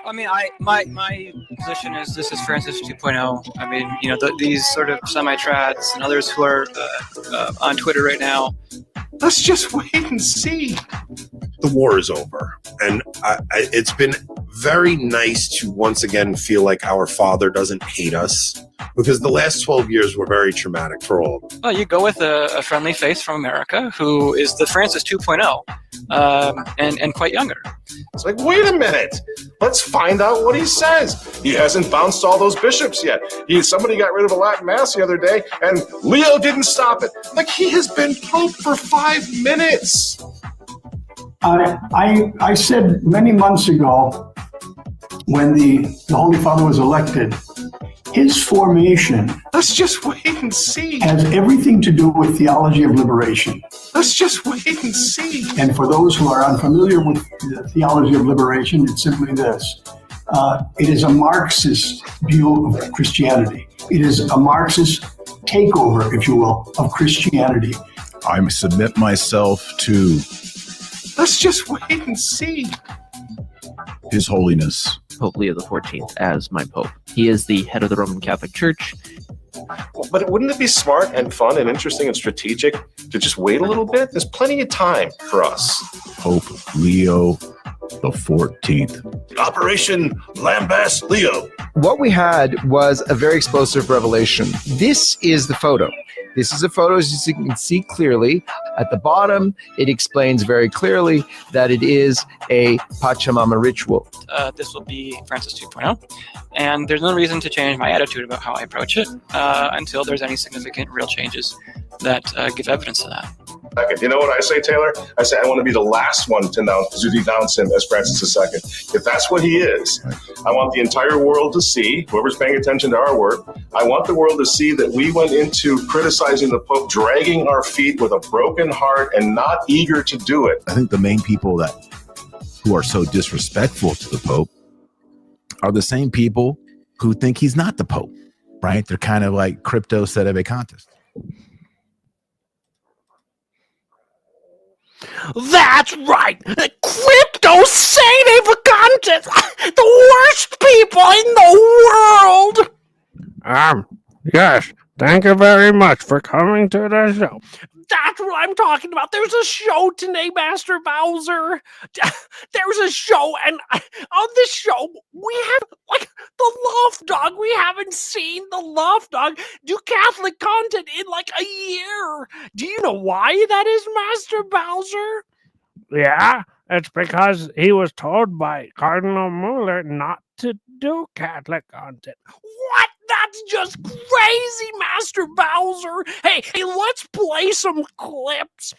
I mean, my position is this is Francis 2.0. I mean, these sort of semi-trads and others who are on Twitter right now. Let's just wait and see. The war is over, and it's been very nice to once again feel like our Father doesn't hate us, because the last 12 years were very traumatic for all. Well, you go with a friendly face from America who is the Francis 2.0, and quite younger. It's like, wait a minute. Let's find out what he says. He hasn't bounced all those bishops yet. Somebody got rid of a Latin Mass the other day, and Leo didn't stop it. Like, he has been Pope for 5 minutes. I said many months ago, when the Holy Father was elected, his formation, let's just wait and see, has everything to do with theology of liberation. Let's just wait and see. And for those who are unfamiliar with the theology of liberation, it's simply this. It is a Marxist view of Christianity. It is a Marxist takeover, if you will, of Christianity. I submit myself to... Let's just wait and see. His Holiness Pope Leo XIV as my Pope. He is the head of the Roman Catholic Church. But wouldn't it be smart and fun and interesting and strategic to just wait a little bit? There's plenty of time for us. Pope Leo XIV. Operation Lambast Leo. What we had was a very explosive revelation. This is the photo. This is a photo, as you can see clearly. At the bottom, it explains very clearly that it is a Pachamama ritual. This will be Francis 2.0, and there's no reason to change my attitude about how I approach it until there's any significant real changes that give evidence to that. You know what I say, Taylor? I say I want to be the last one to denounce him as Francis II. If that's what he is, I want the entire world to see, whoever's paying attention to our work, I want the world to see that we went into criticizing the Pope, dragging our feet with a broken heart and not eager to do it. I think the main people who are so disrespectful to the Pope are the same people who think he's not the Pope, right? They're kind of like crypto sedevacantists. That's right! Crypto sedevacantists! The worst people in the world! Yes, thank you very much for coming to the show. That's what I'm talking about. There's a show today, Master Bowser. There's a show, and on this show, we have, like, the Loft Dog. We haven't seen the Loft Dog do Catholic content in, like, a year. Do you know why that is, Master Bowser? Yeah, it's because he was told by Cardinal Mueller not to do Catholic content. What? That's just crazy, Master Bowser. Hey, let's play some clips.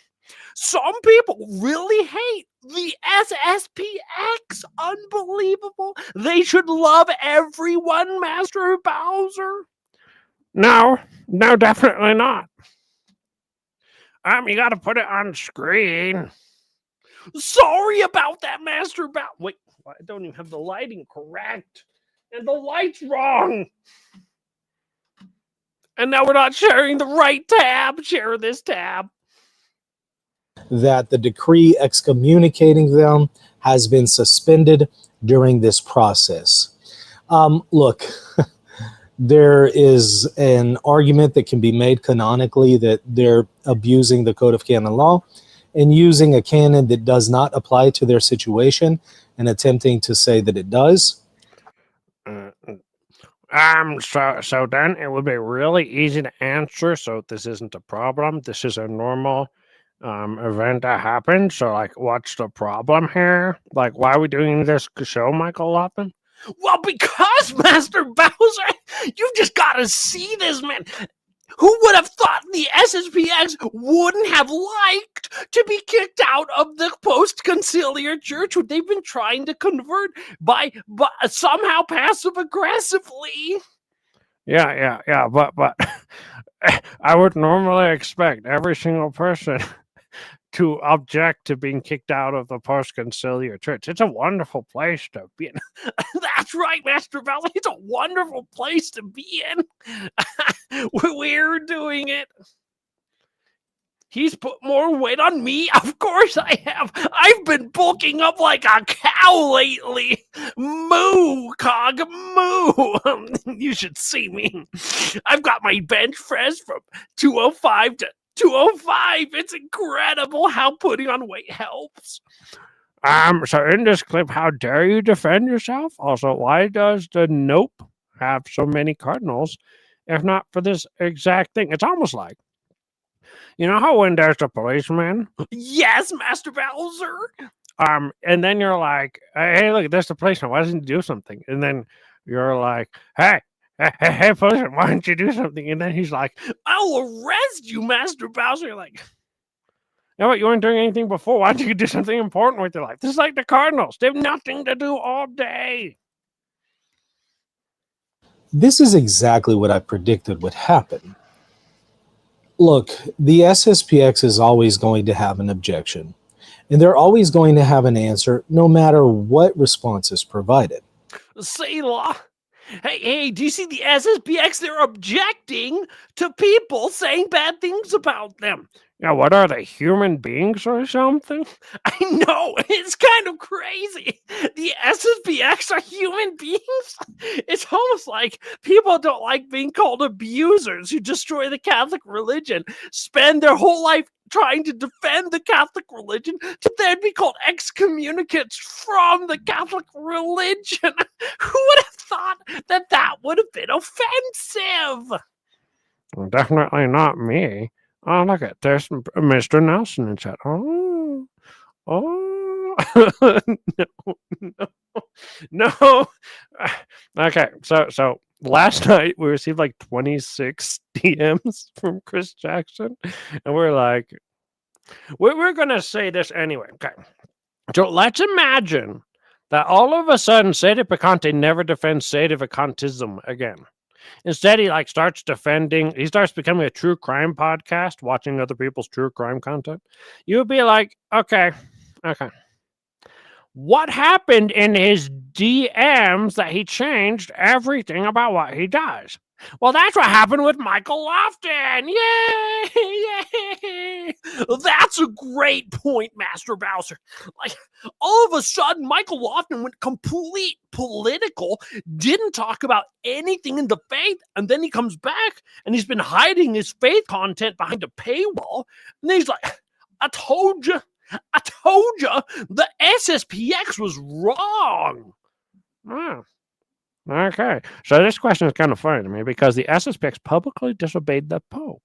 Some people really hate the SSPX. Unbelievable. They should love everyone, Master Bowser. No, definitely not. You gotta put it on screen. Sorry about that, Master Bowser. Wait, I don't even have the lighting correct. And the light's wrong. And now we're not sharing the right tab. Share this tab. That the decree excommunicating them has been suspended during this process. Look, there is an argument that can be made canonically that they're abusing the Code of Canon Law and using a canon that does not apply to their situation and attempting to say that it does. So then it would be really easy to answer. So this isn't a problem. This is a normal event that happened. So, like, what's the problem here? Like, why are we doing this show, Michael Loppin? Well, because, Master Bowser, you've just got to see this, man. Who would have thought the SSPX wouldn't have liked to be kicked out of the post-conciliar church, which they've been trying to convert by somehow passive-aggressively? Yeah, but I would normally expect every single person to object to being kicked out of the post-conciliar church. It's a wonderful place to be in. That's right, Master Bowser. It's a wonderful place to be in. We're doing it. He's put more weight on me? Of course I have. I've been bulking up like a cow lately. Moo, Cog, moo. You should see me. I've got my bench press from 205 to 205. It's incredible how putting on weight helps. So in this clip, how dare you defend yourself? Also, why does the Nope have so many cardinals, if not for this exact thing? It's almost like, you know how when there's a policeman? Yes, Master Bowser. And then you're like, hey, look, there's the policeman. Why doesn't he do something? And then you're like, hey, policeman, why don't you do something? And then he's like, I'll arrest you, Master Bowser. You're like, you know what? You weren't doing anything before. Why don't you do something important with your life? This is like the Cardinals. They have nothing to do all day. This is exactly what I predicted would happen. Look, the SSPX is always going to have an objection, and they're always going to have an answer no matter what response is provided. Selah. Hey, do you see the SSPX? They're objecting to people saying bad things about them. Yeah, what are they, human beings or something? I know, it's kind of crazy. The SSPX are human beings? It's almost like people don't like being called abusers who destroy the Catholic religion, spend their whole life trying to defend the Catholic religion, to then be called excommunicants from the Catholic religion. Who would have thought that that would have been offensive? Well, definitely not me. Oh, look at there's Mr. Nelson in chat. Oh, no. Okay, so last night we received like 26 DMs from Chris Jackson, and we're like, we're gonna say this anyway. Okay, so let's imagine that all of a sudden Sede Picante never defends Sede Picantism again. Instead, he starts becoming a true crime podcast, watching other people's true crime content. You would be like, okay. What happened in his DMs that he changed everything about what he does? Well, that's what happened with Michael Lofton. Yay! That's a great point, Master Bowser. Like, all of a sudden, Michael Lofton went complete political, didn't talk about anything in the faith, and then he comes back, and he's been hiding his faith content behind a paywall, and then he's like, I told you, the SSPX was wrong. Okay, so this question is kind of funny to me because the SSPX publicly disobeyed the Pope.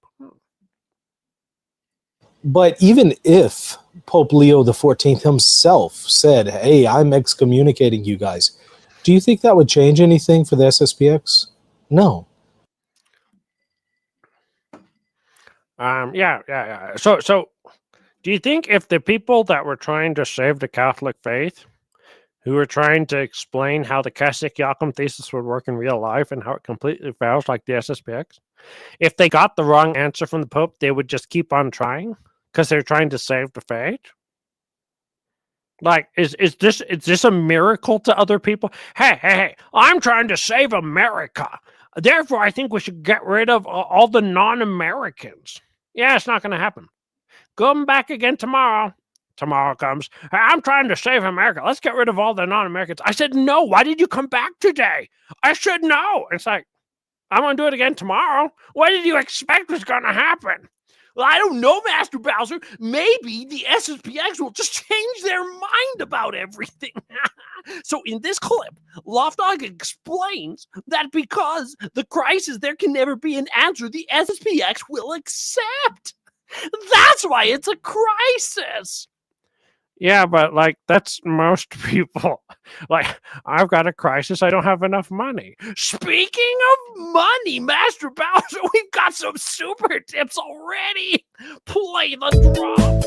But even if Pope Leo XIV himself said, hey, I'm excommunicating you guys, do you think that would change anything for the SSPX? No. Yeah. So do you think if the people that were trying to save the Catholic faith, who were trying to explain how the Catholic thesis would work in real life and how it completely fails like the SSPX, if they got the wrong answer from the Pope, they would just keep on trying because they're trying to save the faith? Like, is this a miracle to other people? Hey, I'm trying to save America. Therefore, I think we should get rid of all the non-Americans. Yeah, it's not going to happen. Come back again tomorrow. Tomorrow comes. Hey, I'm trying to save America. Let's get rid of all the non-Americans. I said, no. Why did you come back today? I said, no. It's like, I'm going to do it again tomorrow. What did you expect was going to happen? Well, I don't know, Master Bowser. Maybe the SSPX will just change their mind about everything. So in this clip, Loftdog explains that because the crisis there can never be an answer, the SSPX will accept. That's why it's a crisis. Yeah, but that's most people. I've got a crisis. I don't have enough money. Speaking of money, Master Bowser, we've got some super tips already. Play the drop.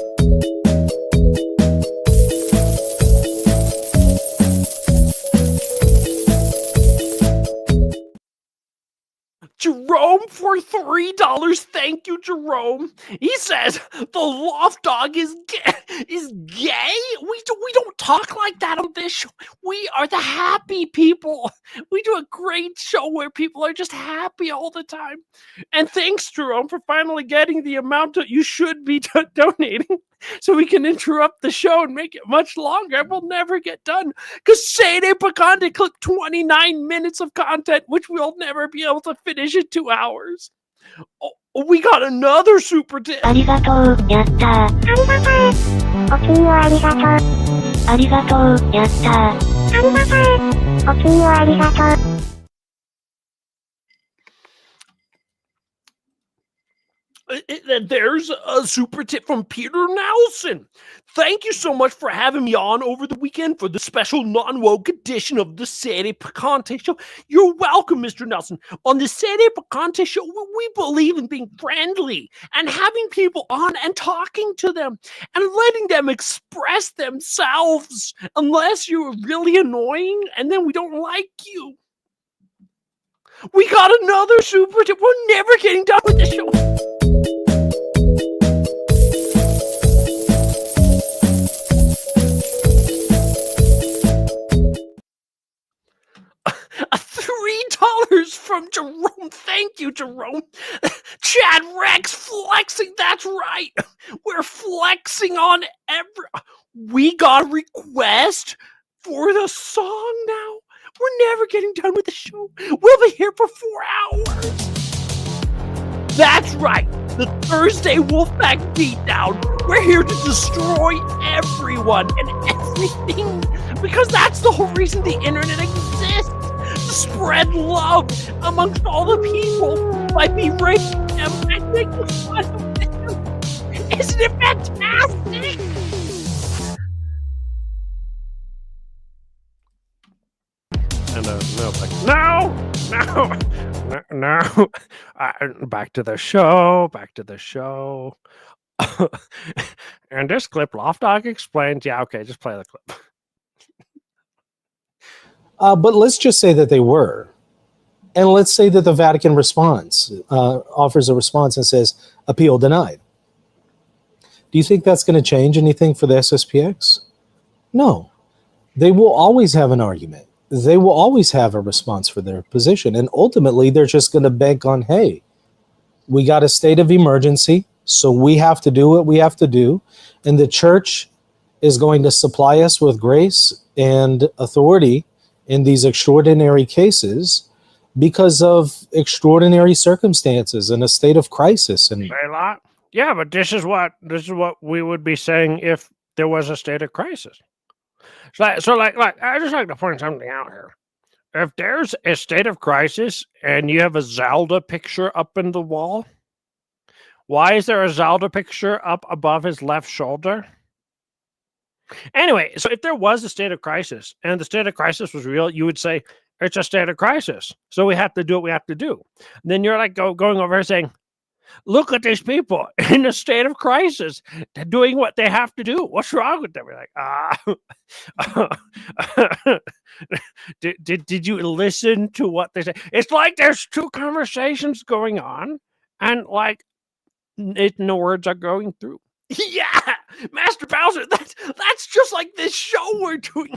Jerome for $3. Thank you, Jerome. He says the Loft Dog is gay. We don't talk talk like that on this show. We are the happy people. We do a great show where people are just happy all the time. And thanks, Jerome, for finally getting the amount that you should be donating so we can interrupt the show and make it much longer. It will never get done because Sede Picante clipped 29 minutes of content, which we'll never be able to finish in 2 hours. Oh, we got another super tip. ありがとう、やったー。ありがとう。お金をありがとう。ありがとう、やったー。ありがとう。お金をありがとう。There's a super tip from Peter Nelson. Thank you so much for having me on over the weekend for the special non-woke edition of the Sede Picante Show. You're welcome, Mr. Nelson. On the Sede Picante Show, we believe in being friendly and having people on and talking to them and letting them express themselves unless you're really annoying and then we don't like you. We got another super tip. We're never getting done with the show. $3 from Jerome. Thank you, Jerome. Chad Rex flexing. That's right. We're flexing on We got a request for the song now. We're never getting done with the show. We'll be here for 4 hours. That's right. The Thursday Wolfpack Beatdown. We're here to destroy everyone and everything because that's the whole reason the internet exists. To spread love amongst all the people by berating them and making fun of them. Isn't it fantastic? And no. Back to the show. And this clip, Loftdog explains. Yeah, okay, just play the clip. But let's just say that they were. And let's say that the Vatican responds, offers a response and says, appeal denied. Do you think that's going to change anything for the SSPX? No. They will always have an argument. They will always have a response for their position. And ultimately, they're just going to bank on, hey, we got a state of emergency, so we have to do what we have to do. And the church is going to supply us with grace and authority in these extraordinary cases because of extraordinary circumstances and a state of crisis. And yeah, but this is what we would be saying if there was a state of crisis. So like I just like to point something out here. If there's a state of crisis and you have a Zelda picture up in the wall, why is there a Zelda picture up above his left shoulder? Anyway, so if there was a state of crisis and the state of crisis was real, you would say, it's a state of crisis, so we have to do what we have to do. And then you're like going over here saying, look at these people in a state of crisis doing what they have to do. What's wrong with them? We're like, did you listen to what they say? It's like there's two conversations going on and like no words are going through. Yeah, Master Bowser, that's just like this show we're doing,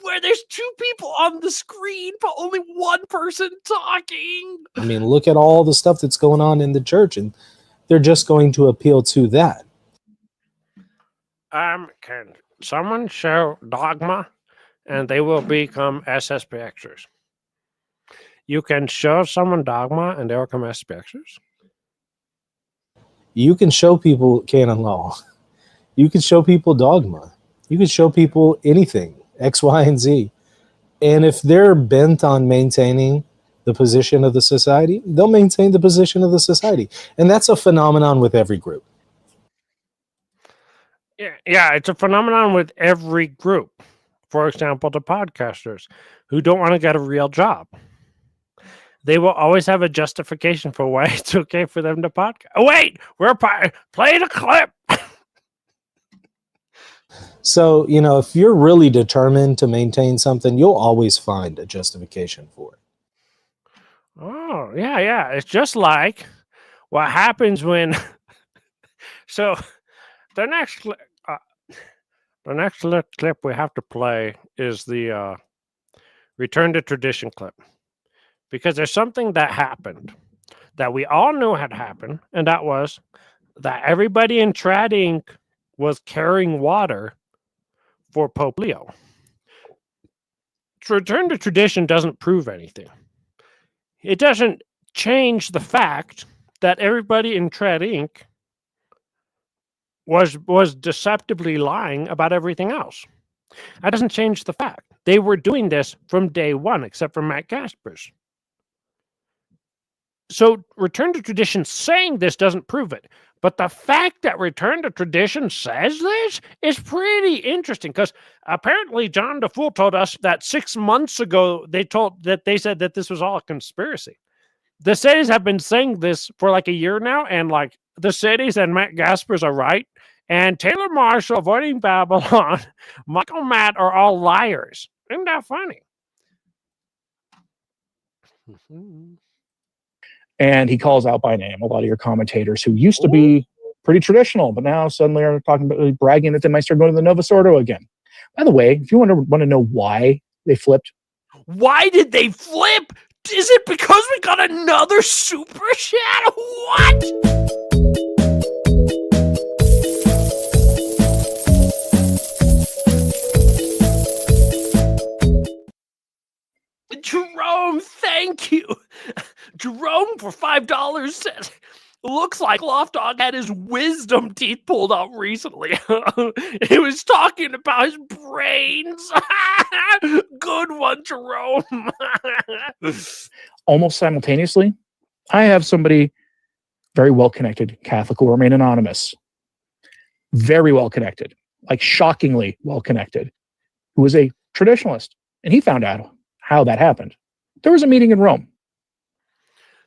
where there's two people on the screen, but only one person talking. I mean, look at all the stuff that's going on in the church, and they're just going to appeal to that. Can someone show Dogma, and they will become SSPXers? You can show someone Dogma, and they will become SSPXers? You can show people canon law. You can show people dogma. You can show people anything, X, Y, and Z. And if they're bent on maintaining the position of the society, they'll maintain the position of the society. And that's a phenomenon with every group. Yeah, it's a phenomenon with every group. For example, the podcasters who don't want to get a real job. They will always have a justification for why it's okay for them to podcast. Oh, wait, play the clip. So, if you're really determined to maintain something, you'll always find a justification for it. Oh, yeah. It's just like what happens when... So, the next clip... The next clip we have to play is the Return to Tradition clip. Because there's something that happened that we all knew had happened, and that was that everybody in Trad Inc. was carrying water for Pope Leo. To return to tradition doesn't prove anything. It doesn't change the fact that everybody in Trad Inc. was deceptively lying about everything else. That doesn't change the fact. They were doing this from day one, except for Matt Gaspers. So Return to Tradition saying this doesn't prove it. But the fact that Return to Tradition says this is pretty interesting, because apparently John DeFool told us that 6 months ago they said that this was all a conspiracy. The cities have been saying this for like a year now, and like the cities and Matt Gaspers are right, and Taylor Marshall, Avoiding Babylon, Michael Matt are all liars. Isn't that funny? And he calls out by name a lot of your commentators who used to be pretty traditional, but now suddenly are talking about bragging that they might start going to the Novus Ordo again. By the way, if you want to know why they flipped, why did they flip? Is it because we got another super chat? What? Jerome, thank you. Jerome for $5 says, looks like Loft Dog had his wisdom teeth pulled out recently. He was talking about his brains. Good one, Jerome. almost simultaneously, I have somebody very well connected, Catholic, will remain anonymous, very well connected, like shockingly well connected, who was a traditionalist. And he found out how that happened. There was a meeting in Rome.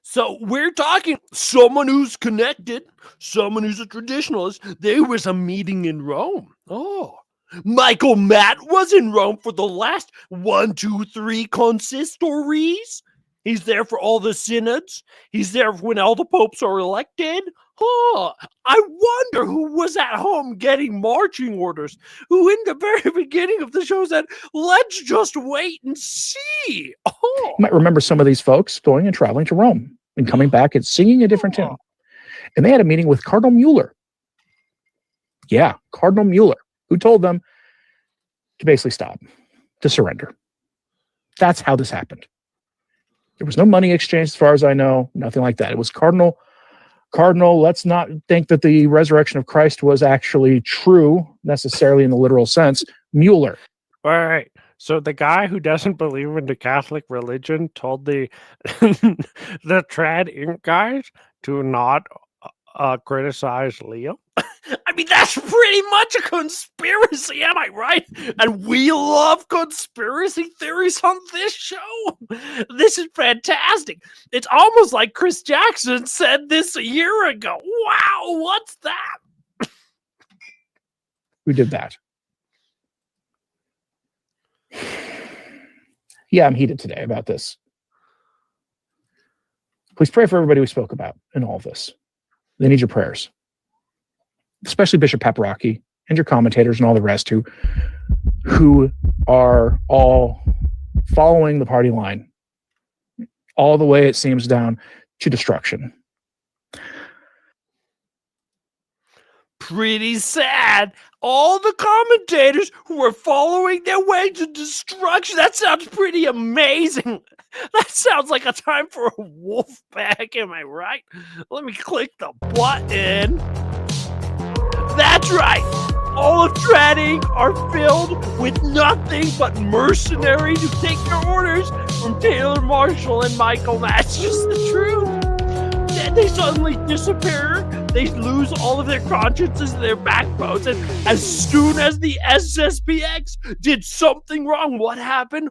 So we're talking someone who's connected, someone who's a traditionalist. There was a meeting in Rome. Oh, Michael Matt was in Rome for the last 1, 2, 3 consistories. He's there for all the synods. He's there when all the popes are elected. Oh, I wonder who was at home getting marching orders, who in the very beginning of the show said, let's just wait and see. Oh. You might remember some of these folks going and traveling to Rome and coming back and singing a different tune. And they had a meeting with Cardinal Mueller. Yeah, Cardinal Mueller, who told them to basically stop, to surrender. That's how this happened. There was no money exchange, as far as I know, nothing like that. It was Cardinal, let's not think that the resurrection of Christ was actually true, necessarily in the literal sense. Mueller. All right. So the guy who doesn't believe in the Catholic religion told the the Trad Inc. guys to not criticize Leo. I mean, that's pretty much a conspiracy, am I right? And we love conspiracy theories on this show. This is fantastic. It's almost like Chris Jackson said this a year ago. Wow, what's that? Who did that? Yeah, I'm heated today about this. Please pray for everybody we spoke about in all of this. They need your prayers, especially Bishop Paparocki and your commentators and all the rest who are all following the party line all the way, it seems, down to destruction. Pretty sad. All the commentators who are following their way to destruction. That sounds pretty amazing. That sounds like a time for a wolf pack. Am I right? Let me click the button. That's right. All of Trad Inc. are filled with nothing but mercenaries who take their orders from Taylor Marshall and Michael. That's just the truth. They suddenly disappear. They lose all of their consciences and their backbones. And as soon as the SSPX did something wrong, what happened?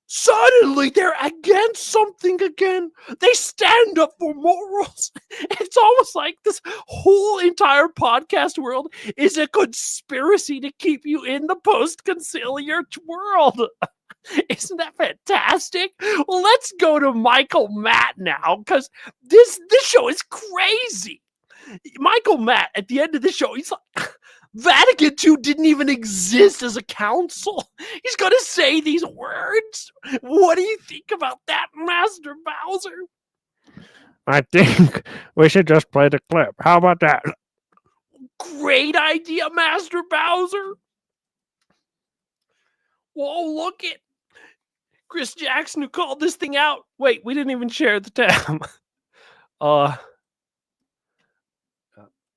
Suddenly they're against something again. They stand up for morals. It's almost like this whole entire podcast world is a conspiracy to keep you in the post-conciliar world. Isn't that fantastic? Well, let's go to Michael Matt now, because this show is crazy. Michael Matt, at the end of the show, he's like, Vatican II didn't even exist as a council. He's going to say these words. What do you think about that, Master Bowser? I think we should just play the clip. How about that? Great idea, Master Bowser. Whoa, look it. Chris Jackson who called this thing out. Wait, we didn't even share the tab.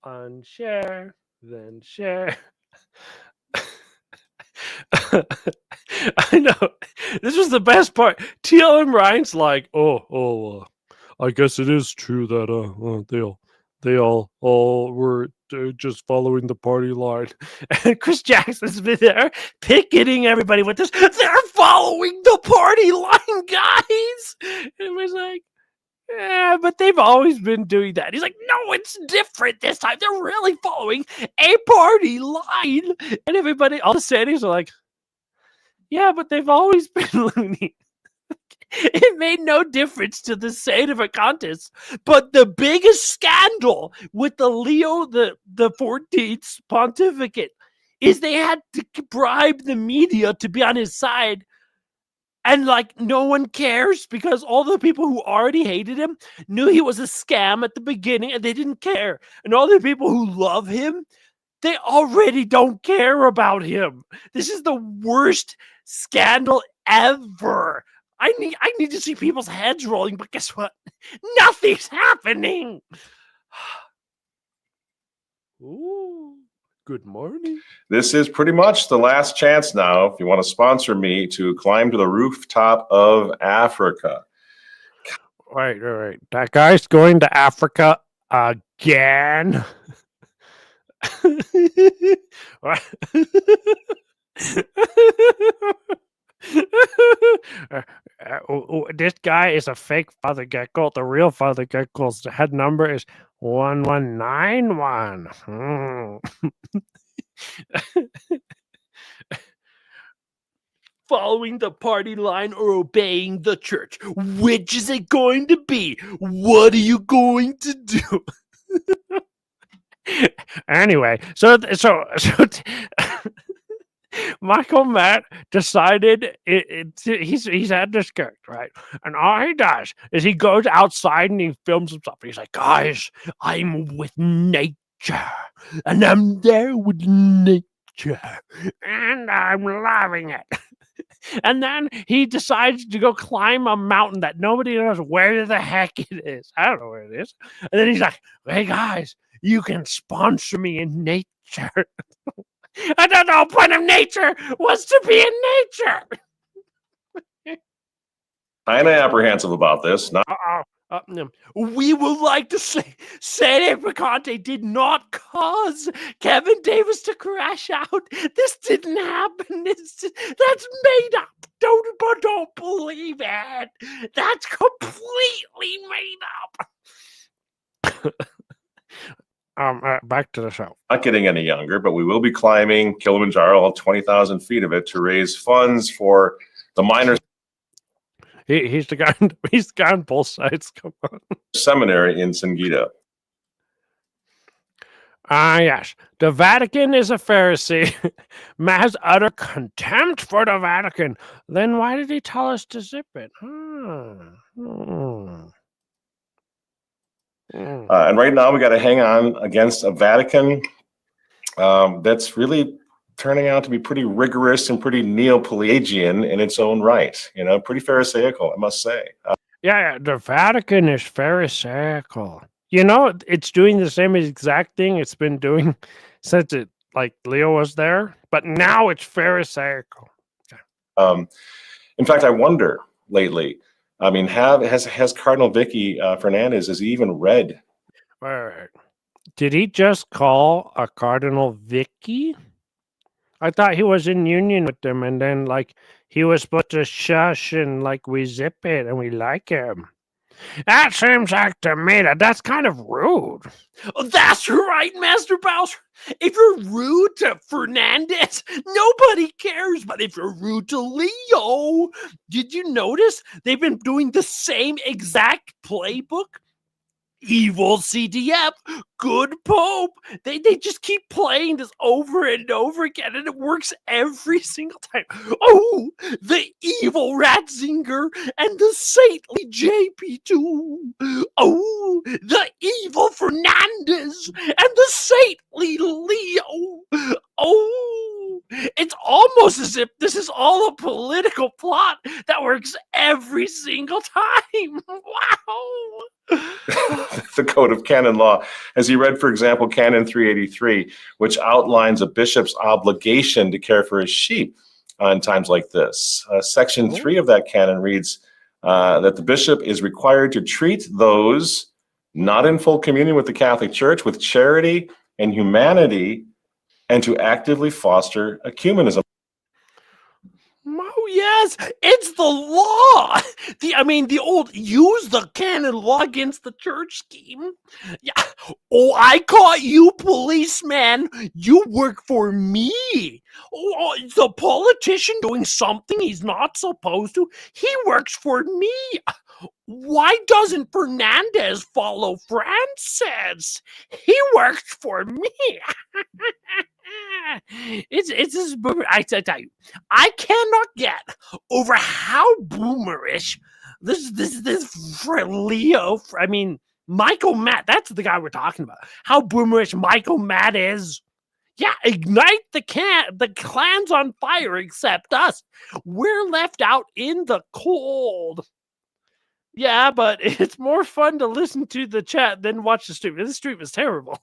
Unshare, then share. I know. This was the best part. TLM Ryan's like, I guess it is true that they all were just following the party line. And Chris Jackson's been there picketing everybody with this. They're following the party line, guys. And it was like, yeah, but they've always been doing that. He's like, no, it's different this time. They're really following a party line. And everybody, all the settings are like, yeah, but they've always been loony. It made no difference to the state of a contest. But the biggest scandal with the Leo the 14th pontificate is they had to bribe the media to be on his side. And like no one cares because all the people who already hated him knew he was a scam at the beginning and they didn't care. And all the people who love him, they already don't care about him. This is the worst scandal ever. I need to see people's heads rolling, but guess what? Nothing's happening. Ooh, good morning. This is pretty much the last chance now, if you want to sponsor me, to climb to the rooftop of Africa. Right. That guy's going to Africa again. This guy is a fake Father Gecko. The real Father Gecko's head number is 1191. Following the party line or obeying the church? Which is it going to be? What are you going to do? Anyway, so Michael Matt decided he's had this character, right? And all he does is he goes outside and he films himself. He's like, guys, I'm with nature. And I'm there with nature. And I'm loving it. And then he decides to go climb a mountain that nobody knows where the heck it is. I don't know where it is. And then he's like, hey guys, you can sponsor me in nature. I don't know. Point of nature was to be in nature. Kind of apprehensive about this. Not We would like to say Sene Picante did not cause Kevin Davis to crash out. This didn't happen. That's made up. Don't believe it. That's completely made up. Back to the show. not getting any younger, but we will be climbing Kilimanjaro, all 20,000 feet of it, to raise funds for the miners. He's the guy. He's the guy on both sides. Come on. Seminary in Singida. Yes. The Vatican is a Pharisee. Matt has utter contempt for the Vatican. Then why did he tell us to zip it? And right now we got to hang on against a Vatican that's really turning out to be pretty rigorous and pretty neo-Pelagian in its own right. You know, pretty Pharisaical, I must say. Yeah, the Vatican is Pharisaical. You know, it's doing the same exact thing it's been doing since Leo was there, but now it's Pharisaical. In fact, I wonder lately. I mean, has Cardinal Vicky Fernandez, has he even read? Right. Did he just call a Cardinal Vicky? I thought he was in union with them, and then he was supposed to shush and we zip it and we like him. That seems like to me that's kind of rude. Oh, that's right, Master Bowser. If you're rude to Fernandez, nobody cares. But if you're rude to Leo, did you notice they've been doing the same exact playbook? evil CDF, good Pope. They just keep playing this over and over again, and it works every single time. Oh, the evil Ratzinger and the saintly JP2. Oh, the evil Fernandez and the saintly Leo. Oh, it's almost as if this is all a political plot that works every single time. Wow. The Code of Canon Law, as he read, for example, Canon 383, which outlines a bishop's obligation to care for his sheep in times like this. Section 3 of that canon reads that the bishop is required to treat those not in full communion with the Catholic Church with charity and humanity, and to actively foster ecumenism. Oh yes, it's the law. The old use the canon law against the church scheme. Yeah. Oh, I caught you, policeman. You work for me. Oh, the politician doing something he's not supposed to. He works for me. Why doesn't Fernandez follow Francis? He works for me. It's just boomer. I tell you, I cannot get over how boomerish this for Leo. Michael Matt. That's the guy we're talking about. How boomerish Michael Matt is. Yeah, ignite the clan's on fire except us. We're left out in the cold. Yeah, but it's more fun to listen to the chat than watch the stream. This stream is terrible.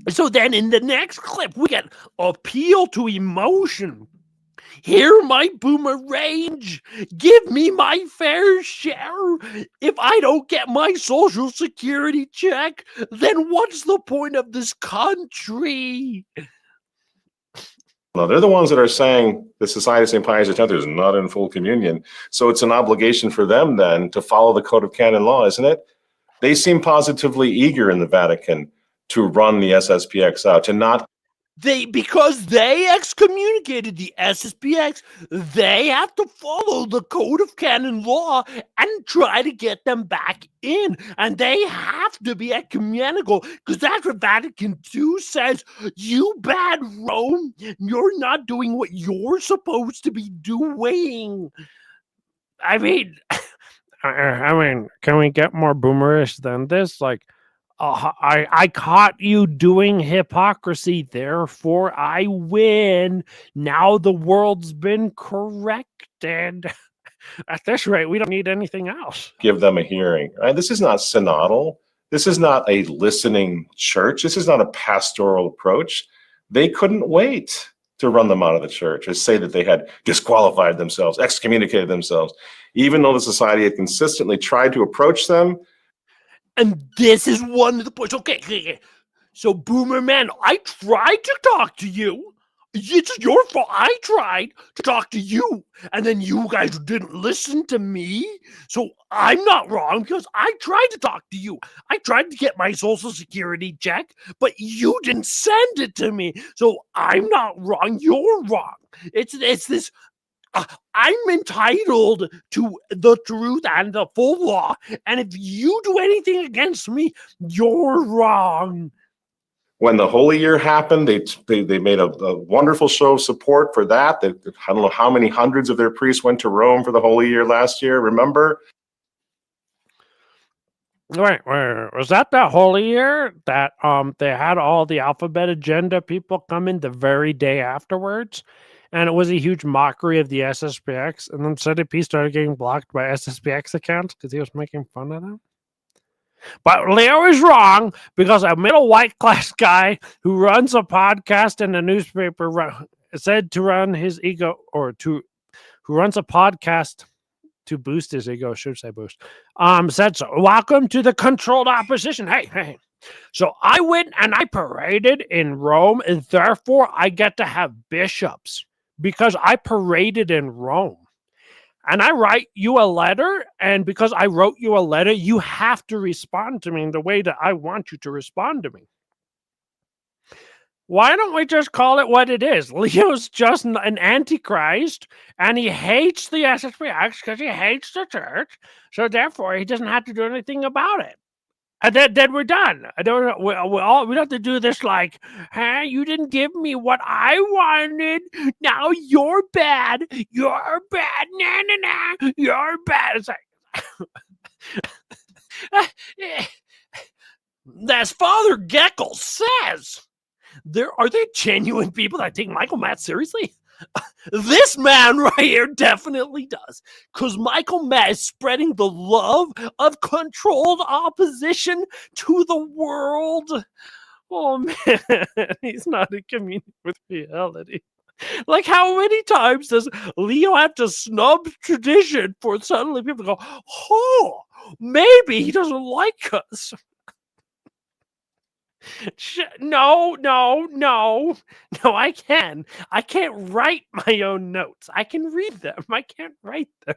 So then in the next clip, we get appeal to emotion. Hear my boomer rage. Give me my fair share. If I don't get my social security check, then what's the point of this country? No, they're the ones that are saying the Society of St. Pius X is not in full communion. So it's an obligation for them then to follow the Code of Canon Law, isn't it? They seem positively eager in the Vatican to run the SSPX out, to not. Because they excommunicated the SSPX, they have to follow the Code of Canon Law and try to get them back in. And they have to be ecumenical because that's what Vatican II says. You bad Rome, you're not doing what you're supposed to be doing. Can we get more boomerish than this? I caught you doing hypocrisy, therefore I win. Now the world's been corrected. At this rate, we don't need anything else. Give them a hearing. Right? This is not synodal. This is not a listening church. This is not a pastoral approach. They couldn't wait to run them out of the church or say that they had disqualified themselves, excommunicated themselves, even though the society had consistently tried to approach them. And this is one of the points. Okay. So, Boomer Man, I tried to talk to you. It's your fault. I tried to talk to you, and then you guys didn't listen to me. So I'm not wrong because I tried to talk to you. I tried to get my social security check, but you didn't send it to me. So I'm not wrong. You're wrong. It's this. I'm entitled to the truth and the full law, and if you do anything against me, you're wrong. When the Holy Year happened, they made a wonderful show of support for that. I don't know how many hundreds of their priests went to Rome for the Holy Year last year, remember? Wait, was that the Holy Year that they had all the Alphabet Agenda people come in the very day afterwards? And it was a huge mockery of the SSPX. And then CDP started getting blocked by SSPX accounts because he was making fun of them. But Leo is wrong because a middle white class guy who runs a podcast and a newspaper said to run his ego, who runs a podcast to boost his ego, should say boost, said so. Welcome to the controlled opposition. Hey. So I went and I paraded in Rome, and therefore I get to have bishops. Because I paraded in Rome. And I write you a letter, and because I wrote you a letter, you have to respond to me in the way that I want you to respond to me. Why don't we just call it what it is? Leo's just an antichrist, and he hates the SSPX because he hates the church. So therefore, he doesn't have to do anything about it. And then we're done. I don't. We don't have to do this like, hey, you didn't give me what I wanted. Now you're bad. You're bad. Nah, nah, nah. You're bad. It's like, as Father Geckel says, are there genuine people that take Michael Matt seriously? This man right here definitely does. Because Michael Matt is spreading the love of controlled opposition to the world. Oh, man. He's not in communion with reality. Like, how many times does Leo have to snub tradition for suddenly people to go, oh, maybe he doesn't like us? No, I can. I can't write my own notes. I can read them. I can't write them.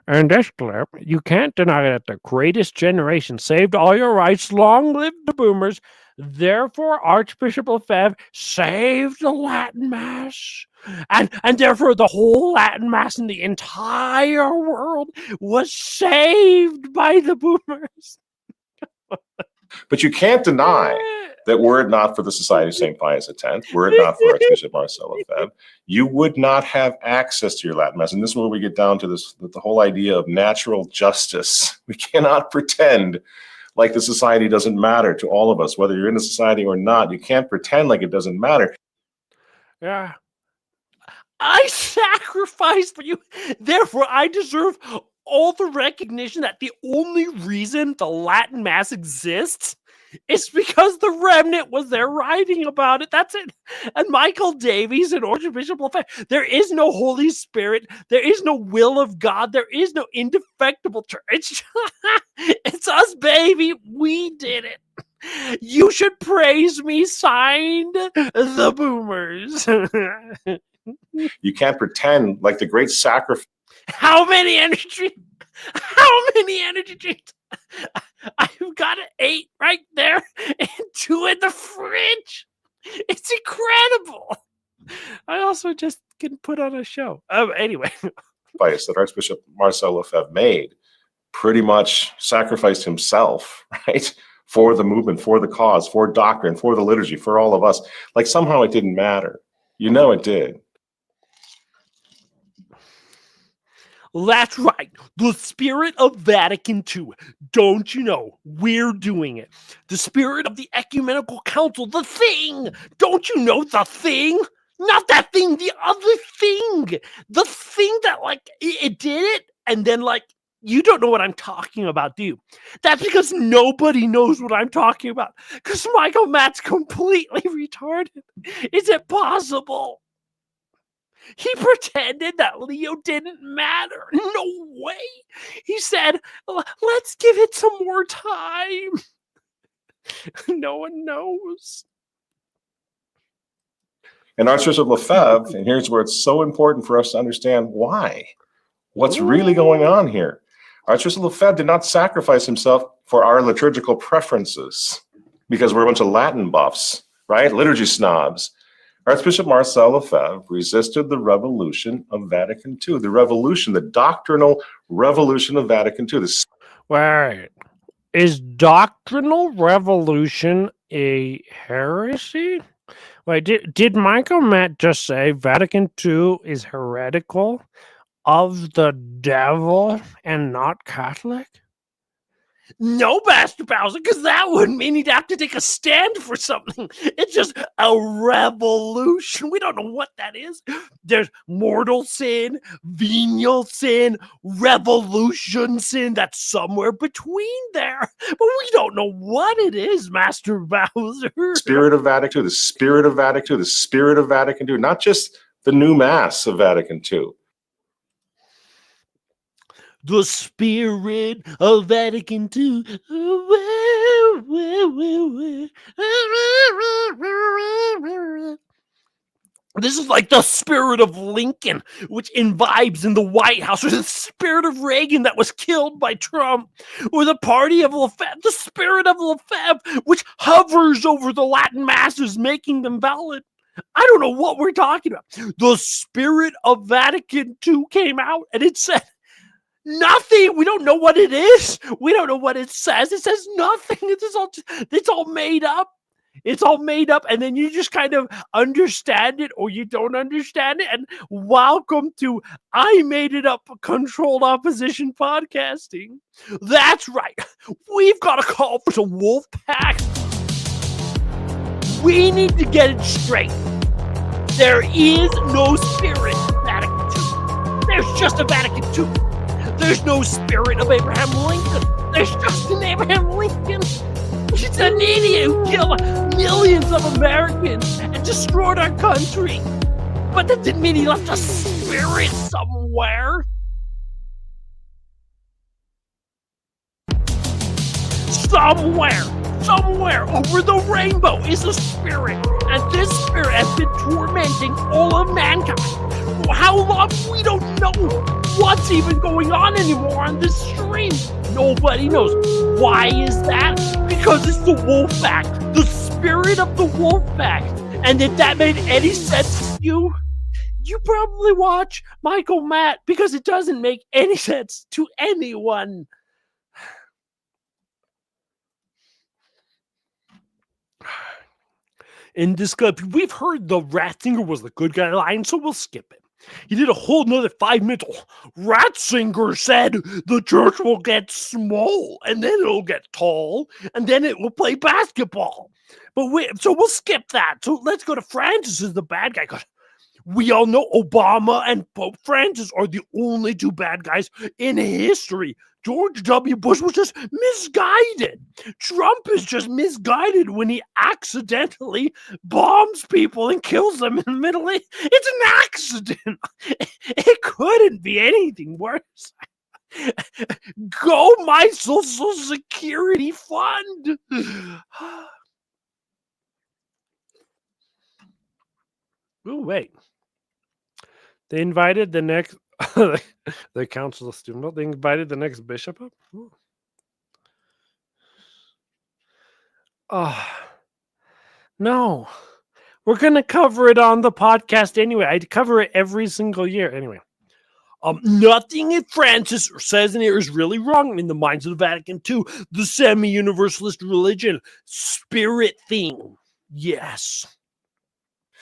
In this clip, you can't deny that the greatest generation saved all your rights. Long live the boomers. Therefore, Archbishop Lefebvre saved the Latin Mass. And therefore, the whole Latin Mass in the entire world was saved by the boomers. But you can't deny that were it not for the Society of St. Pius X, were it not for Archbishop Marcel Lefebvre, you would not have access to your Latin Mass. And this is where we get down to this, the whole idea of natural justice. We cannot pretend like the society doesn't matter to all of us, whether you're in the society or not. You can't pretend like it doesn't matter. Yeah. I sacrificed for you. Therefore, I deserve all the recognition that the only reason the Latin Mass exists is because the remnant was there writing about it. That's it. And Michael Davies and Archbishop Lefebvre, there is no Holy Spirit. There is no will of God. There is no indefectible church. It's us, baby. We did it. You should praise me. Signed, the Boomers. You can't pretend like the great sacrifice. How many energy drinks? How many energy drinks? I've got 8 right there and 2 in the fridge. It's incredible. I also just can put on a show. Anyway. That Archbishop Marcel Lefebvre made pretty much sacrificed himself, right? For the movement, for the cause, for doctrine, for the liturgy, for all of us. Like somehow it didn't matter. You know it did. That's right. The spirit of Vatican II. Don't you know? We're doing it. The spirit of the ecumenical council. The thing. Don't you know the thing? Not that thing. The other thing. The thing that, like, it did it. And then, like, you don't know what I'm talking about, do you? That's because nobody knows what I'm talking about. Because Michael Matt's completely retarded. Is it possible? He pretended that Leo didn't matter. No way. He said, let's give it some more time. No one knows. And Archbishop Lefebvre, and here's where it's so important for us to understand why. What's really going on here? Archbishop Lefebvre did not sacrifice himself for our liturgical preferences because we're a bunch of Latin buffs, right? Liturgy snobs. Archbishop Marcel Lefebvre resisted the revolution of Vatican II, the revolution, the doctrinal revolution of Vatican II. Wait, is doctrinal revolution a heresy? Wait, did Michael Matt just say Vatican II is heretical, of the devil, and not Catholic? No, Master Bowser, because that would mean he'd have to take a stand for something. It's just a revolution. We don't know what that is. There's mortal sin, venial sin, revolution sin. That's somewhere between there. But we don't know what it is, Master Bowser. Spirit of Vatican II, the spirit of Vatican II, the spirit of Vatican II, not just the new Mass of Vatican II. The spirit of Vatican II. This is like the spirit of Lincoln, which imbibes in the White House, or the spirit of Reagan that was killed by Trump, or the party of Lefebvre, the spirit of Lefebvre, which hovers over the Latin masses, making them valid. I don't know what we're talking about. The spirit of Vatican II came out, and it said nothing. We don't know what it is. We don't know what it says. It says nothing. It's all made up. It's all made up, and then you just kind of understand it or you don't understand it. And welcome to I Made It Up Controlled Opposition Podcasting. That's right. We've got a call for some wolf pack. We need to get it straight. There is no spirit of Vatican II. There's just a Vatican II. There's no spirit of Abraham Lincoln. There's just an Abraham Lincoln. He's an idiot who killed millions of Americans and destroyed our country. But that didn't mean he left a spirit somewhere. Somewhere over the rainbow is a spirit. And this spirit has been tormenting all of mankind. For how long? We don't know what's even going on anymore on this stream. Nobody knows. Why is that? Because it's the wolf pack. The spirit of the wolf pack. And if that made any sense to you, you probably watch Michael Matt, because it doesn't make any sense to anyone. In this clip, we've heard the Ratzinger was the good guy line, so we'll skip it. He did a whole nother 5 minutes. Ratzinger said the church will get small, and then it'll get tall, and then it will play basketball. So we'll skip that. So let's go to Francis as the bad guy. We all know Obama and Pope Francis are the only two bad guys in history. George W. Bush was just misguided. Trump is just misguided when he accidentally bombs people and kills them in the Middle East. It's an accident. It couldn't be anything worse. Go my Social Security fund. Oh, wait. They invited the next, the council of student, they invited the next bishop up. Ooh. Oh, no. We're going to cover it on the podcast anyway. I cover it every single year. Anyway. Nothing that Francis says in here is really wrong in the minds of the Vatican II. The semi-universalist religion, spirit thing. Yes.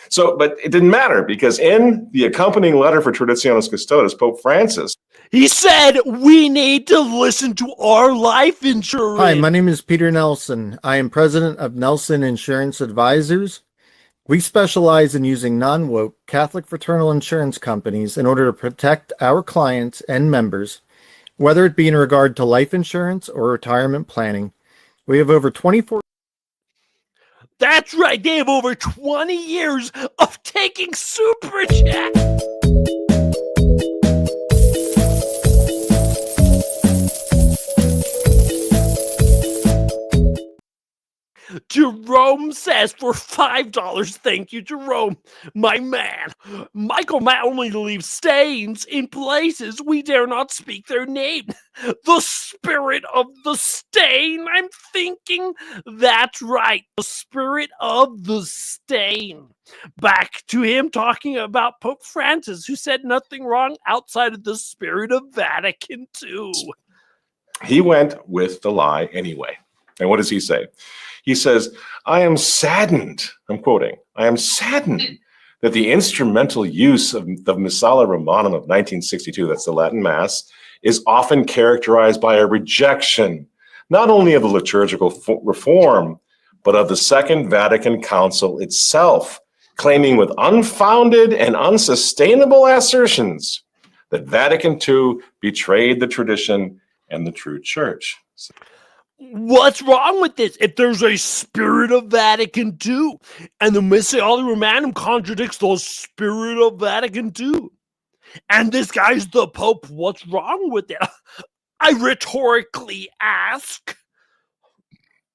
So, but it didn't matter, because in the accompanying letter for Traditionis Custodes, Pope Francis, he said we need to listen to our life insurance. Hi, my name is Peter Nelson. I am president of Nelson Insurance Advisors. We specialize in using non-woke Catholic fraternal insurance companies in order to protect our clients and members, whether it be in regard to life insurance or retirement planning. We have over 24. That's right. They have over 20 years of taking super chat. Jerome says for $5. Thank you, Jerome, my man. Michael Matt only leaves stains in places we dare not speak their name. The spirit of the stain. I'm thinking that's right. The spirit of the stain. Back to him talking about Pope Francis, who said nothing wrong outside of the spirit of Vatican II. he went with the lie anyway. And what does he say? He says, I am saddened, I'm quoting, I am saddened that the instrumental use of the Missale Romanum of 1962, that's the Latin Mass, is often characterized by a rejection, not only of the liturgical reform, but of the Second Vatican Council itself, claiming with unfounded and unsustainable assertions that Vatican II betrayed the tradition and the true church. What's wrong with this? If there's a spirit of Vatican II and the Missale Romanum contradicts the spirit of Vatican II, and this guy's the Pope, what's wrong with it? I rhetorically ask.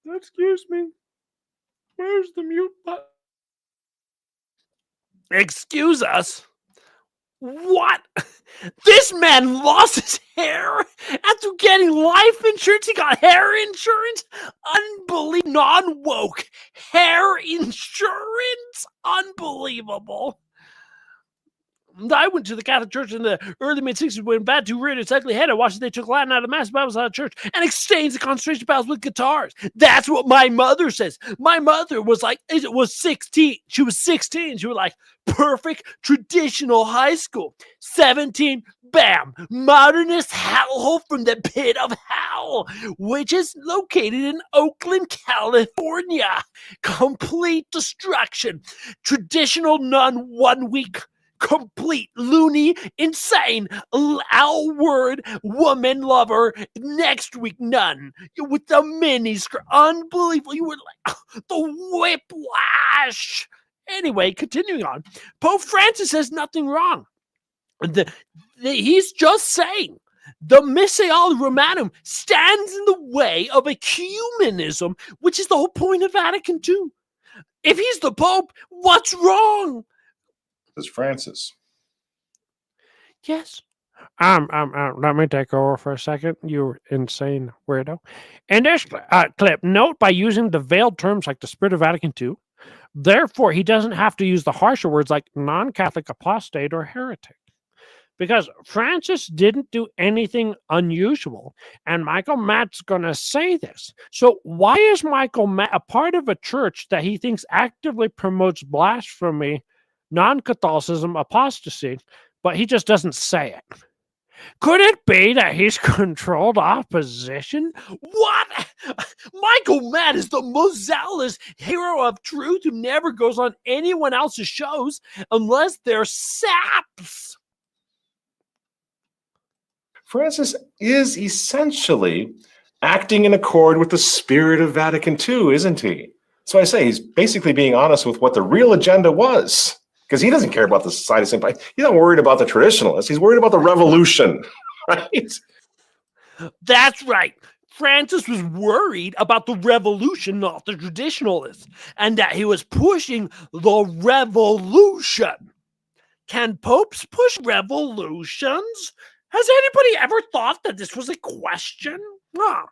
Excuse me. Where's the mute button? Excuse us? What? This man lost his hair after getting life insurance. He got hair insurance? Unbelievable. Non-woke hair insurance? Unbelievable. I went to the Catholic Church in the early mid-60s when bad to reared its ugly head. I watched they took Latin out of Mass, Bibles out of church, and exchanged the concentration Bibles with guitars. That's what my mother says. My mother was like, it was 16. She was 16. She was like, perfect traditional high school. 17, bam, modernist hellhole from the pit of hell, which is located in Oakland, California. Complete destruction. Traditional nun 1 week. Complete loony, insane, word woman lover. Next week, none with the mini skirt. Unbelievable. You were like the whiplash. Anyway, continuing on. Pope Francis says nothing wrong. He's just saying the Missale Romanum stands in the way of ecumenism, which is the whole point of Vatican II. If he's the Pope, what's wrong? Is Francis. Yes. Let me take over for a second, you insane weirdo. In this clip, note by using the veiled terms like the Spirit of Vatican II, therefore he doesn't have to use the harsher words like non-Catholic apostate or heretic. Because Francis didn't do anything unusual, and Michael Matt's going to say this. So why is Michael Matt a part of a church that he thinks actively promotes blasphemy, non-Catholicism, apostasy, but he just doesn't say it? Could it be that he's controlled opposition? What? Michael Matt is the most zealous hero of truth who never goes on anyone else's shows unless they're saps. Francis is essentially acting in accord with the spirit of Vatican II, isn't he? So I say he's basically being honest with what the real agenda was. Because he doesn't care about the Society of St. Pius. He's not worried about the traditionalists. He's worried about the revolution, right? That's right. Francis was worried about the revolution, not the traditionalists, and that he was pushing the revolution. Can popes push revolutions? Has anybody ever thought that this was a question? No.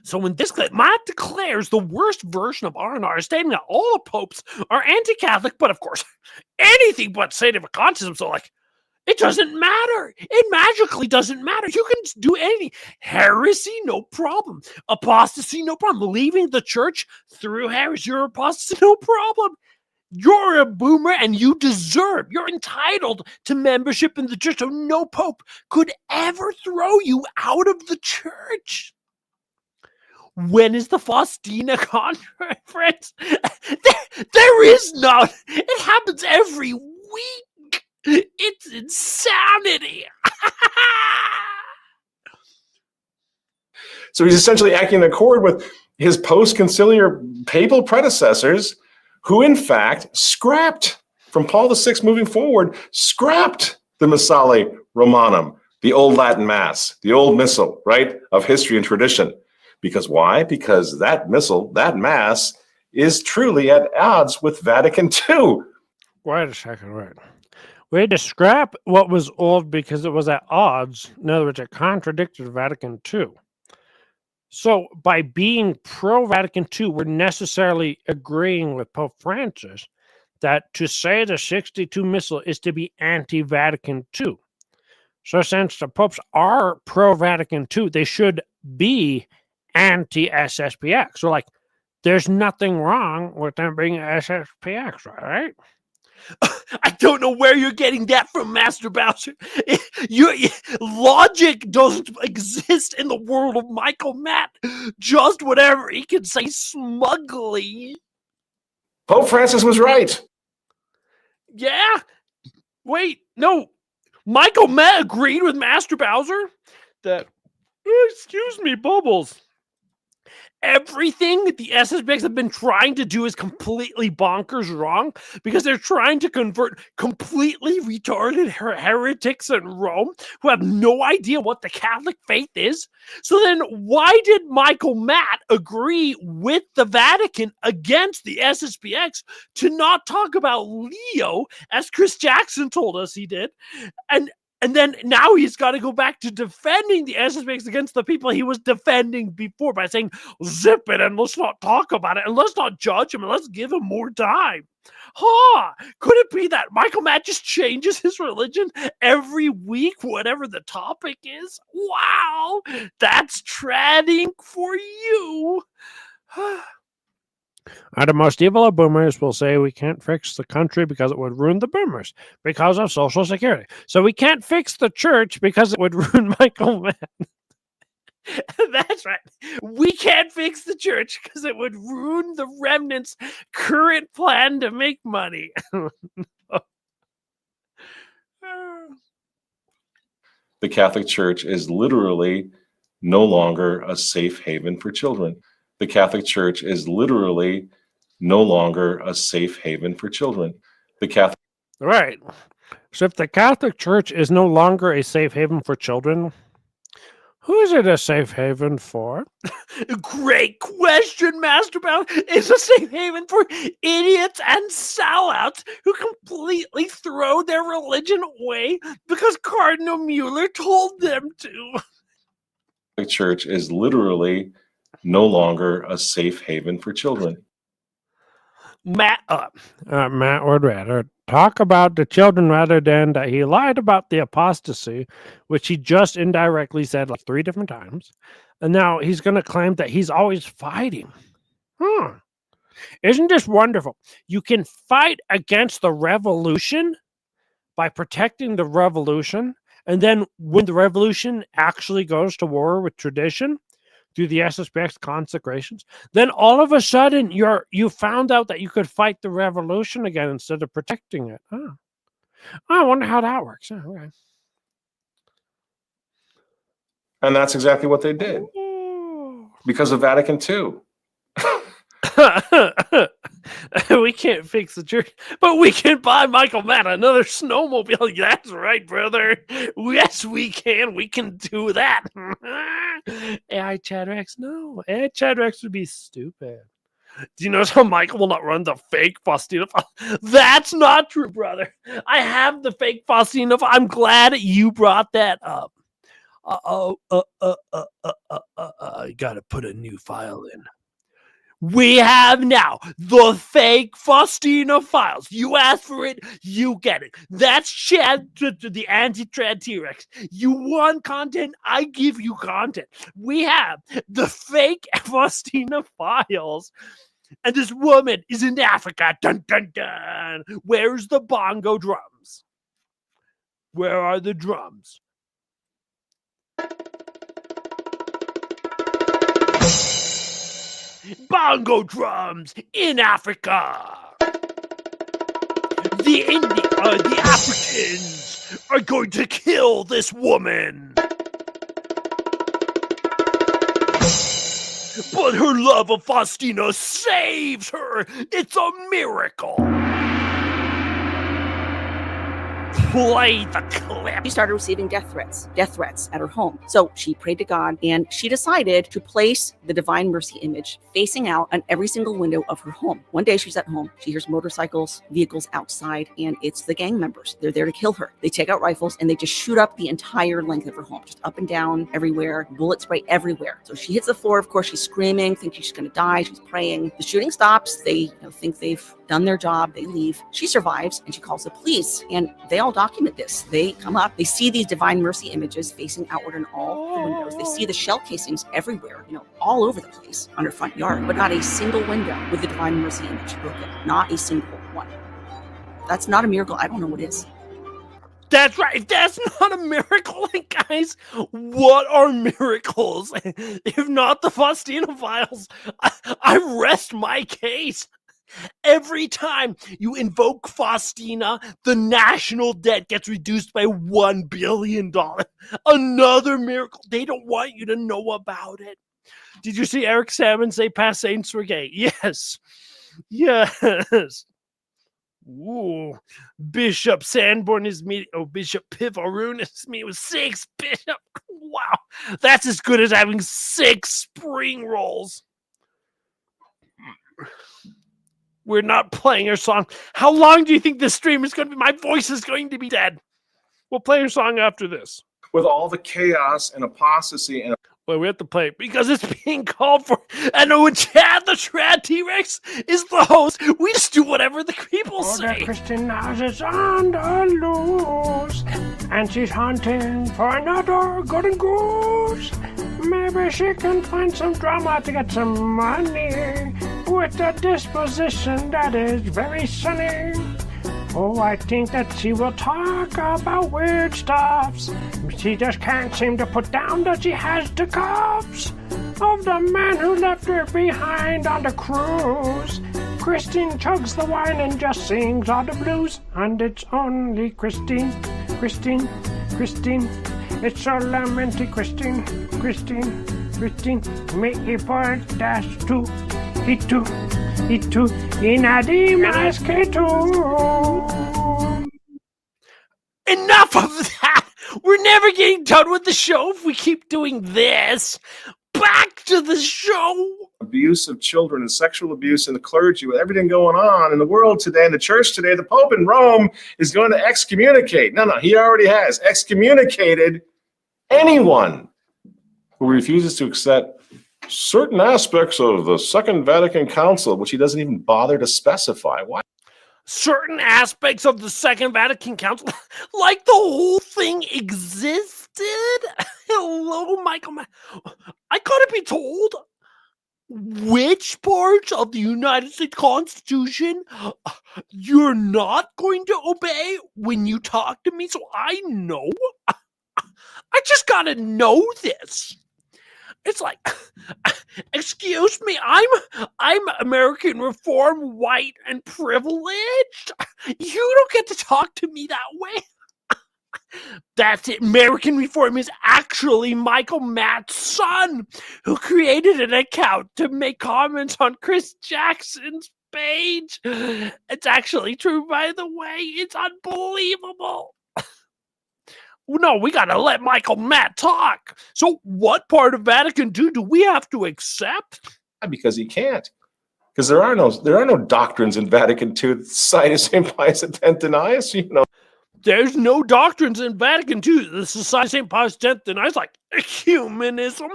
So in this clip, Matt declares the worst version of R&R, stating that all the popes are anti-Catholic, but of course, anything but Saint-Vacantism. So like, it doesn't matter. It magically doesn't matter. You can do anything. Heresy, no problem. Apostasy, no problem. Leaving the church through heresy or apostasy, no problem. You're a boomer and you deserve, you're entitled to membership in the church. So no pope could ever throw you out of the church. When is the Faustina conference? There is none. It happens every week. It's insanity. So he's essentially acting in accord with his post-conciliar papal predecessors, who in fact scrapped, from Paul VI moving forward, scrapped the Missale Romanum, the old Latin Mass, the old missal, right, of history and tradition. Because why? Because that missal, that Mass, is truly at odds with Vatican II. Wait a second, wait. We had to scrap what was old because it was at odds. In other words, it contradicted Vatican II. So by being pro-Vatican II, we're necessarily agreeing with Pope Francis that to say the 62 Missal is to be anti-Vatican II. So since the popes are pro-Vatican II, they should be anti-SSPX. So like, there's nothing wrong with them being SSPX, right? I don't know where you're getting that from, Master Bowser. Logic doesn't exist in the world of Michael Matt. Just whatever he can say smugly. Pope Francis was right. Yeah? Wait, no. Michael Matt agreed with Master Bowser that, excuse me, Bubbles. everything the SSPX have been trying to do is completely bonkers wrong because they're trying to convert completely retarded heretics in Rome who have no idea what the Catholic faith is. So then why did Michael Matt agree with the Vatican against the SSPX to not talk about Leo, as Chris Jackson told us he did? And then now he's got to go back to defending the SSPX against the people he was defending before by saying, zip it and let's not talk about it and let's not judge him and let's give him more time. Could it be that Michael Matt just changes his religion every week, whatever the topic is? Wow, that's treading for you. The most evil of boomers will say we can't fix the country because it would ruin the boomers because of Social Security. So we can't fix the church because it would ruin Michael Mann. That's right. We can't fix the church because it would ruin the remnant's current plan to make money. The Catholic Church is literally no longer a safe haven for children. The Catholic Church is literally no longer a safe haven for children. The Catholic Right. So if the Catholic Church is no longer a safe haven for children, who is it a safe haven for? Great question, Master Bound. It's a safe haven for idiots and sellouts who completely throw their religion away because Cardinal Mueller told them to. The Church is literally no longer a safe haven for children. Matt would rather talk about the children rather than that he lied about the apostasy, which he just indirectly said like 3 different times. And now he's going to claim that he's always fighting. Isn't this wonderful? You can fight against the revolution by protecting the revolution. And then when the revolution actually goes to war with tradition, through the SSPX consecrations, then all of a sudden you found out that you could fight the revolution again instead of protecting it. I wonder how that works. Okay. And that's exactly what they did. Because of Vatican II. We can't fix the church, but we can buy Michael Matt another snowmobile. That's right, brother. Yes, we can. We can do that. AI Chad Rex? No. AI Chad Rex would be stupid. Do you notice how Michael will not run the fake Faustina file? That's not true, brother. I have the fake Faustina file. I'm glad you brought that up. You gotta put a new file in. We have now the fake Faustina files. You ask for it, you get it. That's Chad, the anti-trad T-Rex. You want content, I give you content. We have the fake Faustina files. And this woman is in Africa. Dun, dun, dun. Where's the bongo drums? Where are the drums? Bongo drums in Africa. The Africans are going to kill this woman. But her love of Faustina saves her. It's a miracle. Play the clip. She started receiving death threats at her home. So she prayed to God and she decided to place the Divine Mercy image facing out on every single window of her home. One day she's at home. She hears motorcycles, vehicles outside, and it's the gang members. They're there to kill her. They take out rifles and they just shoot up the entire length of her home, just up and down everywhere, bullet spray everywhere. So she hits the floor. Of course, she's screaming, thinks she's going to die. She's praying. The shooting stops. They think they've done their job. They leave. She survives and she calls the police, and they all document this. They come up, they see these Divine Mercy images facing outward in all the windows. They see the shell casings everywhere, all over the place on her front yard, but not a single window with the Divine Mercy image broken. Not a single one. That's not a miracle. I don't know what is. That's right. That's not a miracle. Guys, what are miracles? If not the Faustina files, I rest my case. Every time you invoke Faustina, the national debt gets reduced by $1 billion. Another miracle. They don't want you to know about it. Did you see Eric Salmon say past saints were gay? Yes. Yes. Ooh. Bishop Sanborn is meeting. Oh, Bishop Pivaroon is meeting with 6. Bishop. Wow. That's as good as having 6 spring rolls. We're not playing our song. How long do you think this stream is going to be? My voice is going to be dead. We'll play your song after this. With all the chaos and apostasy and Well, we have to play it because it's being called for. And when Chad the Trad T-Rex is the host, we just do whatever the people say. Kristen Oz is on the loose, and she's hunting for another golden goose. Maybe she can find some drama to get some money with a disposition that is very sunny. Oh, I think that she will talk about weird stuffs. She just can't seem to put down that she has the cuffs of the man who left her behind on the cruise. Christine chugs the wine and just sings all the blues. And it's only Christine, Christine, Christine. It's so lamented, Christine, Christine, Christine. Me point dash two, he two. Enough of that! We're never getting done with the show if we keep doing this. Back to the show. abuse of children and sexual abuse in the clergy, with everything going on in the world today, in the church today, the Pope in Rome is going to excommunicate. No, he already has excommunicated anyone who refuses to accept certain aspects of the Second Vatican Council, which he doesn't even bother to specify. Why? Certain aspects of the Second Vatican Council, like the whole thing existed? Hello, Michael. I gotta be told which parts of the United States Constitution you're not going to obey when you talk to me, so I know. I just gotta know this. It's like, excuse me, I'm American Reform, white, and privileged. You don't get to talk to me that way. That's it. American Reform is actually Michael Matt's son, who created an account to make comments on Chris Jackson's page. It's actually true, by the way. It's unbelievable. No, we gotta let Michael Matt talk. So what part of Vatican II do we have to accept? Because he can't. Because there are no doctrines in Vatican II that Society of St. Pius X denies, There's no doctrines in Vatican II. The Society of St. Pius X denies, like humanism,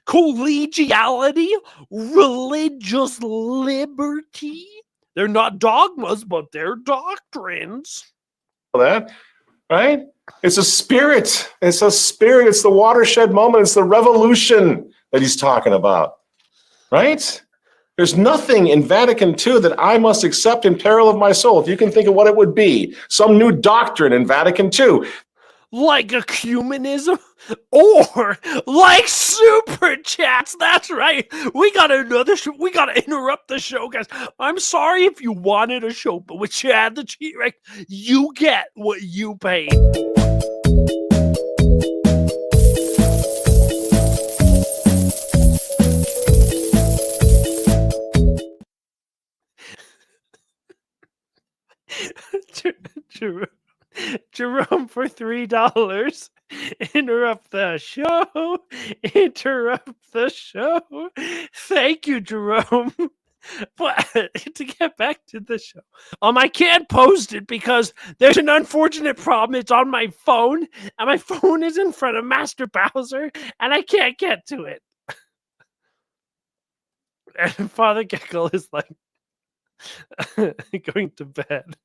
collegiality, religious liberty. They're not dogmas, but they're doctrines. That, right? It's a spirit. It's a spirit. It's the watershed moment. It's the revolution that he's talking about, right? There's nothing in Vatican II that I must accept in peril of my soul. If you can think of what it would be, some new doctrine in Vatican II. Like ecumenism or like super chats. That's right. We got another show. We got to interrupt the show, guys. I'm sorry if you wanted a show, but with Chad the T-Rex, you get what you paid. Jerome for $3. Interrupt the show. Interrupt the show. Thank you, Jerome. But to get back to the show, I can't post it because there's an unfortunate problem. It's on my phone, and my phone is in front of Master Bowser, and I can't get to it. And Father Geckle is like going to bed.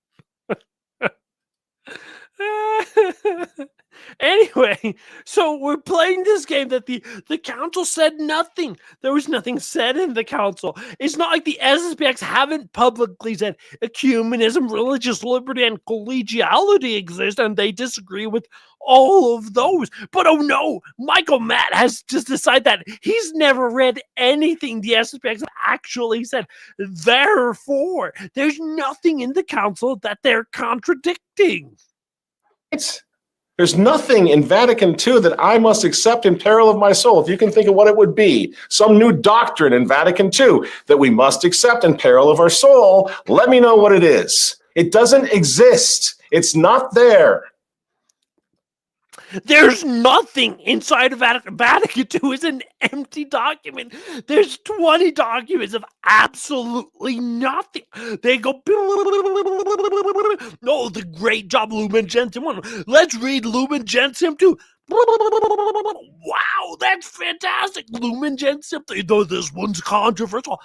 Anyway, so we're playing this game that the council said nothing. There was nothing said in the council. It's not like the SSPX haven't publicly said ecumenism, religious liberty, and collegiality exist, and they disagree with all of those. But oh no, Michael Matt has just decided that he's never read anything the SSPX actually said. Therefore, there's nothing in the council that they're contradicting. There's nothing in Vatican II that I must accept in peril of my soul. If you can think of what it would be, some new doctrine in Vatican II that we must accept in peril of our soul, let me know what it is. It doesn't exist. It's not there. There's nothing inside of Vatican. Vatican II is an empty document. There's 20 documents of absolutely nothing. They go, no, the great job Lumen Gentium 1. Let's read Lumen Gentium 2. Wow, that's fantastic. Lumen Gentium 3, though this one's controversial.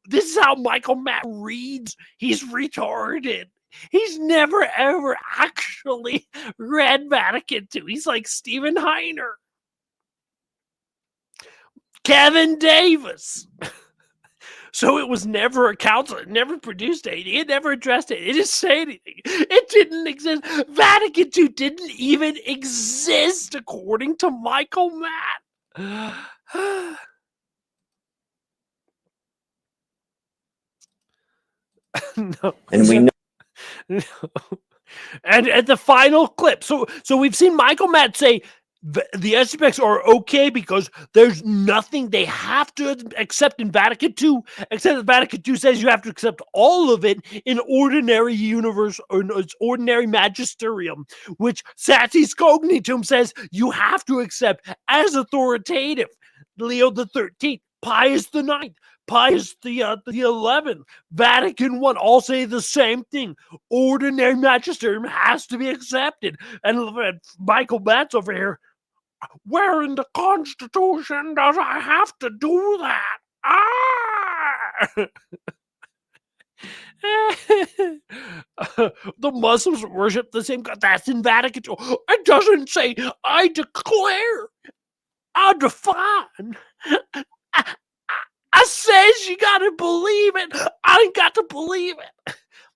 This is how Michael Matt reads. He's retarded. He's never, ever actually read Vatican II. He's like Steven Heiner. Kevin Davis. So it was never a council. It never produced anything. It never addressed it. It didn't say anything. It didn't exist. Vatican II didn't even exist according to Michael Matt. No. And we know. No. And at the final clip, so we've seen Michael Matt say the SSPX are okay because there's nothing they have to accept in Vatican II, except that Vatican II says you have to accept all of it in ordinary universe or its ordinary magisterium, which Satis Cognitum says you have to accept as authoritative. Leo the 13th, Pius the 9th, Pius the 11th, Vatican I, all say the same thing. Ordinary magisterium has to be accepted. And Michael Matt's over here, where in the Constitution does I have to do that? The Muslims worship the same God. That's in Vatican II. It doesn't say, I declare, I define. I says you gotta believe it. I ain't got to believe it.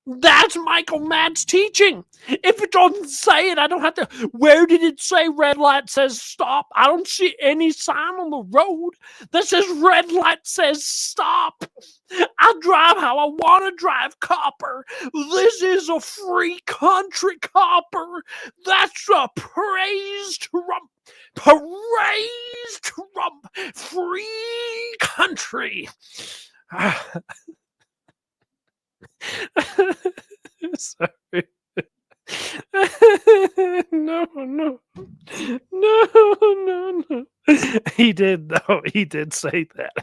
That's Michael Matt's teaching. If it doesn't say it, I don't have to. Where did it say red light says stop? I don't see any sign on the road that says red light says stop. I drive how I want to drive, copper. This is a free country, copper. That's a praise Trump. Praise Trump. Free country. Sorry. No. He did, though. He did say that.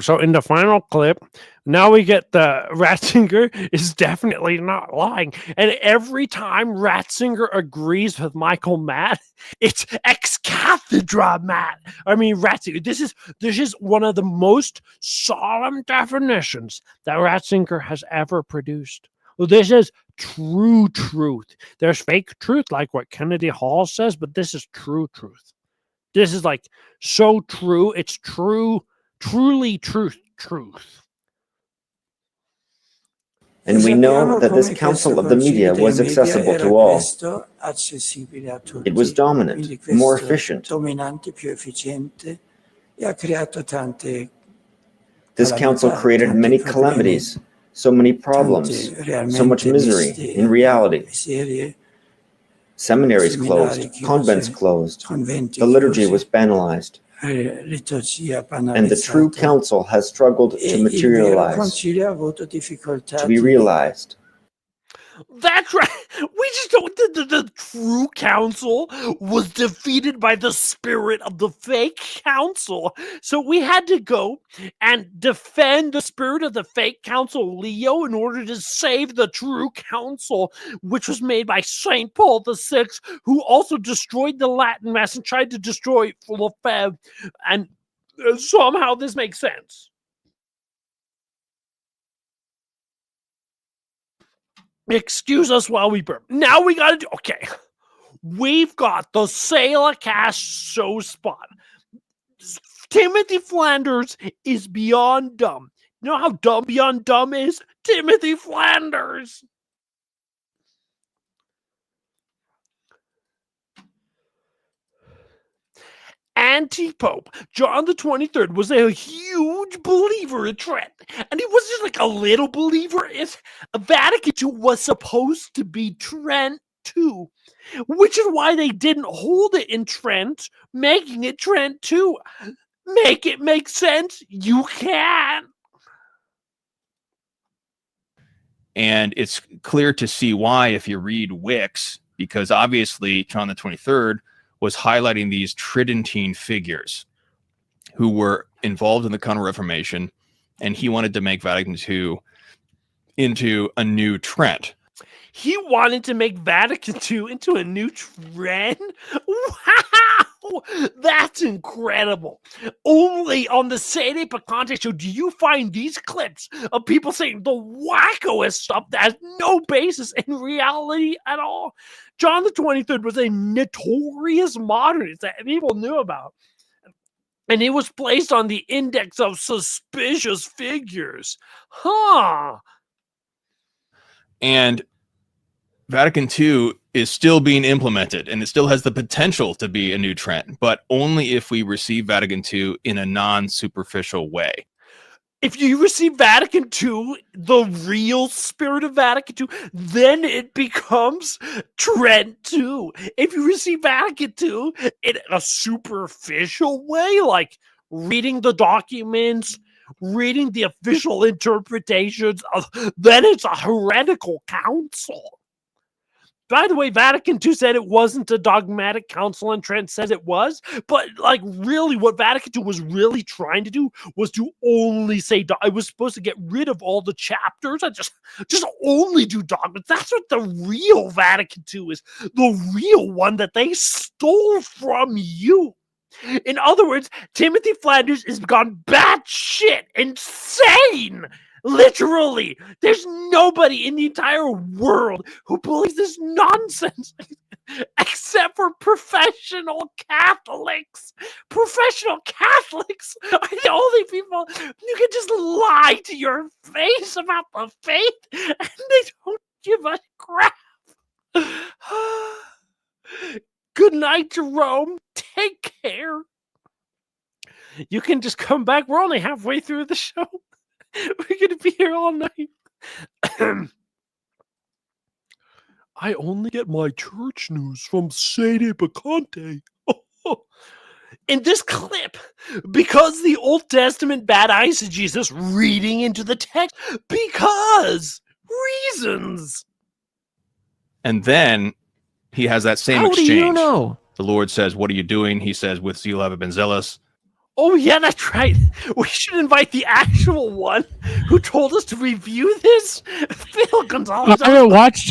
So in the final clip, now we get the Ratzinger is definitely not lying. And every time Ratzinger agrees with Michael Matt, it's ex cathedra Matt. I mean, Ratzinger, this is one of the most solemn definitions that Ratzinger has ever produced. Well, this is true truth. There's fake truth, like what Kennedy Hall says, but this is true truth. This is like so true. It's true. Truly truth. And we know that this council of the media was accessible to all. It was dominant, more efficient. This council created many calamities, so many problems, so much misery in reality. Seminaries closed, convents closed, the liturgy was banalized. And the true council has struggled to materialize, to be realized. That's right. We just don't. The true council was defeated by the spirit of the fake council. So we had to go and defend the spirit of the fake council, Leo, in order to save the true council, which was made by St. Paul VI, who also destroyed the Latin Mass and tried to destroy Lefebvre. And somehow this makes sense. Excuse us while we burp. Now we gotta do, okay. We've got the Sela Cash show spot. Timothy Flanders is beyond dumb. You know how dumb beyond dumb is? Timothy Flanders. Anti-Pope John the 23rd was a huge believer in Trent, and he wasn't like a little believer. If Vatican II was supposed to be Trent II, which is why they didn't hold it in Trent, making it Trent II. Make it make sense? You can. And it's clear to see why if you read Wicks, because obviously John the 23rd was highlighting these Tridentine figures who were involved in the Counter-Reformation, and he wanted to make Vatican II into a new Trent. He wanted to make Vatican II into a new trend? Wow! That's incredible. Only on the Sede Picante show do you find these clips of people saying the wackoest stuff that has no basis in reality at all. John the 23rd was a notorious modernist that people knew about. And it was placed on the index of suspicious figures. Huh. And Vatican II is still being implemented, and it still has the potential to be a new Trent, but only if we receive Vatican II in a non-superficial way. If you receive Vatican II, the real spirit of Vatican II, then it becomes Trent II. If you receive Vatican II in a superficial way, like reading the documents, reading the official interpretations, then it's a heretical council. By the way, Vatican II said it wasn't a dogmatic council, and Trent says it was. But, like, really, what Vatican II was really trying to do was to only say, I was supposed to get rid of all the chapters and just only do dogmas. That's what the real Vatican II is. The real one that they stole from you. In other words, Timothy Flanders has gone batshit insane. Literally, there's nobody in the entire world who believes this nonsense except for professional Catholics. Professional Catholics are the only people you can just lie to your face about the faith, and they don't give a crap. Good night, Jerome. Take care. You can just come back. We're only halfway through the show. We're going to be here all night. I only get my church news from Sede Picante. In this clip, because the Old Testament bad eisegesis reading into the text, because reasons. And then he has that same How exchange. do you know? The Lord says, "What are you doing?" He says, "With zeal have I been zealous." Oh, yeah, that's right. We should invite the actual one who told us to review this. Phil Gonzalez. I haven't watched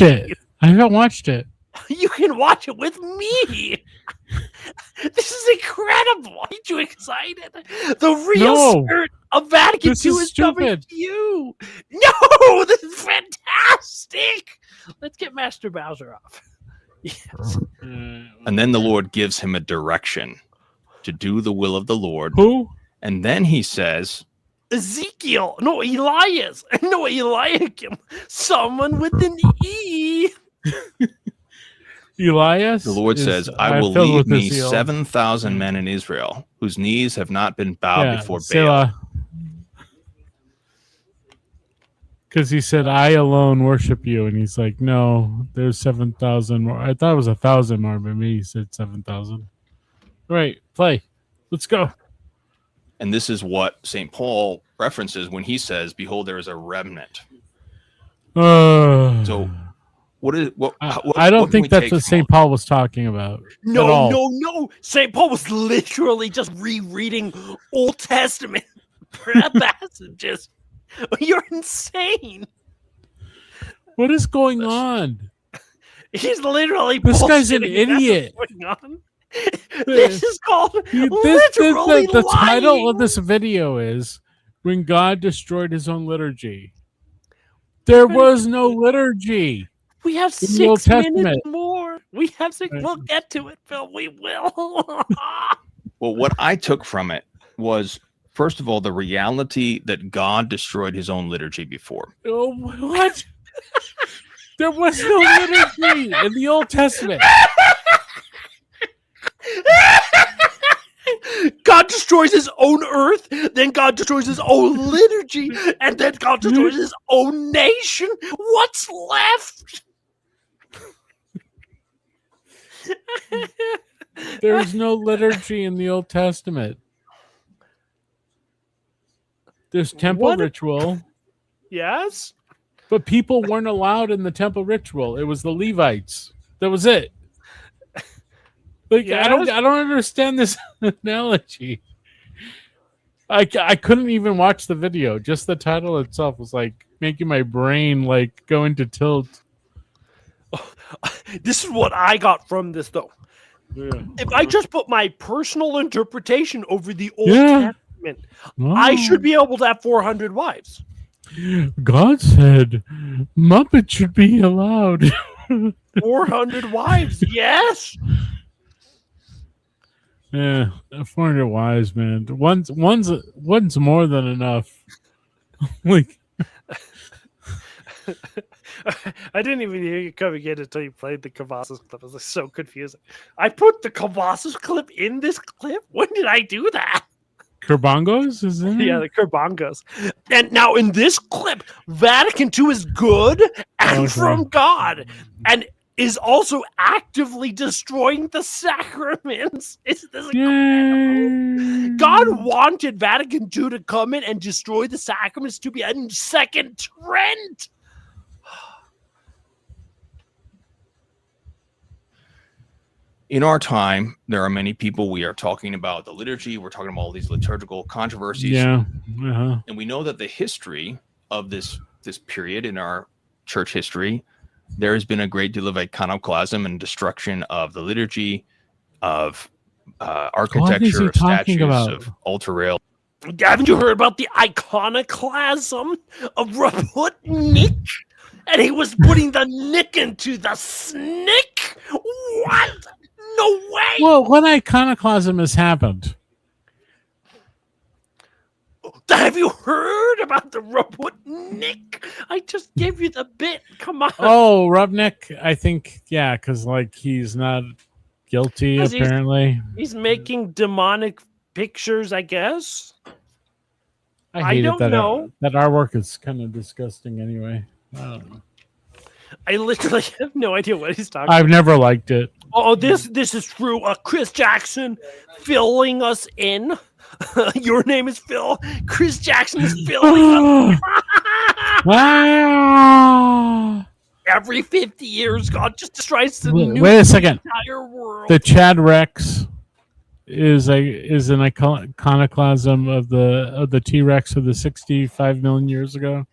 it. You can watch it with me. This is incredible. Aren't you excited? The real spirit of Vatican II is coming to you. No, this is fantastic. Let's get Master Bowser off. Yes. And then the Lord gives him a direction to do the will of the Lord. Who? And then he says, Ezekiel. No, Elias. No, Eliakim. Someone with an E. Elias? The Lord says, I will leave me 7,000 men in Israel whose knees have not been bowed before Baal. Because he said, I alone worship you. And he's like, no, there's 7,000 more. I thought it was 1,000 more, but maybe he said 7,000. Right, play. Let's go. And this is what St. Paul references when he says, behold, there is a remnant. So what is what I don't think that's what St. Paul was talking about. No. St. Paul was literally just rereading Old Testament passages. You're insane. What is going on? He's literally this guy's an idiot. This is called literally the title of this video is When God Destroyed His Own Liturgy. There was no liturgy. We have 6 minutes more. We have 6. We'll get to it, Phil. We will. Well, what I took from it was, first of all, the reality that God destroyed his own liturgy before. Oh, what? There was no liturgy in the Old Testament. God destroys his own earth, then God destroys his own liturgy, and then God destroys his own nation. What's left? There's no liturgy in the Old Testament. There's temple ritual. Yes? But people weren't allowed in the temple ritual. It was the Levites. That was it. Like Yes? I don't understand this analogy. I couldn't even watch the video. Just the title itself was like making my brain like go into tilt. This is what I got from this, though. Yeah. If I just put my personal interpretation over the Old Yeah. Testament, Oh. I should be able to have 400 wives. God said Muppets should be allowed. 400 wives, yes. Yeah, 400 wives, man. One's more than enough. Like, I didn't even hear you come again until you played the Cavazos clip. It was so confusing. I put the Cavazos clip in this clip? When did I do that? Kerbongos, is it? Yeah, the Kerbongos. And now in this clip, Vatican II is good and from God, and is also actively destroying the sacraments. Is this incredible? God wanted Vatican II to come in and destroy the sacraments to be a second Trent. In our time, there are many people. We are talking about the liturgy. We're talking about all these liturgical controversies. Yeah. And we know that the history of this period in our church history, there has been a great deal of iconoclasm and destruction of the liturgy, of architecture, of statues, of altar rail. Haven't you heard about the iconoclasm of Raputnik? And he was putting the nick into the snick? What? No way! Well, what iconoclasm has happened? Have you heard about the Raputnik? I just gave you the bit. Come on. Oh, Rubnik, I think, yeah, because like he's not guilty, apparently. He's making demonic pictures, I guess. I hate don't it that know. that artwork is kind of disgusting anyway. I don't know. I literally have no idea what he's talking I've about. never liked it. Oh, this is true. Chris Jackson filling us in. Your name is Phil. Chris Jackson is filling us. Every 50 years, God just destroys the Wait a second. entire world. The Chad Rex is an iconoclasm of the T-Rex of the 65 million years ago.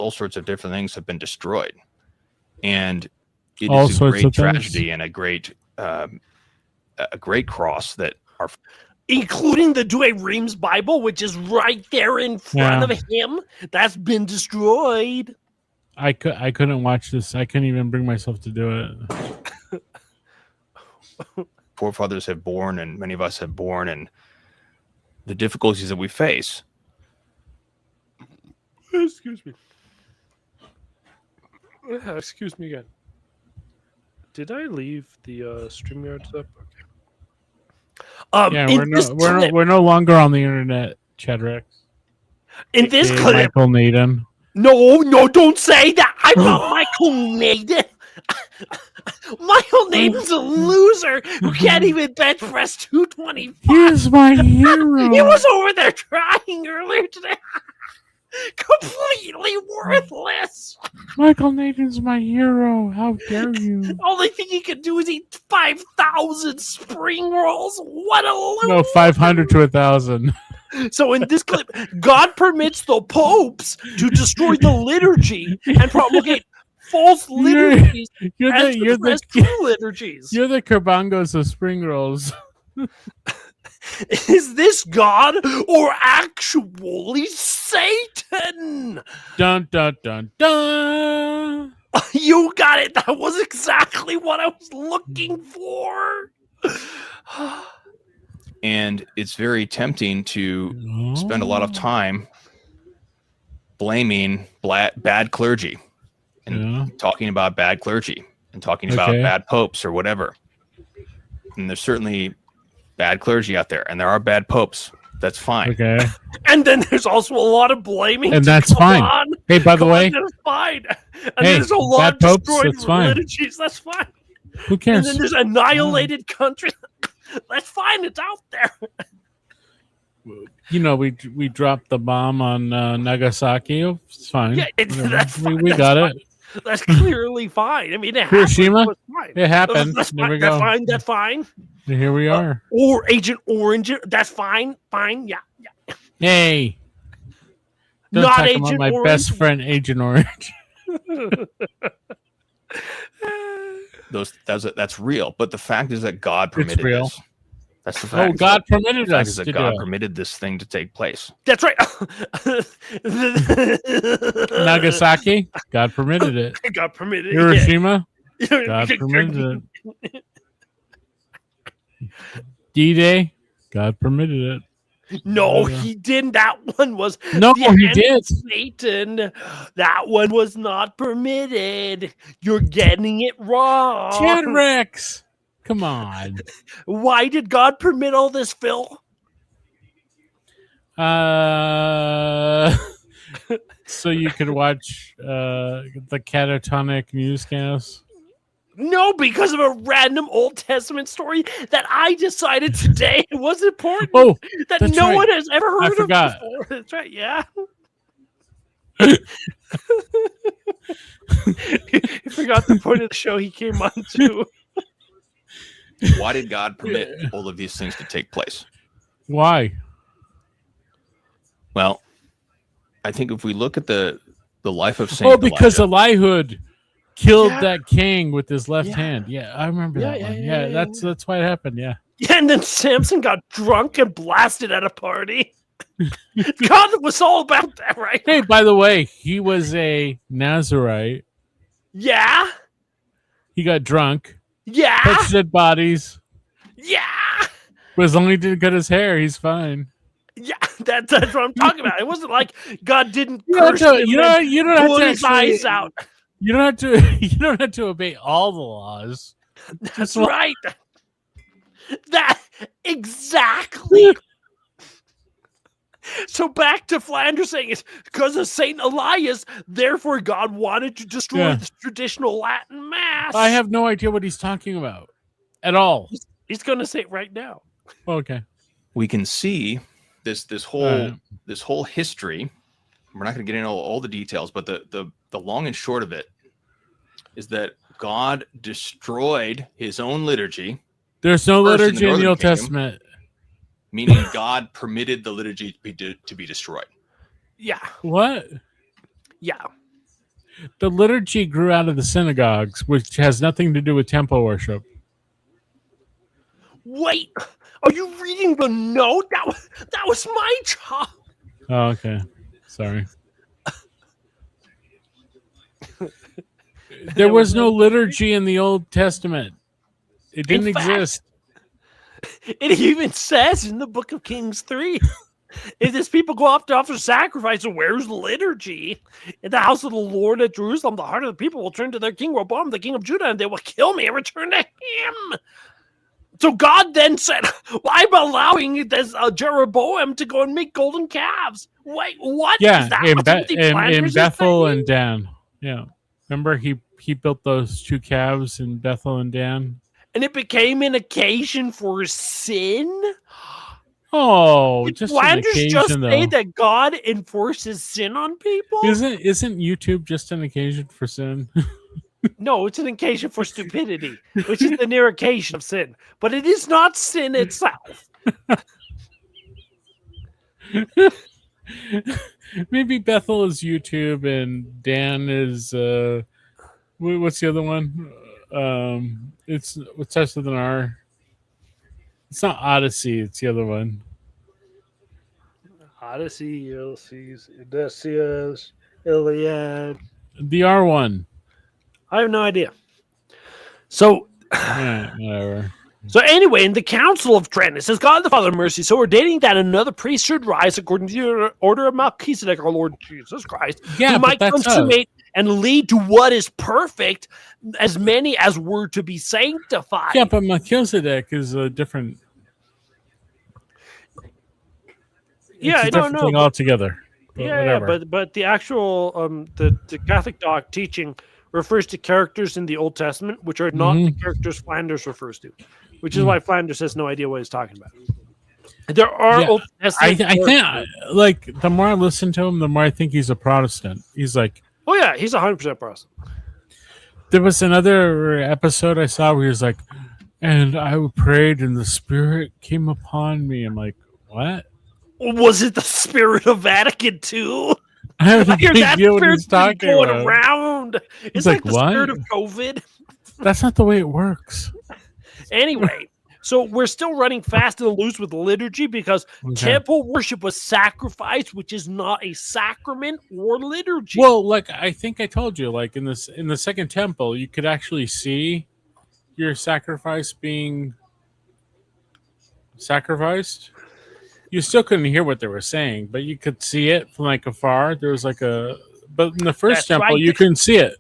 All sorts of different things have been destroyed, and it All is a sorts great of things. tragedy and a great cross that our including the Douay Rheims Bible, which is right there in front of him. That's been destroyed. I couldn't watch this. I couldn't even bring myself to do it. forefathers have borne, and many of us have borne, and the difficulties that we face. Excuse me. Excuse me again. Did I leave the StreamYard up? Okay. Yeah, in we're no longer on the internet, Chad Rex. In this Hey, clip, Michael Naden. No, don't say that. I'm not Michael Naden. Michael Naden's a loser who can't even bench press 225. He's my hero. He was over there trying earlier today. Completely worthless. Michael Naden's my hero. How dare you? Only thing he can do is eat 5,000 spring rolls. What a loser. No, 500 to 1,000. So in this clip, God permits the popes to destroy the liturgy and promulgate false liturgies You're the true liturgies. You're the Kerbongos of spring rolls. Is this God or actually Satan? Dun dun dun dun. You got it. That was exactly what I was looking for. And it's very tempting to spend a lot of time blaming bad clergy and talking about bad clergy and talking about bad popes or whatever. And there's certainly bad clergy out there, and there are bad popes. That's fine. Okay. And then there's also a lot of blaming. And that's fine. On. Hey, by the way. That's fine. And Hey, there's a lot of bad popes, destroyed that's fine. liturgies. That's fine. Who cares? And then there's annihilated country. That's fine. It's out there. You know, we dropped the bomb on Nagasaki. It's fine. Yeah, that's fine. We got fine. it. That's clearly fine. I mean, it Hiroshima? was fine. It happened. That's There fine. we go. That's fine. That's fine. And here we are. Or Agent Orange. That's fine. Fine. Yeah. Hey. Don't Not talk Agent about my Orange. best friend, Agent Orange. That's real. But the fact is that God permitted real. this. That's the fact. Oh, God permitted the fact us is that to God do it. permitted this thing to take place. That's right. Nagasaki, God permitted it. God permitted it. Hiroshima, Yeah. God permitted it. D-Day, God permitted it. No, he didn't. That one was No, the he hand did. of Satan. That one was not permitted. You're getting it wrong. Chad Rex, come on. Why did God permit all this, Phil? So you could watch the catatonic newscasts. No, because of a random Old Testament story that I decided today was important. Oh, that that's no right. one has ever I heard of forgot. before. That's right. Yeah. He forgot the point of the show he came on to. Why did God permit all of these things to take place? Why? Well, I think if we look at the life of Saint Oh, because Elijah, Eliud killed Yeah. that king with his left Yeah. hand. Yeah, I remember Yeah, that yeah, one. yeah, Yeah, yeah, that's why it happened. Yeah. Yeah, and then Samson got drunk and blasted at a party. God was all about that, right? Hey, by the way, he was a Nazarite. Yeah, He got drunk, yeah, touched dead bodies. yeah, But as long as he didn't cut his hair, he's fine. yeah. That's what I'm talking about. It wasn't like God didn't You don't curse have to- him you don't- and you don't have pull to his actually- eyes out. You don't have to. You don't have to obey all the laws. That's right. That exactly. So back to Flanders saying it's because of Saint Elias, therefore God wanted to destroy Yeah. the traditional Latin Mass. I have no idea what he's talking about at all. He's going to say it right now. Okay. we can see this whole history. We're not going to get into all the details, but the long and short of it is that God destroyed his own liturgy. There's no first liturgy in the Northern Old Kingdom, Testament. meaning God permitted the liturgy to be destroyed. Yeah. What? Yeah. The liturgy grew out of the synagogues, which has nothing to do with temple worship. Wait, are you reading the note? That was my job. Oh, okay. Sorry. There was no liturgy in the Old Testament. It didn't In fact, exist. It even says in the book of Kings 3, if these people go off to offer sacrifice, where's liturgy? In the house of the Lord at Jerusalem, the heart of the people will turn to their king, Rehoboam, the king of Judah, and they will kill me and return to him. So God then said, well, I'm allowing this Jeroboam to go and make golden calves. Wait, what? Yeah, Is that in, what Timothy in Flanders is Bethel saying? and Dan. Yeah. Remember he built those two calves in Bethel and Dan? And it became an occasion for sin? Oh, Did just an Flanders occasion, just say though. that God enforces sin on people? Isn't YouTube just an occasion for sin? No, it's an occasion for stupidity, which is the near occasion of sin. But it is not sin itself. Maybe Bethel is YouTube and Dan is what's the other one? It's what starts with an R. It's not Odyssey. It's the other one. Odyssey, Ulysses, Odysseus, Iliad. The R one. I have no idea. So, Whatever. So anyway, in the Council of Trent, it says, God the Father of mercy, so ordaining that another priest should rise according to the order of Melchizedek, our Lord Jesus Christ, Yeah, who but might that's consummate and lead to what is perfect, as many as were to be sanctified. Yeah, but Melchizedek is a different. It's a different thing altogether. But whatever. but the actual the Catholic doc teaching refers to characters in the Old Testament, which are not the characters Flanders refers to, which is why Flanders has no idea what he's talking about. There are Old Testament. I think like the more I listen to him, the more I think he's a Protestant. He's like, oh yeah, he's 100% Protestant. There was another episode I saw where he was like, and I prayed and the Spirit came upon me. I'm like, what? Was it the spirit of Vatican II? I have no idea what spirit's he's talking going about. around. It's like the spirit of COVID. That's not the way it works. Anyway, so we're still running fast and loose with liturgy because temple worship was sacrifice, which is not a sacrament or liturgy. Well, like I think I told you, like in the second temple, you could actually see your sacrifice being sacrificed. You still couldn't hear what they were saying, but you could see it from like afar. There was like but in the first temple, you couldn't see it.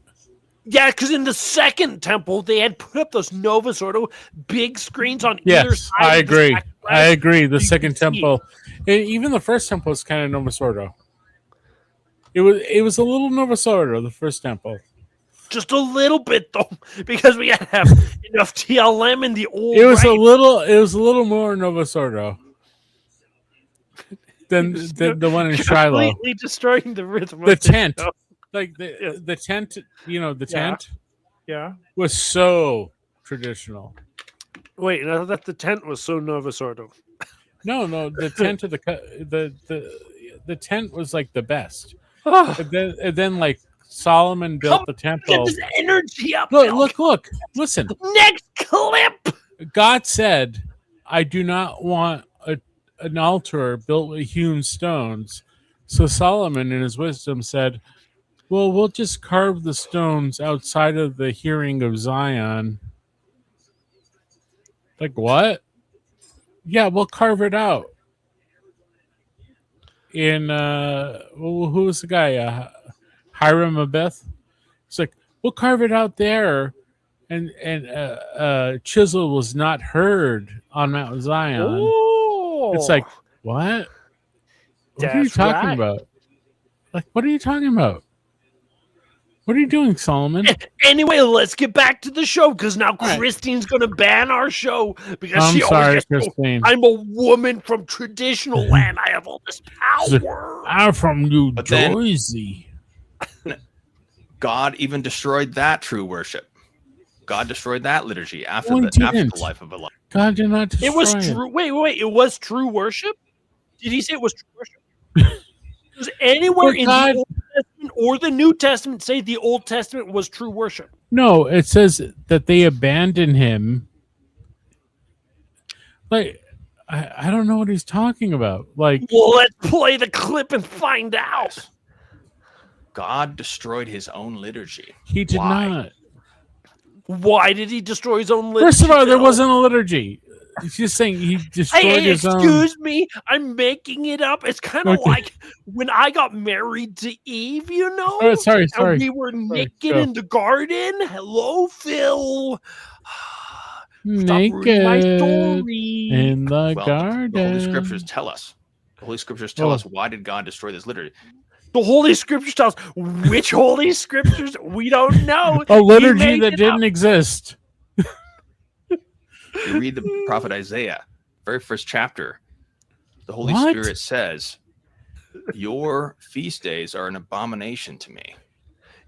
Yeah, because in the second temple, they had put up those Novus Ordo big screens on either side. I agree. I agree. The You second could see temple, even the first temple was kind of Novus Ordo. It was a little Novus Ordo, the first temple. Just a little bit though, because we had to have enough TLM in the old. It was a little more Novus Ordo than the one in Shiloh. Completely destroying the rhythm. The of tent, show. like the tent, the tent. Yeah. Was so traditional. Wait, no, that the tent was so Novus Ordo. No, the tent of the tent was like the best. and then like Solomon built the temple. Get this energy up. Look. Listen. Next clip. God said, "I do not want an altar built with hewn stones." So Solomon, in his wisdom, said, "Well, we'll just carve the stones outside of the hearing of Zion." Like what? Yeah, we'll carve it out. In who was the guy? Hiram Abeth. It's like we'll carve it out there, and chisel was not heard on Mount Zion. Ooh. It's like what? What are you talking about? Like what are you talking about? What are you doing, Solomon? Anyway, let's get back to the show because now Christine's going to ban our show because I'm she sorry, always gets Christine. I'm a woman from traditional land. I have all this power. I'm from New But then- Jersey. God even destroyed that true worship. God destroyed that liturgy after No, he the didn't. life of a life. God did not destroy It was true. Wait. It was true worship? Did he say it was true worship? Does anywhere But in God- the Old Testament or the New Testament say the Old Testament was true worship? No, it says that they abandoned him. Like, I don't know what he's talking about. Like, Well, let's play the clip and find out. God destroyed his own liturgy. he did Why? not. Why did he destroy his own liturgy? First of all, there Bill? wasn't a liturgy. He's just saying he destroyed Hey, his own. excuse me, I'm making it up. It's kind of Okay. like when I got married to Eve, you know? Oh, sorry. And we were naked go. in the garden. Hello, Phil. Naked my story. in the Well, garden. the Holy Scriptures tell us. The Holy Scriptures tell Oh. us why did God destroy this liturgy? The Holy Scriptures tells which Holy Scriptures we don't know. A He liturgy made that it didn't up. exist. You read the prophet Isaiah, very first chapter. The Holy What? Spirit says, "Your feast days are an abomination to me."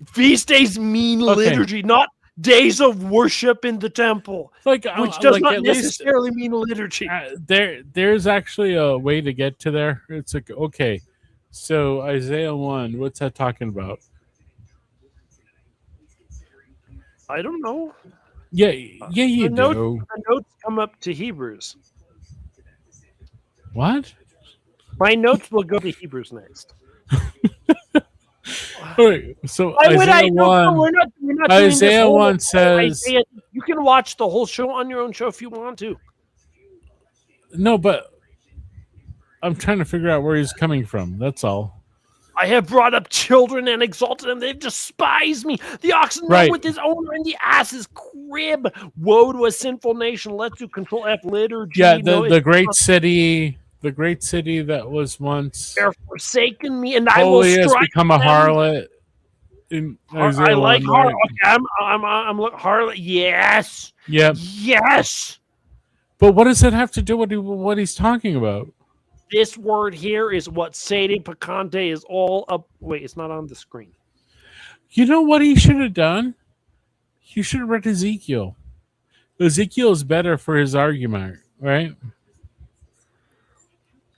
Feast days mean Okay. liturgy, not days of worship in the temple, Like, which does like, not at least- necessarily mean liturgy. There's actually a way to get to there. It's like, okay, so Isaiah 1, what's that talking about? I don't know. Yeah, you the do. notes come up to Hebrews. What? My notes will go to Hebrews next. Wait, so Why would I Isaiah know? 1, We're not doing this Isaiah whole 1 says, Isaiah, you can watch the whole show on your own show if you want to. no, but I'm trying to figure out where he's coming from. That's all. I have brought up children and exalted them. They've despised me. The oxen Right. run with his owner in the ass's crib. Woe to a sinful nation. Let's do Control F liturgy. Yeah, No, the it's great not- city, the great city that was once They're forsaken me, and I will holy has strike become a them. harlot. In I Isaiah like 1, harlot. right? Okay, I'm look harlot. Yes. Yep. Yes. But what does that have to do with what he's talking about? This word here is what Sede Picante is all up. Wait, it's not on the screen. You know what he should have done? He should have read Ezekiel. Ezekiel is better for his argument, right?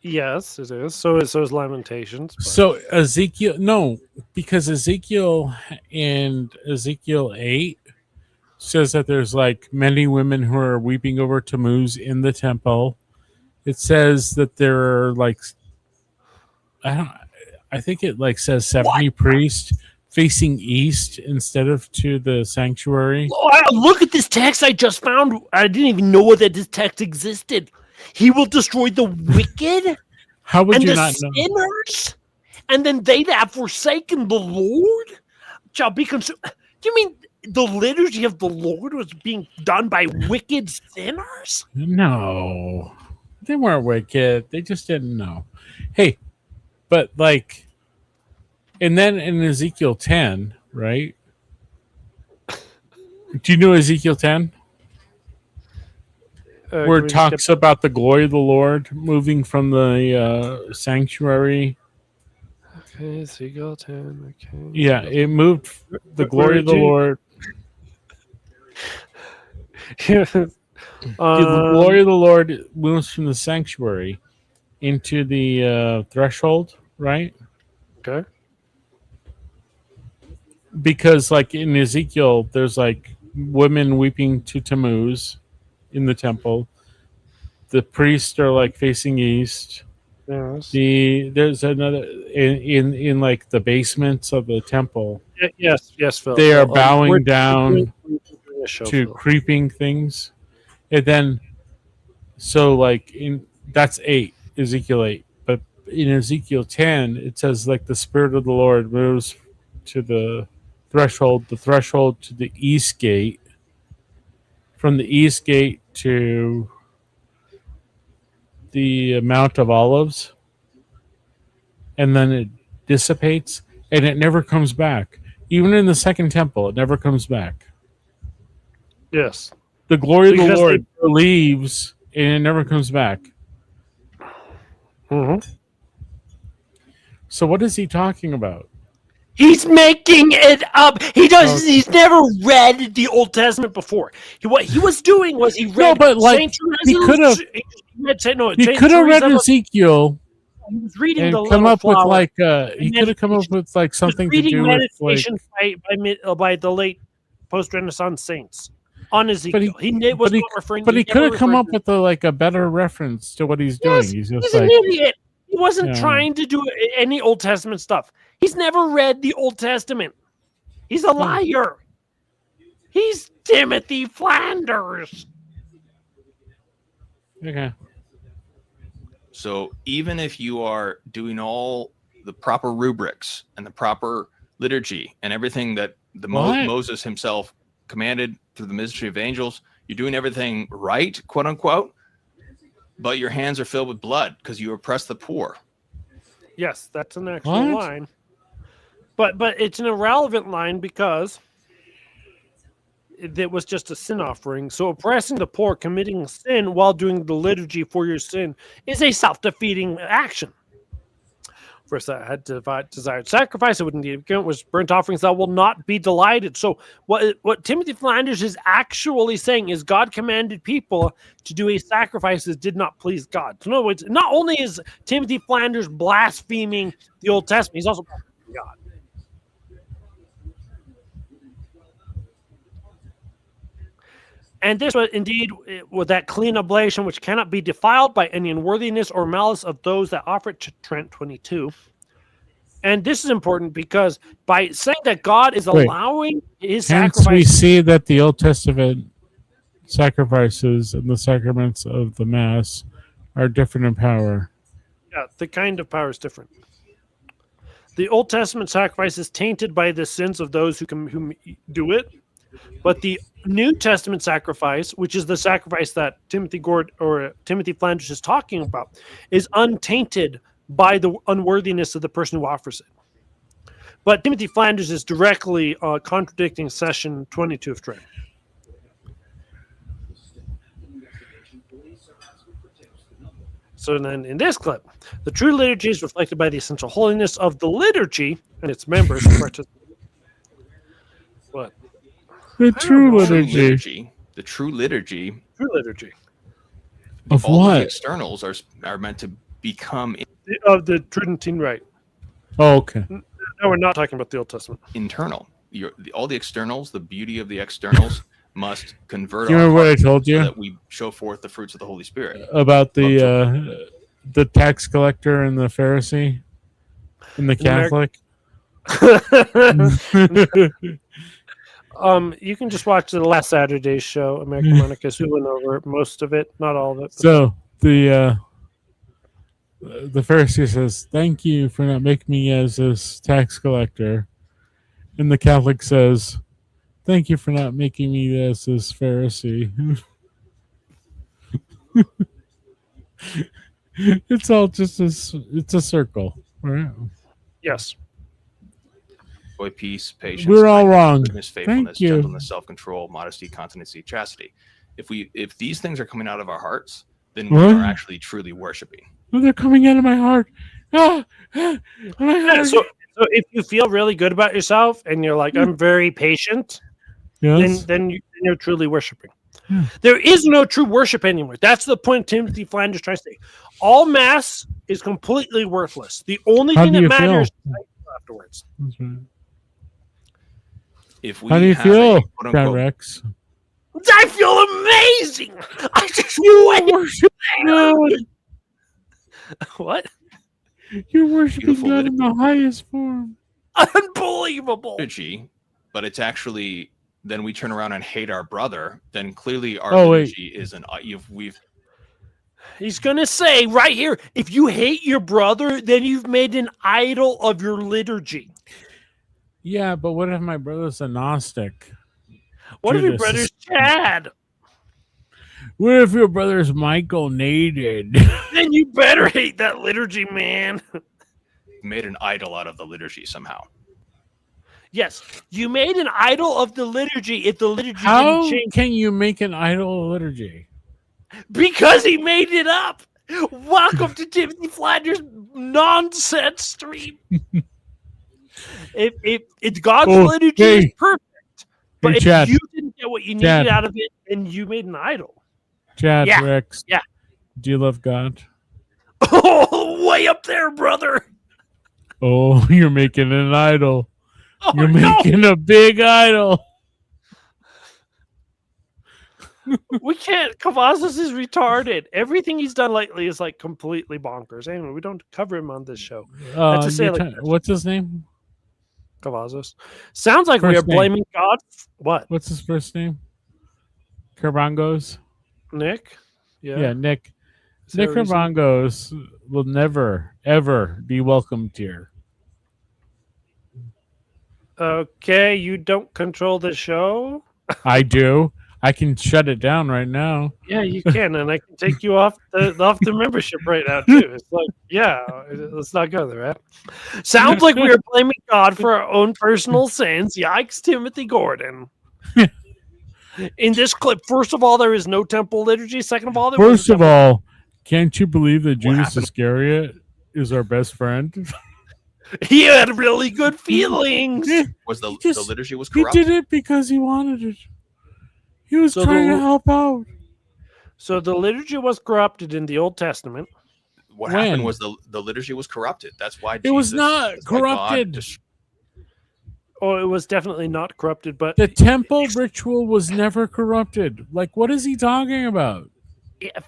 Yes, it is. So is Lamentations. But. So Ezekiel, no, because Ezekiel and Ezekiel 8 says that there's like many women who are weeping over Tammuz in the temple. It says that there are like, I think it like says 70 priests facing east instead of to the sanctuary. Oh, look at this text I just found. I didn't even know that this text existed. He will destroy the wicked How would and you the not know? sinners, and then they that have forsaken the Lord shall be consumed. Do you mean the liturgy of the Lord was being done by wicked sinners? No, they weren't wicked. They just didn't know. Hey, but like, and then in Ezekiel 10, right? Do you know Ezekiel 10? Where it talks about the glory of the Lord moving from the sanctuary. Okay, Ezekiel 10. Okay. Yeah, it moved the glory of the Lord. The glory of the Lord moves from the sanctuary into the threshold, right? Okay. Because, like in Ezekiel, there's like women weeping to Tammuz in the temple. The priests are like facing east. Yes. There's another in like the basements of the temple. Yes, Phil. They are Phil. bowing down we're doing a show, to Phil. creeping things, and then so like that's 8, Ezekiel 8, but in Ezekiel 10 it says like the Spirit of the Lord moves to the threshold to the east gate, from the east gate to the Mount of Olives, and then it dissipates and it never comes back. Even in the second temple, it never comes back. Yes. The glory of the Because Lord leaves and it never comes back. Mm-hmm. So what is he talking about? He's making it up. He's never read the Old Testament before. What he was doing was he read. No, but like Saint he could have. He could have read Ezekiel. He was reading and the come Little up with Flower, like and he then could have come up with like something to reading do with like. meditation by the late post-Renaissance saints on Ezekiel. But he could have come up with a better reference to what he's doing. Yes, He's just he's like, an idiot. He wasn't Yeah. trying to do any Old Testament stuff. He's never read the Old Testament. He's a liar. He's Timothy Flanders. Okay. So even if you are doing all the proper rubrics and the proper liturgy and everything that Moses himself commanded through the ministry of angels, you're doing everything right, quote unquote, but your hands are filled with blood because you oppress the poor. Yes, that's an actual line. But it's an irrelevant line because it was just a sin offering. So oppressing the poor, committing sin while doing the liturgy for your sin is a self-defeating action. First, I had desired sacrifice. I wouldn't need it was burnt offerings. I will not be delighted. So what Timothy Flanders is actually saying is God commanded people to do a sacrifice that did not please God. So in other words, not only is Timothy Flanders blaspheming the Old Testament, he's also blaspheming God. And this was indeed with that clean oblation, which cannot be defiled by any unworthiness or malice of those that offer it, to Trent 22. And this is important because by saying that God is allowing his Hence, sacrifice, we see that the Old Testament sacrifices and the sacraments of the Mass are different in power. yeah, the kind of power is different. The Old Testament sacrifice is tainted by the sins of those who do it. But the New Testament sacrifice, which is the sacrifice that Timothy Flanders is talking about, is untainted by the unworthiness of the person who offers it. But Timothy Flanders is directly contradicting session 22 of Trey. So then in this clip, the true liturgy is reflected by the essential holiness of the liturgy and its members. What? The true liturgy. The true liturgy. True liturgy. Of all what? the externals are meant to become Of the Tridentine rite. Oh, okay. No, we're not talking about the Old Testament. internal. All the externals, the beauty of the externals must convert. Do you our remember what I hearts told you? so that we show forth the fruits of the Holy Spirit. About the tax collector and the Pharisee and the Catholic? You can just watch the last Saturday's show, American Monarchist. We went over most of it, not all of it. So the Pharisee says, "Thank you for not making me as this tax collector," and the Catholic says, "Thank you for not making me as this Pharisee." It's all just it's a circle, right? Yes. Joy, peace, patience. We're all kindness, wrong. Goodness, faithfulness, Thank you. gentleness, self-control, modesty, continency, chastity. If these things are coming out of our hearts, then we What? are actually truly worshiping. Oh, they're coming out of my heart. Ah, ah, my Yeah, heart. so if you feel really good about yourself and you're like, I'm very patient, Yes. then you're truly worshiping. There is no true worship anymore. That's the point Timothy Flanders tries to say. All mass is completely worthless. The only How thing do that you matters feel? is afterwards. That's right. If we How do you have feel, a quote unquote Rex? I feel amazing. I just wait. What? You're worshiping Beautiful God in the highest form. Unbelievable. liturgy, but it's actually then we turn around and hate our brother, then clearly our Oh, wait. liturgy is we've He's going to say right here, if you hate your brother, then you've made an idol of your liturgy. Yeah, but what if my brother's a Gnostic? What if your Judas brother's is- Chad? What if your brother's Michael Naded? Then you better hate that liturgy, man. made an idol out of the liturgy somehow. Yes, you made an idol of the liturgy if the liturgy How didn't change. can you make an idol of liturgy? Because he made it up. Welcome to Timothy Flanders' nonsense stream. if it's God's Oh, liturgy hey. is perfect, but Hey, if Chad. you didn't get what you needed Chad. out of it, then you made an idol. Chad, Yeah. Rex, Yeah. do you love God? Oh, way up there, brother. Oh, you're making an idol. Oh, You're no. making a big idol. We can't. Cavazos is retarded. Everything he's done lately is like completely bonkers. Anyway, we don't cover him on this show. That's to say, You're like, what's his name? Cavazos. Sounds like we are First name. blaming God. What? What's his first name? Karangos? Nick? Yeah, Nick. Is there Nick a reason? Karangos will never, ever be welcomed here. Okay, you don't control the show. I do. I can shut it down right now. Yeah, you can, and I can take you off the membership right now too. It's like, yeah, let's not go there. Right? Sounds like we are blaming God for our own personal sins. Yikes, Timothy Gordon. In this clip, first of all, there is no temple liturgy. Second of all, there was First of all, can't you believe that Judas Iscariot is our best friend? he had really good feelings. Was the liturgy was He corrupt? did it because he wanted it. He was So trying the- to help out. So the liturgy was corrupted in the Old Testament. What When? happened was the liturgy was corrupted. That's why It was Jesus- not that's why God corrupted. dis- Oh, it was definitely not corrupted, but The temple ritual was never corrupted. Like, what is he talking about?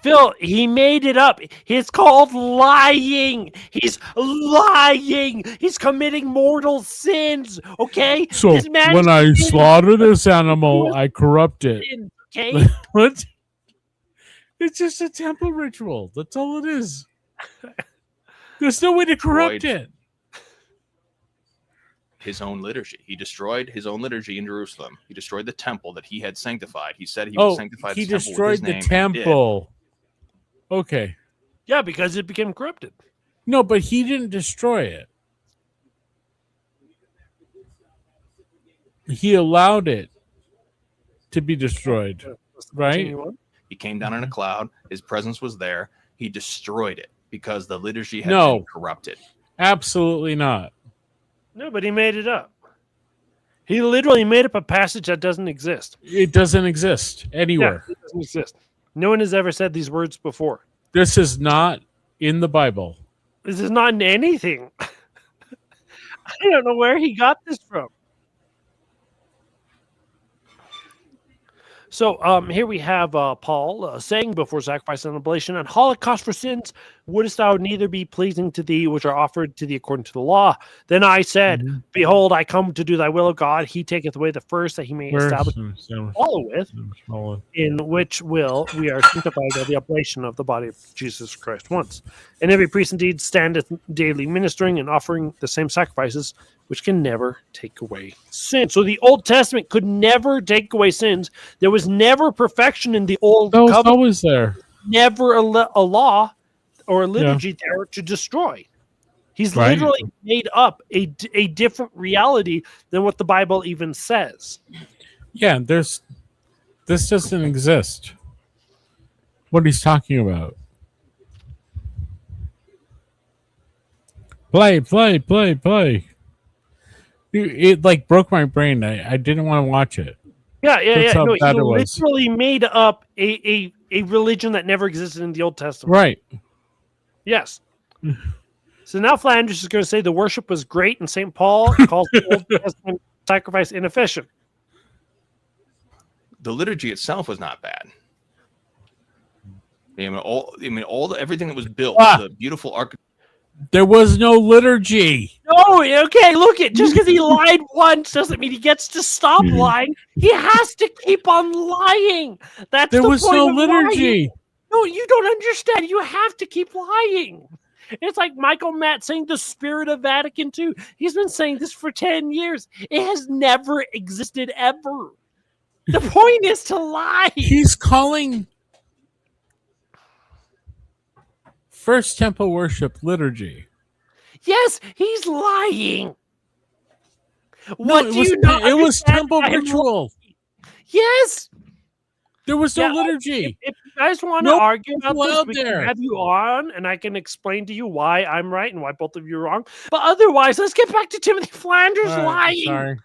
Phil, he made it up. It's called lying. He's lying. He's committing mortal sins. Okay. So This man when is I committing slaughter this animal, I corrupt it. sins, okay. What? It's just a temple ritual. That's all it is. There's no way to corrupt Droid. it. his own liturgy. He destroyed his own liturgy in Jerusalem. He destroyed the temple that he had sanctified. He said he would sanctify he the temple with destroyed his the name. And he did. temple. Okay. Yeah, because it became corrupted. No, but he didn't destroy it. He allowed it to be destroyed, right? He came down in a cloud. His presence was there. He destroyed it because the liturgy had been corrupted. Absolutely not. No, but he made it up. He literally made up a passage that doesn't exist. It doesn't exist anywhere. Yeah, it doesn't exist. No one has ever said these words before. This is not in the Bible. This is not in anything. I don't know where he got this from. So here we have Paul saying, before sacrifice and oblation and holocaust for sins, wouldest thou neither be pleasing to thee, which are offered to thee according to the law? Then I said, behold, I come to do thy will, O God. He taketh away the first, that he may establish follow with, in which will we are sanctified by the oblation of the body of Jesus Christ once. And every priest indeed standeth daily ministering and offering the same sacrifices, which can never take away sin. So the Old Testament could never take away sins. There was never perfection in the Old Covenant. That was always there. Never a law or a liturgy there to destroy. He's literally made up a different reality than what the Bible even says. Yeah, this doesn't exist. What he's talking about. Play. It like broke my brain. I didn't want to watch it. Yeah. No, he was. literally made up a religion that never existed in the Old Testament. Right. Yes. So now Flanders is going to say the worship was great, and St. Paul calls the Old Testament sacrifice inefficient. The liturgy itself was not bad. Everything that was built, the beautiful architecture. There was no liturgy. No, okay, look it. Just because he lied once doesn't mean he gets to stop lying. He has to keep on lying. There was no liturgy. Lying. No, you don't understand. You have to keep lying. It's like Michael Matt saying the spirit of Vatican II. He's been saying this for 10 years. It has never existed ever. The point is to lie. He's calling First Temple worship liturgy. Yes, he's lying. No, it was temple ritual. Yes. There was no liturgy. If you guys want to argue about this, we there. can have you on, and I can explain to you why I'm right and why both of you are wrong. But otherwise, let's get back to Timothy Flanders lying. Sorry.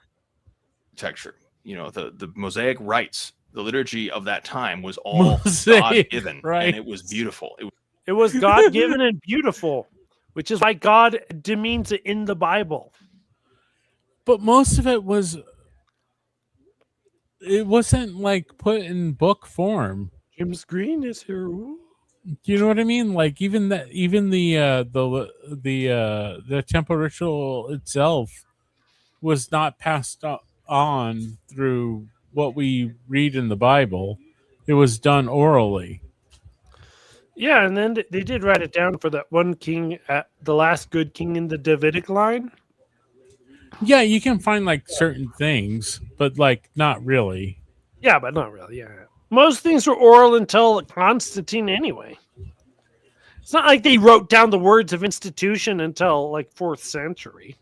Texture. The Mosaic rites, the liturgy of that time was all God-given, and it was beautiful. It was God-given and beautiful, which is why God demeans it in the Bible. But most of it wasn't like put in book form. James Green is here. Do you know what I mean? Like even the temple ritual itself was not passed on through what we read in the Bible. It was done orally. Yeah, and then they did write it down for that one king, the last good king in the Davidic line. Yeah, you can find like certain things, but like not really. Yeah, but not really. Yeah, most things were oral until Constantine anyway. It's not like they wrote down the words of institution until like 4th century.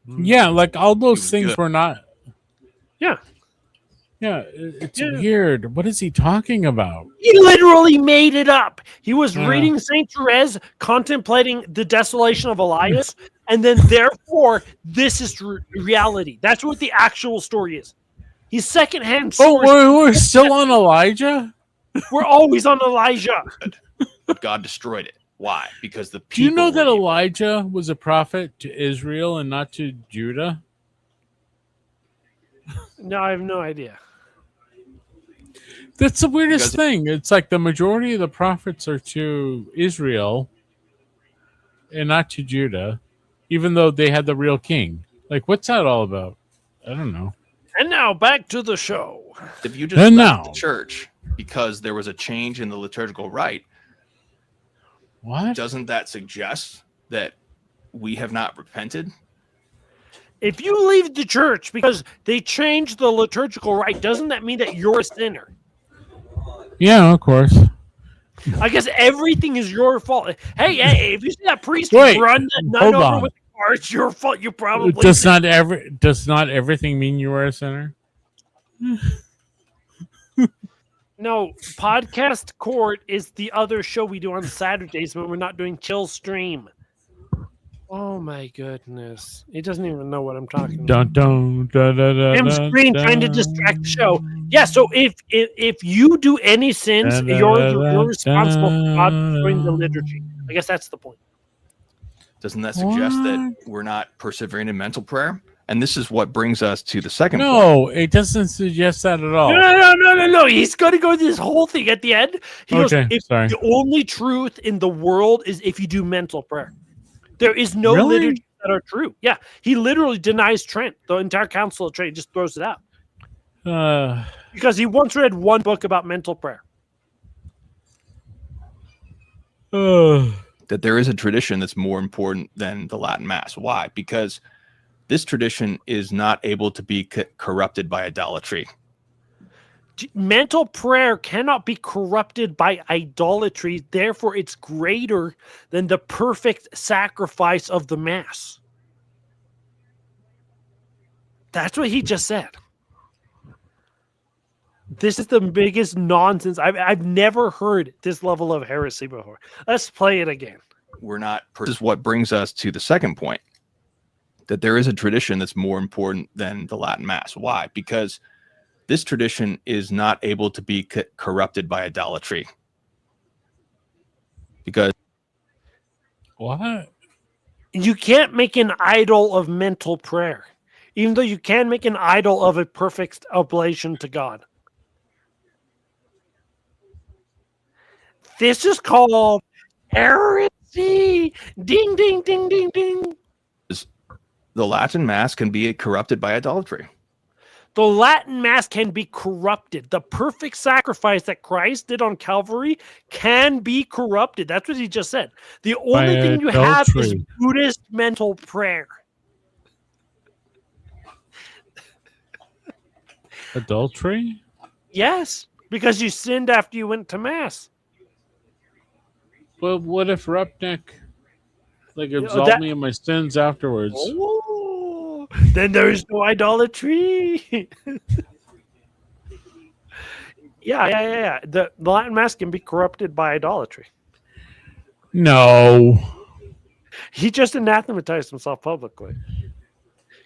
Yeah, like all those things were not. Yeah. Yeah, it's weird. What is he talking about? He literally made it up. He was reading St. Therese, contemplating the desolation of Elias, and then therefore, this is reality. That's what the actual story is. He's secondhand source. Oh, we're still on Elijah? We're always on Elijah. God destroyed it. Why? Because the people. Do you know that Elijah was a prophet to Israel and not to Judah? No, I have no idea. That's the weirdest thing. It's like the majority of the prophets are to Israel and not to Judah, even though they had the real king. Like, what's that all about? I don't know. And now back to the show. If you just left the church because there was a change in the liturgical rite, what? Doesn't that suggest that we have not repented? If you leave the church because they changed the liturgical rite, doesn't that mean that you're a sinner? Yeah, of course. I guess everything is your fault. Hey, if you see that priest Wait, run that nun hold over on. with the car, it's your fault. You probably Does not everything mean you are a sinner? No, Podcast Court is the other show we do on Saturdays when we're not doing Chill Stream. Oh my goodness. He doesn't even know what I'm talking about. Dun, dun, da, da, I'm da, screen trying to da. distract the show. Yeah, so if you do any sins, Da, da, you're da, da, responsible for not doing the liturgy. I guess that's the point. Doesn't that suggest that we're not persevering in mental prayer? And this is what brings us to the second point. No, it doesn't suggest that at all. No. He's going to go through this whole thing at the end. He goes, Okay, sorry. the only truth in the world is if you do mental prayer. There is no Really? liturgy that are true. Yeah, he literally denies Trent. The entire council of Trent, he just throws it out. Because he once read one book about mental prayer. That there is a tradition that's more important than the Latin Mass. Why? Because this tradition is not able to be corrupted by idolatry. Mental prayer cannot be corrupted by idolatry. Therefore, it's greater than the perfect sacrifice of the Mass. That's what he just said. This is the biggest nonsense. I've never heard this level of heresy before. Let's play it again. This is what brings us to the second point. That there is a tradition that's more important than the Latin Mass. Why? Because this tradition is not able to be corrupted by idolatry. Because what? You can't make an idol of mental prayer, even though you can make an idol of a perfect oblation to God. This is called heresy. Ding, ding, ding, ding, ding. the Latin Mass can be corrupted by idolatry. The Latin Mass can be corrupted. The perfect sacrifice that Christ did on Calvary can be corrupted. That's what he just said. The only thing you have is Buddhist mental prayer. Adultery? Yes, because you sinned after you went to Mass. Well, what if Rupnik absolved me of my sins afterwards? Oh, then there is no idolatry. Yeah. The Latin Mass can be corrupted by idolatry. No. He just anathematized himself publicly.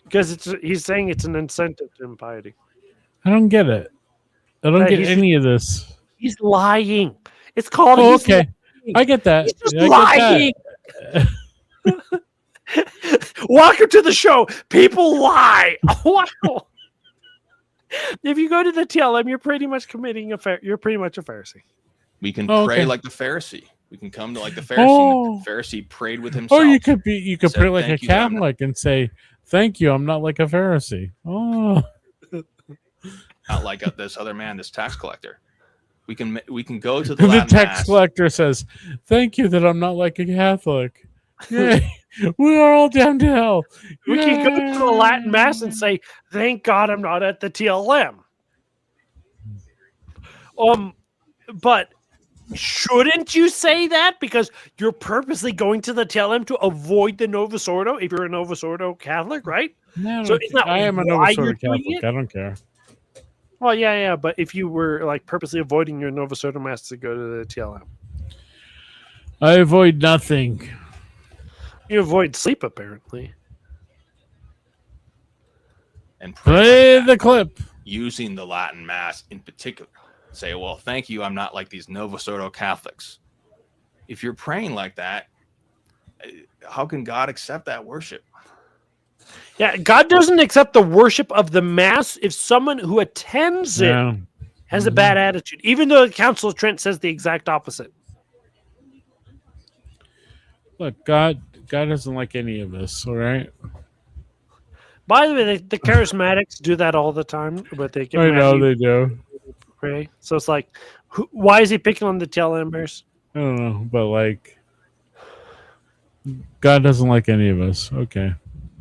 Because he's saying it's an incentive to impiety. I don't get it. I don't get any of this. He's lying. It's called. Oh, okay. I get that. He's just lying. Welcome to the show. People lie. Wow. If you go to the TLM, you're pretty much committing you're pretty much a Pharisee. We can pray like the Pharisee. We can come to like the Pharisee. The Pharisee prayed with himself. Or you could pray like a Catholic and say, "Thank you, I'm not like a Pharisee." Oh. Not like this other man, this tax collector. We can go to the Latin tax Mass. collector says, "Thank you that I'm not like a Catholic." Yay. We are all down to hell. We can go to the Latin Mass and say, "Thank God I'm not at the TLM." But shouldn't you say that because you're purposely going to the TLM to avoid the Novus Ordo if you're a Novus Ordo Catholic, right? No, so it's not I am a Novus Ordo Catholic. I don't care. Well, yeah, but if you were like purposely avoiding your Novus Ordo Mass to go to the TLM, I avoid nothing. You avoid sleep, apparently. And play the clip. Using the Latin Mass in particular. Say, well, thank you, I'm not like these Novus Ordo Catholics. If you're praying like that, how can God accept that worship? Yeah, God doesn't accept the worship of the Mass if someone who attends it has a bad attitude, even though the Council of Trent says the exact opposite. Look, God doesn't like any of this, all right? By the way, the charismatics do that all the time, but they get I know they do. Pray. So it's like, why is he picking on the TLM members? I don't know, but God doesn't like any of us. Okay.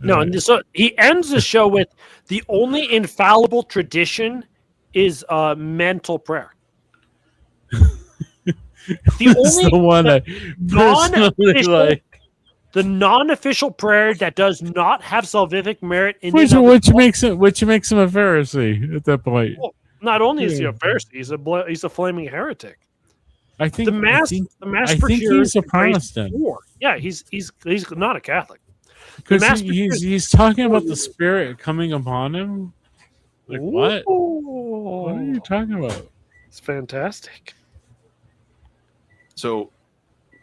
No, and so he ends the show with the only infallible tradition is mental prayer. The only the one I personally like. The non-official prayer that does not have salvific merit in Which makes him a Pharisee at that point. Well, not only is he a Pharisee, he's a flaming heretic. I think the mass he's a Protestant. Yeah, he's not a Catholic. Because he's talking about the Spirit coming upon him. Like what? What are you talking about? It's fantastic. So,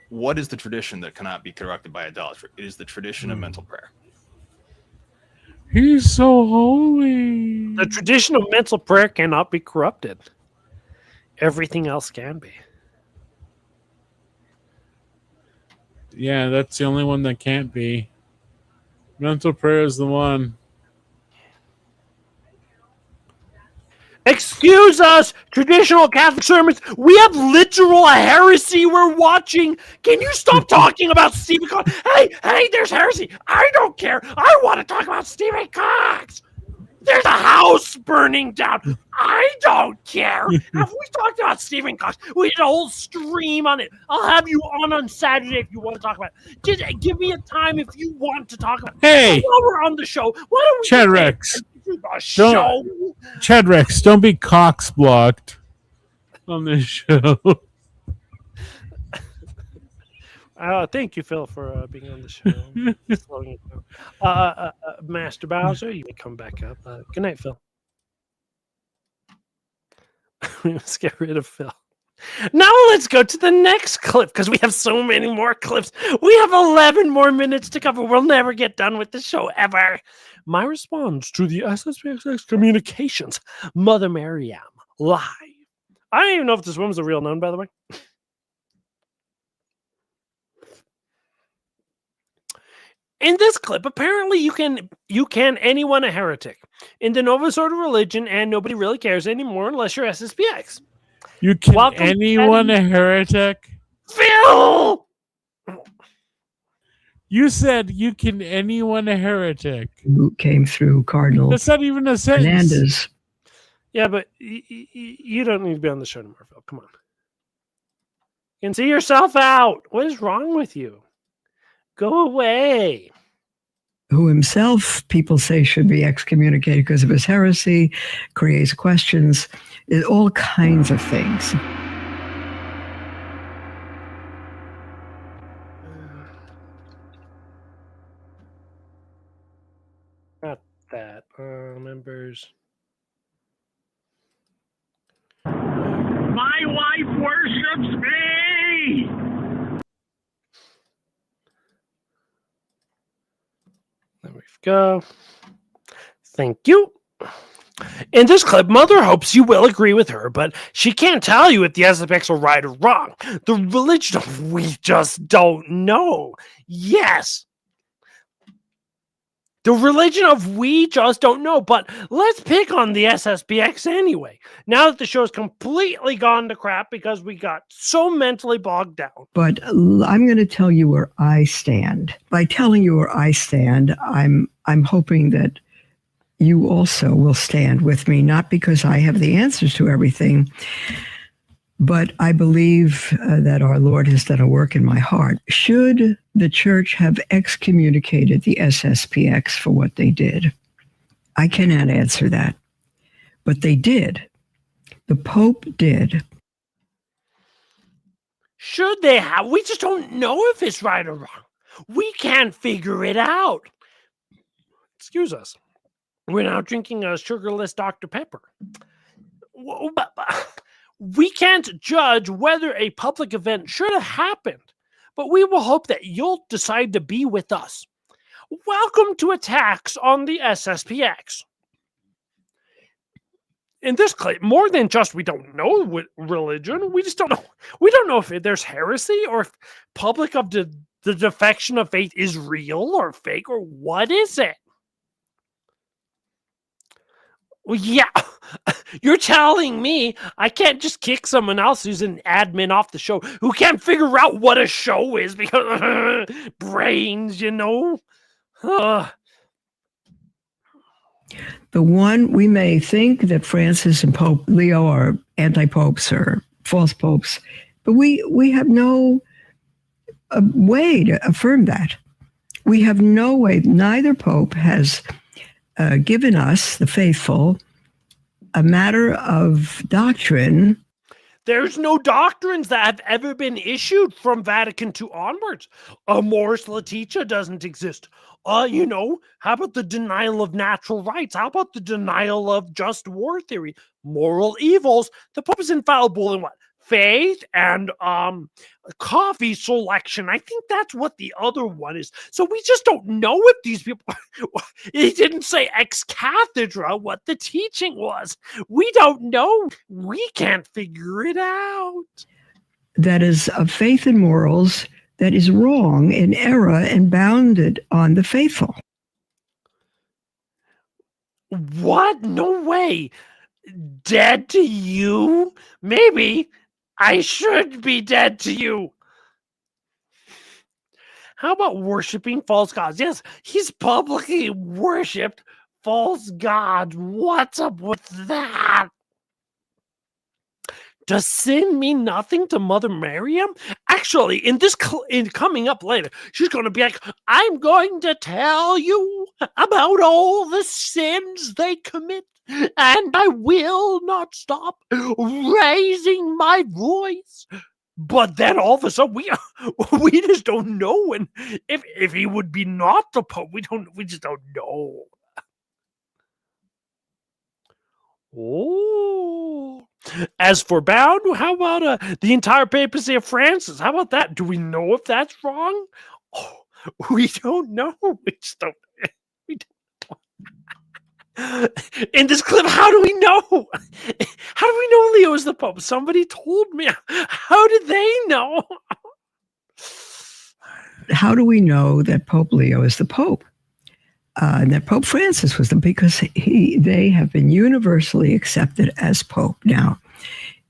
what is the tradition that cannot be corrupted by idolatry? It is the tradition of mental prayer. He's so holy. The tradition of mental prayer cannot be corrupted. Everything else can be. Yeah, that's the only one that can't be. Mental prayer is the one. Excuse us, traditional Catholic sermons. We have literal heresy we're watching. Can you stop talking about Stephen Cox? Hey, there's heresy. I don't care. I want to talk about Stephen Cox. There's a house burning down. I don't care. Have we talked about Stephen Cox? We did a whole stream on it. I'll have you on Saturday if you want to talk about it. Just give me a time if you want to talk about it. Hey! While we're on the show, why don't we Chad Rex. show? Chad Rex, don't be Cox blocked on this show. Thank you, Phil, for being on the show. Slowing it down. Master Bowser, you may come back up. Good night, Phil. Let's get rid of Phil. Now let's go to the next clip because we have so many more clips. We have 11 more minutes to cover. We'll never get done with the show ever. My response to the SSPX communications, Mother Miriam, live. I don't even know if this woman's a real nun, by the way. In this clip, apparently you can anyone a heretic in the Novus Ordo religion, and nobody really cares anymore unless you're SSPX. You can anyone a heretic? Phil! You said you can anyone a heretic. Who came through Cardinal. That's not even a sentence. Hernandez. Yeah, but you don't need to be on the show anymore, Phil. Come on. You can see yourself out. What is wrong with you? Go away. Who himself, people say, should be excommunicated because of his heresy, creates questions, all kinds of things. Not that. Members. My wife worships me! There we go. Thank you. In this clip, Mother hopes you will agree with her, but she can't tell you if the SFX are right or wrong. The religion of we just don't know. Yes. The religion of we just don't know, but let's pick on the SSPX anyway. Now that the show's completely gone to crap because we got so mentally bogged down. But I'm going to tell you where I stand. By telling you where I stand, I'm hoping that you also will stand with me, not because I have the answers to everything, but I believe that our Lord has done a work in my heart. Should the church have excommunicated the SSPX for what they did? I cannot answer that, but they did. The Pope did. Should they have? We just don't know if it's right or wrong. We can't figure it out. Excuse us. We're now drinking a sugarless Dr. Pepper. We can't judge whether a public event should have happened, but we will hope that you'll decide to be with us. Welcome to Attacks on the SSPX. In this clip, more than just we don't know what religion, we just don't know. We don't know if there's heresy or if public of the defection of faith is real or fake or what is it? Well, yeah, you're telling me I can't just kick someone else who's an admin off the show who can't figure out what a show is because brains, you know? The one, we may think that Francis and Pope Leo are anti-popes or false popes, but we have no way to affirm that. We have no way. Neither pope has given us, the faithful, a matter of doctrine. There's no doctrines that have ever been issued from Vatican II onwards. Mors Laetitia doesn't exist. How about the denial of natural rights? How about the denial of just war theory? Moral evils. The Pope is infallible in what? Faith and coffee selection. I think that's what the other one is. So we just don't know if these people, he didn't say ex cathedra what the teaching was. We don't know. We can't figure it out. That is of faith and morals that is wrong in error and bounded on the faithful. What? No way. Dead to you? Maybe. I should be dead to you. How about worshiping false gods? Yes, he's publicly worshipped false gods. What's up with that? Does sin mean nothing to Mother Miriam? Actually, in coming up later, she's going to be like, I'm going to tell you about all the sins they commit, and I will not stop raising my voice. But then all of a sudden, we just don't know when if he would be not the Pope. We just don't know. Oh. As for bound, how about the entire papacy of Francis? How about that? Do we know if that's wrong? Oh, we don't know. We just don't. We don't. In this clip, how do we know? How do we know Leo is the Pope? Somebody told me. How did they know? How do we know that Pope Leo is the Pope? And that Pope Francis was because they have been universally accepted as Pope. Now,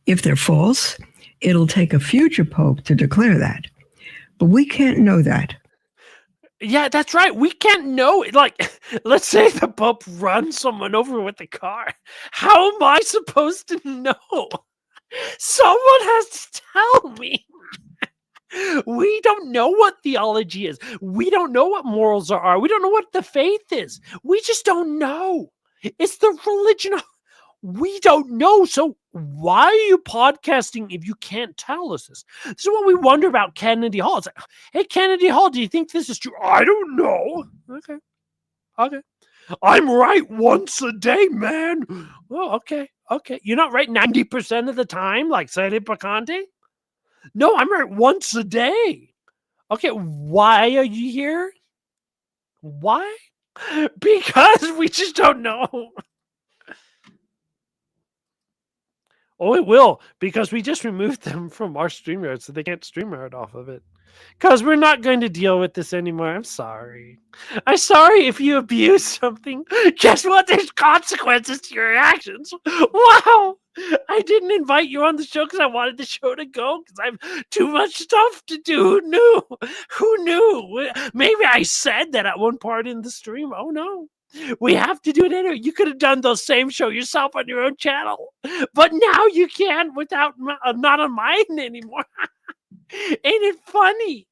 if they're false, it'll take a future Pope to declare that. But we can't know that. Yeah, that's right. We can't know. Like, let's say the Pope runs someone over with a car. How am I supposed to know? Someone has to tell me. We don't know what theology is. We don't know what morals are. We don't know what the faith is. We just don't know. It's the religion of... We don't know. So why are you podcasting if you can't tell us this? This is what we wonder about Kennedy Hall. It's like, hey, Kennedy Hall, do you think this is true? I don't know. Okay. I'm right once a day, man. Oh, okay. You're not right 90% of the time, like Sede Picante? No, I'm right once a day. Okay, why are you here? Why? Because we just don't know. Oh, it will, because we just removed them from our StreamYard, so they can't StreamYard off of it. Because we're not going to deal with this anymore. I'm sorry. I'm sorry if you abuse something. Guess what? There's consequences to your actions. Wow. I didn't invite you on the show because I wanted the show to go because I have too much stuff to do. Who knew? Maybe I said that at one part in the stream. Oh, no. We have to do it anyway. You could have done the same show yourself on your own channel. But now you can without not on mine anymore. Ain't it funny?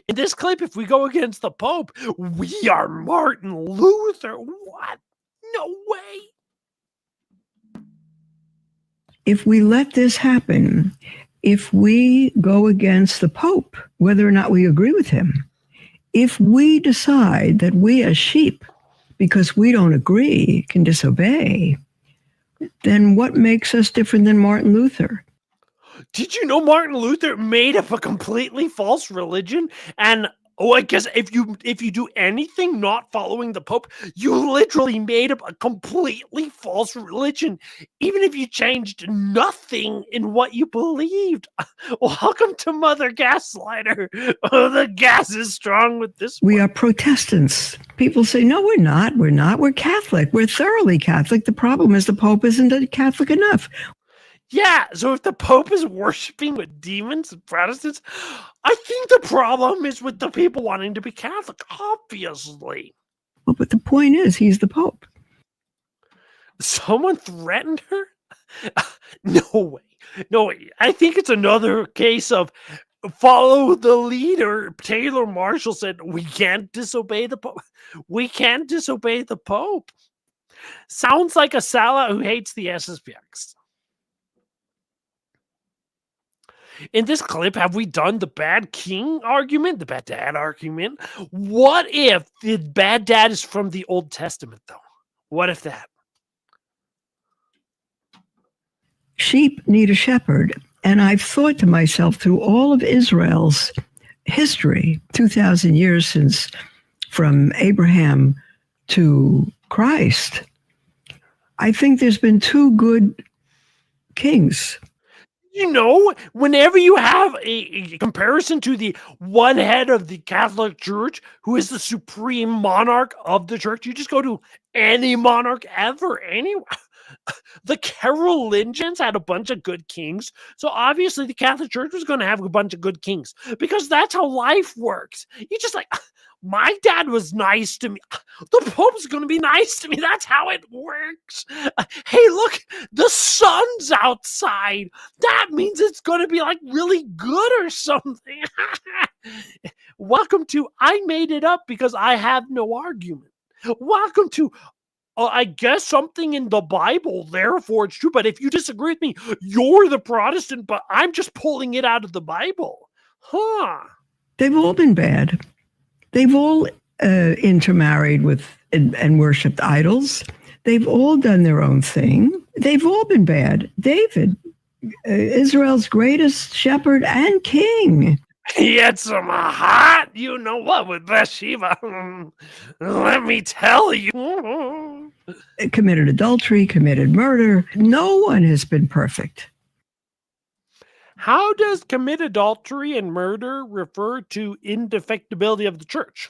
In this clip, if we go against the Pope, we are Martin Luther. What? No way. If we let this happen, if we go against the Pope, whether or not we agree with him, if we decide that we as sheep, because we don't agree, can disobey, then what makes us different than Martin Luther? Did you know Martin Luther made up a completely false religion? And I guess if you do anything not following the Pope, you literally made up a completely false religion, even if you changed nothing in what you believed. Welcome to Mother Gaslighter. Oh, the gas is strong with this one. We are Protestants. People say, no, we're not. We're Catholic. We're thoroughly Catholic. The problem is the Pope isn't Catholic enough. Yeah, so if the Pope is worshiping with demons and Protestants, I think the problem is with the people wanting to be Catholic, obviously. Well, but the point is, he's the Pope. Someone threatened her? No way. No way. I think it's another case of follow the leader. Taylor Marshall said, we can't disobey the Pope. We can't disobey the Pope. Sounds like a Salah who hates the SSPX. In this clip, have we done the bad king argument, the bad dad argument? What if the bad dad is from the Old Testament, though? What if that? Sheep need a shepherd. And I've thought to myself through all of Israel's history, 2,000 years since from Abraham to Christ, I think there's been two good kings. You know, whenever you have a comparison to the one head of the Catholic Church, who is the supreme monarch of the church, you just go to any monarch ever, anywhere. The Carolingians had a bunch of good kings, so obviously the Catholic Church was going to have a bunch of good kings, because that's how life works. You just like, my dad was nice to me. The Pope's going to be nice to me. That's how it works. Hey, look, the sun's outside. That means it's going to be like really good or something. Welcome to I Made It Up Because I Have No Argument. Welcome to I guess something in the Bible, therefore it's true. But if you disagree with me, you're the Protestant, but I'm just pulling it out of the Bible. Huh. They've all been bad. They've all intermarried with and worshipped idols. They've all done their own thing. They've all been bad. David, Israel's greatest shepherd and king. He had some hot, you know what, with Bathsheba. Let me tell you. Committed adultery, committed murder. No one has been perfect. How does commit adultery and murder refer to indefectibility of the church?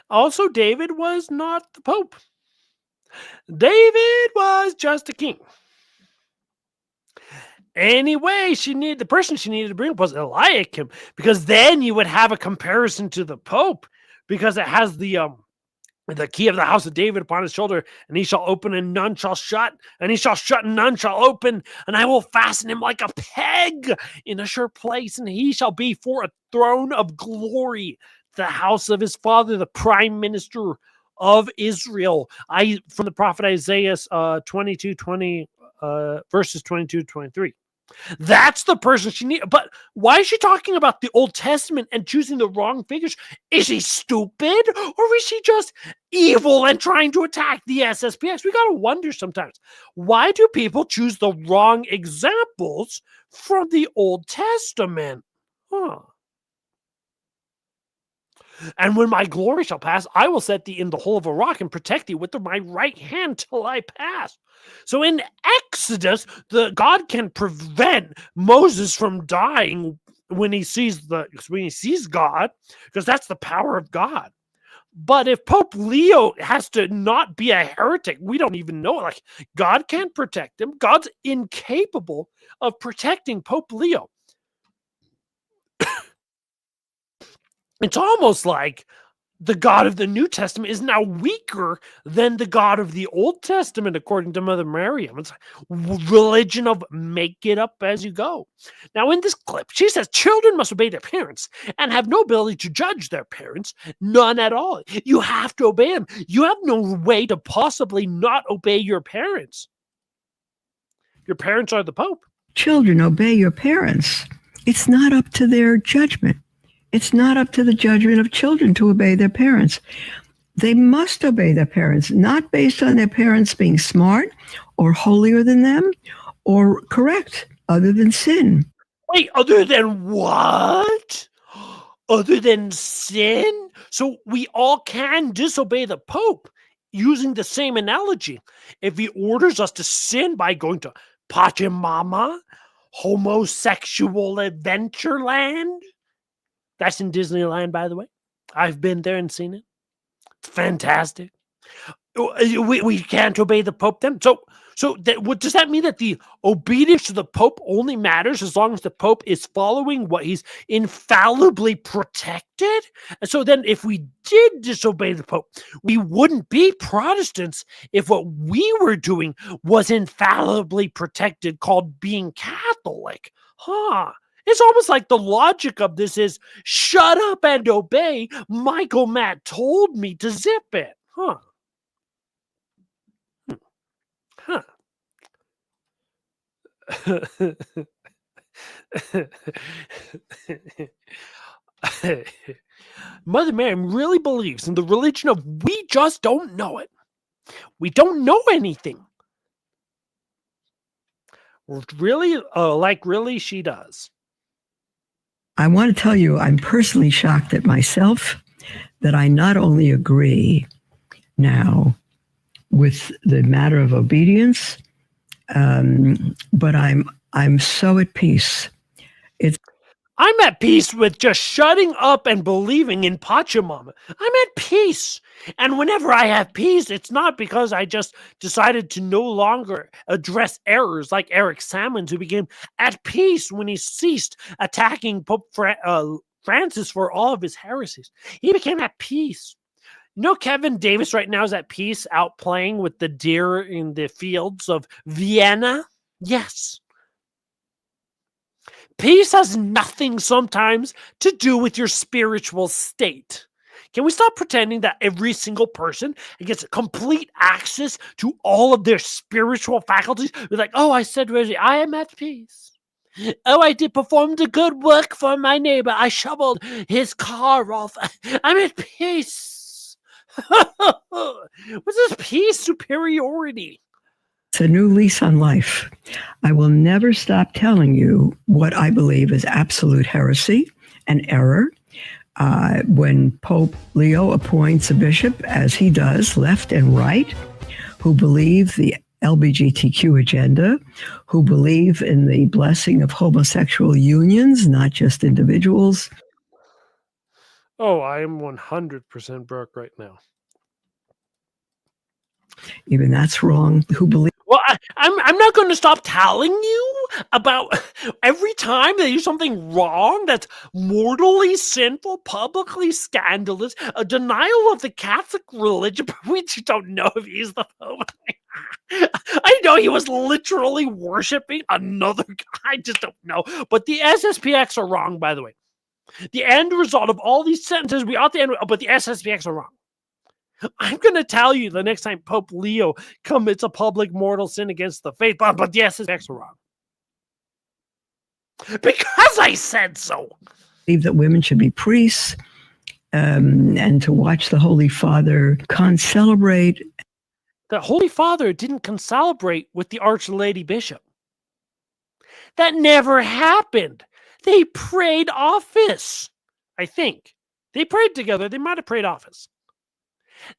Also, David was not the Pope. David was just a king. Anyway, the person she needed to bring up was Eliakim, because then you would have a comparison to the Pope, because it has the key of the house of David upon his shoulder, and he shall open and none shall shut, and he shall shut and none shall open, and I will fasten him like a peg in a sure place, and he shall be for a throne of glory, the house of his father, the prime minister of Israel. From the prophet Isaiah 22:20, verses 22 to 23. That's the person she needs. But why is she talking about the Old Testament and choosing the wrong figures? Is she stupid, or is she just evil and trying to attack the SSPX? We got to wonder sometimes, why do people choose the wrong examples from the Old Testament? Huh. And when my glory shall pass, I will set thee in the hole of a rock and protect thee with my right hand till I pass. So in Exodus, God can prevent Moses from dying when he sees God, because that's the power of God. But if Pope Leo has to not be a heretic, we don't even know. Like, God can't protect him. God's incapable of protecting Pope Leo. It's almost like the God of the New Testament is now weaker than the God of the Old Testament, according to Mother Miriam. It's religion of make it up as you go. Now, in this clip, she says children must obey their parents and have no ability to judge their parents, none at all. You have to obey them. You have no way to possibly not obey your parents. Your parents are the Pope. Children, obey your parents. It's not up to their judgment. It's not up to the judgment of children to obey their parents. They must obey their parents, not based on their parents being smart or holier than them or correct, other than sin. Wait, other than what? Other than sin? So we all can disobey the Pope using the same analogy. If he orders us to sin by going to Pachamama, homosexual Adventureland. That's in Disneyland, by the way. I've been there and seen it. It's fantastic. We can't obey the Pope then. So So does that mean that the obedience to the Pope only matters as long as the Pope is following what he's infallibly protected? And so then if we did disobey the Pope, we wouldn't be Protestants if what we were doing was infallibly protected, called being Catholic. Huh. It's almost like the logic of this is, shut up and obey. Michael Matt told me to zip it. Huh. Huh. Mother Mary really believes in the religion of we just don't know it. We don't know anything. Really, really she does. I want to tell you, I'm personally shocked at myself that I not only agree now with the matter of obedience, but I'm so at peace. I'm at peace with just shutting up and believing in Pachamama. I'm at peace. And whenever I have peace, it's not because I just decided to no longer address errors like Eric Sammons, who became at peace when he ceased attacking Pope Francis for all of his heresies. He became at peace. You know, Kevin Davis right now is at peace out playing with the deer in the fields of Vienna? Yes. Peace has nothing sometimes to do with your spiritual state. Can we stop pretending that every single person gets complete access to all of their spiritual faculties? We're like, oh, I said, Reggie, I am at peace. Oh, I did perform the good work for my neighbor. I shoveled his car off. I'm at peace. What's this peace superiority? It's a new lease on life. I will never stop telling you what I believe is absolute heresy and error. When Pope Leo appoints a bishop, as he does, left and right, who believe the LGBTQ agenda, who believe in the blessing of homosexual unions, not just individuals. Oh, I am 100% broke right now. Even that's wrong. Who believe? Well, I'm not going to stop telling you about every time they do something wrong that's mortally sinful, publicly scandalous, a denial of the Catholic religion, but we just don't know if he's the Pope. I know he was literally worshiping another guy. I just don't know. But the SSPX are wrong, by the way. The end result of all these sentences, we ought to end, but the SSPX are wrong. I'm going to tell you the next time Pope Leo commits a public mortal sin against the faith, but the SSPX are wrong. Because I said so. Believe that women should be priests, and to watch the Holy Father concelebrate. The Holy Father didn't concelebrate with the Arch Lady Bishop. That never happened. They prayed office, I think. They prayed together. They might have prayed office.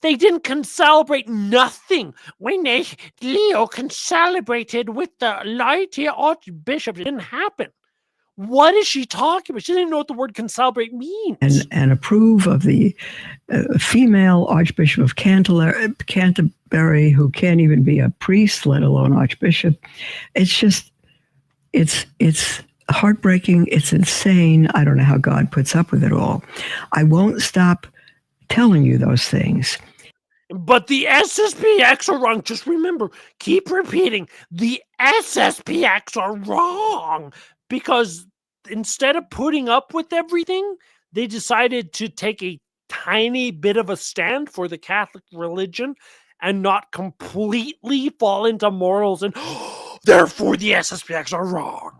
They didn't concelebrate nothing. When Leo concelebrated with the Laity Archbishop, it didn't happen. What is she talking about? She didn't know what the word concelebrate means. And approve of the female Archbishop of Canterbury, who can't even be a priest, let alone Archbishop. It's just, it's heartbreaking. It's insane. I don't know how God puts up with it all. I won't stop telling you those things. But the SSPX are wrong. Just remember, keep repeating, the SSPX are wrong. Because instead of putting up with everything, they decided to take a tiny bit of a stand for the Catholic religion and not completely fall into morals and therefore the SSPX are wrong.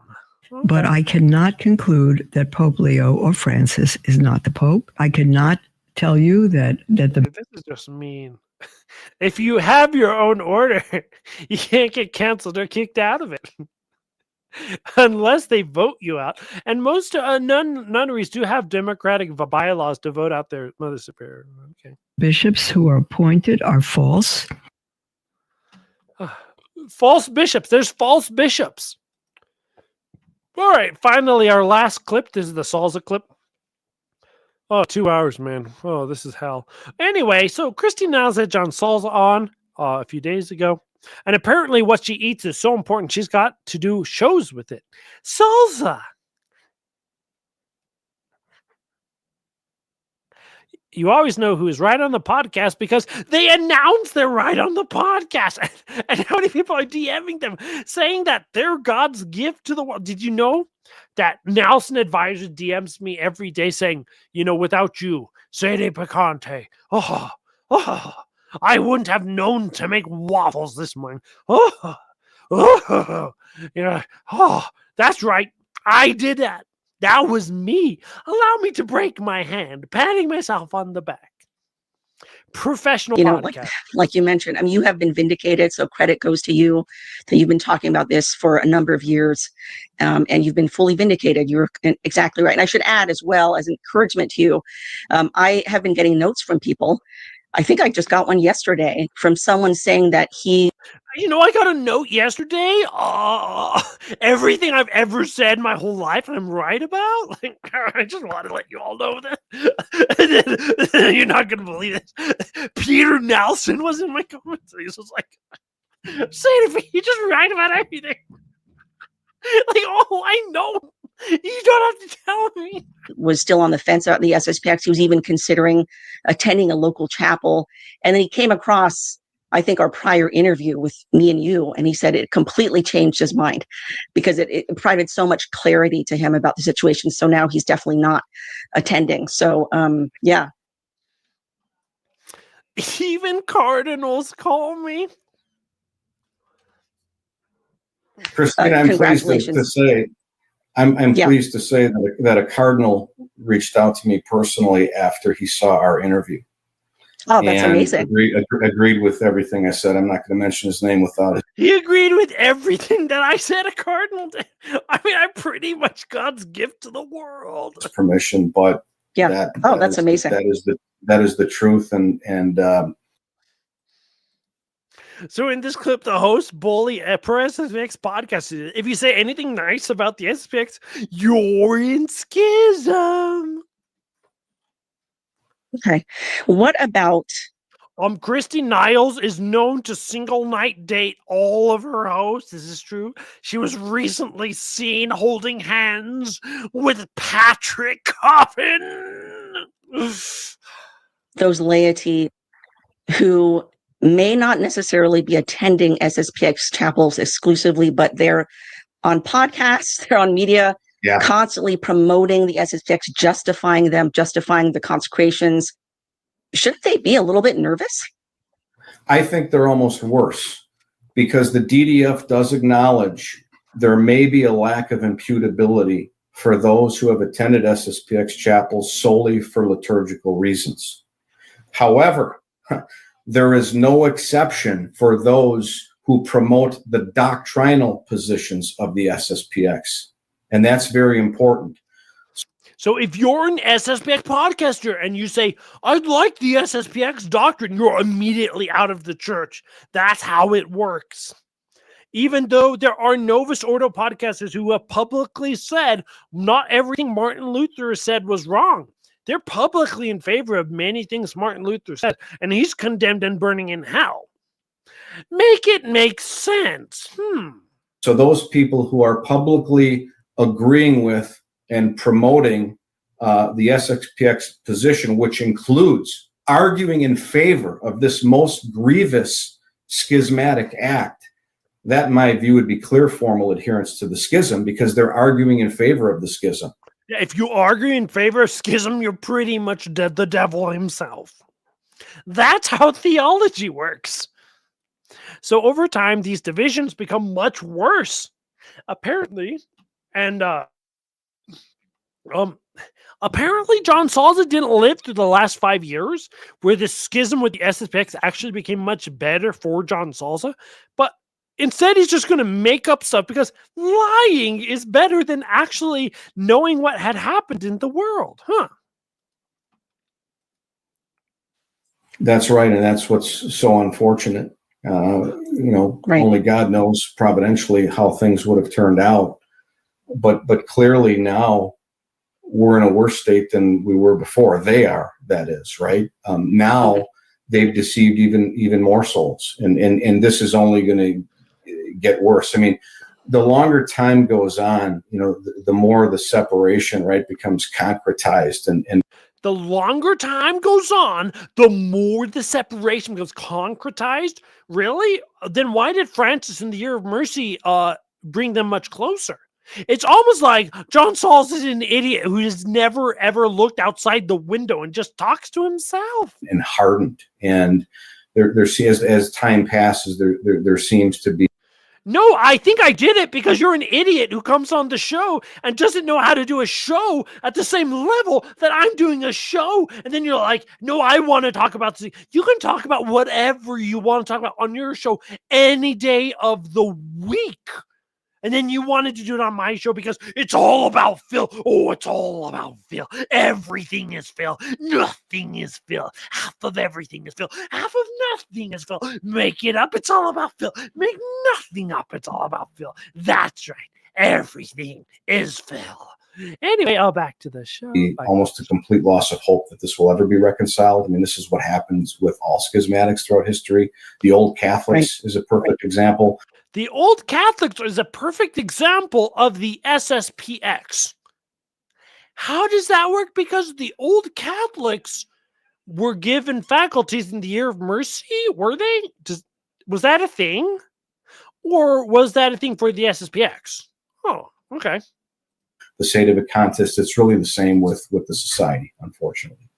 But I cannot conclude that Pope Leo or Francis is not the Pope. I cannot tell you that the... This is just mean. If you have your own order, you can't get canceled or kicked out of it. Unless they vote you out. And most nunneries do have democratic bylaws to vote out their Mother Superior. Okay. Bishops who are appointed are false. False bishops. There's false bishops. All right. Finally, our last clip. This is the Salsa clip. Oh, 2 hours, man. Oh, this is hell. Anyway, so Christy Nalzage on Salsa On a few days ago. And apparently what she eats is so important, she's got to do shows with it. Salsa. You always know who is right on the podcast because they announce they're right on the podcast. And how many people are DMing them saying that they're God's gift to the world? Did you know that Nelson Advisors DMs me every day saying, without you, Sede Picante, I wouldn't have known to make waffles this morning. That's right. I did that. That was me. Allow me to break my hand, patting myself on the back. Professional podcast. Like you mentioned, I mean, you have been vindicated, so credit goes to you that you've been talking about this for a number of years, and you've been fully vindicated. You're exactly right. And I should add as well as encouragement to you, I have been getting notes from people. I think I just got one yesterday from someone saying that I got a note yesterday. Everything I've ever said my whole life, I'm right about. I just want to let you all know that. You're not going to believe this. Peter Nelson was in my comments. He was like, say it if you just write about everything. I know. You don't have to tell me. Was still on the fence about the SSPX. He was even considering attending a local chapel. And then he came across, I think, our prior interview with me and you, and he said it completely changed his mind because it provided so much clarity to him about the situation. So now he's definitely not attending. So, yeah. Even Cardinals call me. Christine, I'm pleased to say, I'm pleased to say that a cardinal reached out to me personally after he saw our interview. Oh, that's amazing. Agreed with everything I said. I'm not going to mention his name without it. He agreed with everything that I said a cardinal did. I mean, I'm pretty much God's gift to the world. Permission, but yeah. That's amazing. That is the truth. And so in this clip, the host Bully per SSPX podcast, if you say anything nice about the SSPX, you're in schism. Okay. What about Christy Niles is known to single night date all of her hosts. This is true. She was recently seen holding hands with Patrick Coffin. those laity who may not necessarily be attending SSPX chapels exclusively, but they're on podcasts, they're on media, constantly promoting the SSPX, justifying the consecrations. Shouldn't they be a little bit nervous? I think they're almost worse because the DDF does acknowledge there may be a lack of imputability for those who have attended SSPX chapels solely for liturgical reasons. However, there is no exception for those who promote the doctrinal positions of the SSPX. And that's very important. So if you're an SSPX podcaster and you say, I'd like the SSPX doctrine, you're immediately out of the church. That's how it works. Even though there are Novus Ordo podcasters who have publicly said not everything Martin Luther said was wrong. They're publicly in favor of many things Martin Luther said, and he's condemned and burning in hell. Make it make sense. So those people who are publicly agreeing with and promoting the SSPX position, which includes arguing in favor of this most grievous schismatic act, that, in my view, would be clear formal adherence to the schism because they're arguing in favor of the schism. If you argue in favor of schism, you're pretty much the devil himself. That's how theology works. So over time, these divisions become much worse, apparently. And apparently John Salza didn't live through the last 5 years where the schism with the SSPX actually became much better for John Salza. But instead, he's just going to make up stuff because lying is better than actually knowing what had happened in the world. That's right. And that's what's so unfortunate. Only God knows providentially how things would have turned out. But clearly now we're in a worse state than we were before. They are, that is, right? Now they've deceived even more souls, and this is only going to get worse. I mean, the longer time goes on, the more the separation, right, becomes concretized, and the longer time goes on, the more the separation becomes concretized. Really? Then why did Francis in the Year of Mercy bring them much closer? It's almost like John Sauls is an idiot who has never ever looked outside the window and just talks to himself. And hardened, and there as time passes, there seems to be. No, I think I did it because you're an idiot who comes on the show and doesn't know how to do a show at the same level that I'm doing a show. And then you're like, no, I want to talk about this. You can talk about whatever you want to talk about on your show any day of the week. And then you wanted to do it on my show because it's all about Phil. Oh, it's all about Phil. Everything is Phil. Nothing is Phil. Half of everything is Phil. Half of nothing is Phil. Make it up. It's all about Phil. Make nothing up. It's all about Phil. That's right. Everything is Phil. Anyway, back to the show. Almost a complete loss of hope that this will ever be reconciled. I mean, this is what happens with all schismatics throughout history. The old Catholics is a perfect example. The old Catholics is a perfect example of the SSPX. How does that work? Because the old Catholics were given faculties in the Year of Mercy, were they? Was that a thing? Or was that a thing for the SSPX? Oh, okay. The state of a contest, it's really the same with the society, unfortunately.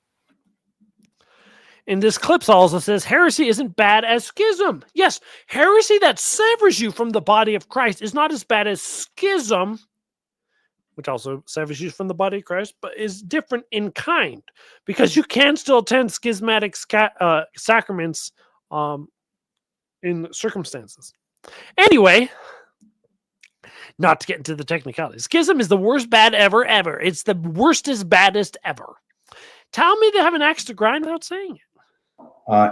In this clip also says heresy isn't bad as schism. Yes, heresy that severs you from the body of Christ is not as bad as schism, which also severs you from the body of Christ, but is different in kind because you can still attend schismatic sacraments in circumstances. Anyway, not to get into the technicalities. Schism is the worst bad ever. It's the worstest, baddest ever. Tell me they have an axe to grind without saying it.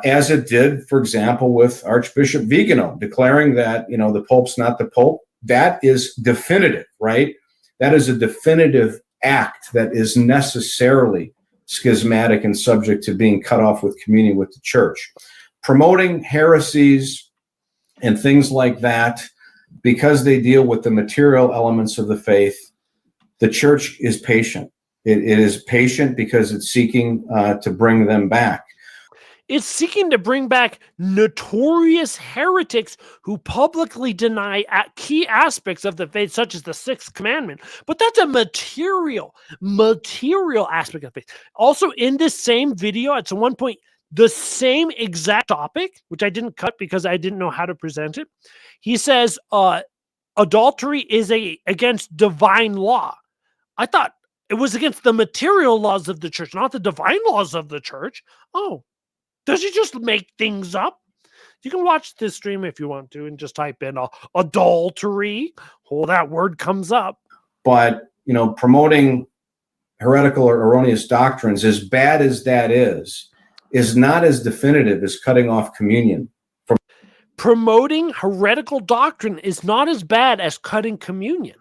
As it did, for example, with Archbishop Vigano declaring that, the Pope's not the Pope. That is definitive, right? That is a definitive act that is necessarily schismatic and subject to being cut off with communion with the church. Promoting heresies and things like that, because they deal with the material elements of the faith, the church is patient. It is patient because it's seeking to bring them back. It's seeking to bring back notorious heretics who publicly deny key aspects of the faith, such as the sixth commandment. But that's a material aspect of faith. Also, in this same video, at one point, the same exact topic, which I didn't cut because I didn't know how to present it, he says adultery is against divine law. I thought it was against the material laws of the church, not the divine laws of the church. Oh. Does he just make things up? You can watch this stream if you want to and just type in adultery. Oh, that word comes up. But, promoting heretical or erroneous doctrines, as bad as that is not as definitive as cutting off communion. Promoting heretical doctrine is not as bad as cutting communion.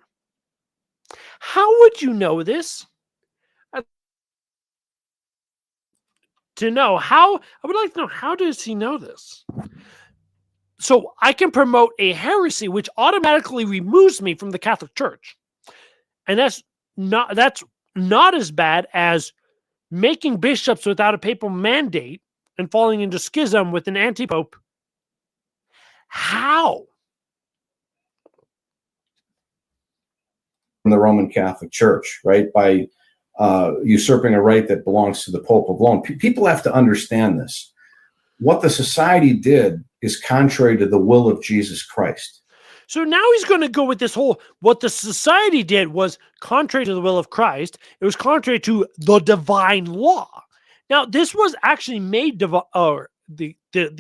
How would you know this? To know how, I would like to know, how does he know this? So I can promote a heresy which automatically removes me from the Catholic Church. And that's not as bad as making bishops without a papal mandate and falling into schism with an anti-pope. How? From the Roman Catholic Church, right? By usurping a right that belongs to the Pope alone. People have to understand this. What the society did is contrary to the will of Jesus Christ. So now he's going to go with this whole, what the society did was contrary to the will of Christ. It was contrary to the divine law. Now, this was actually made, the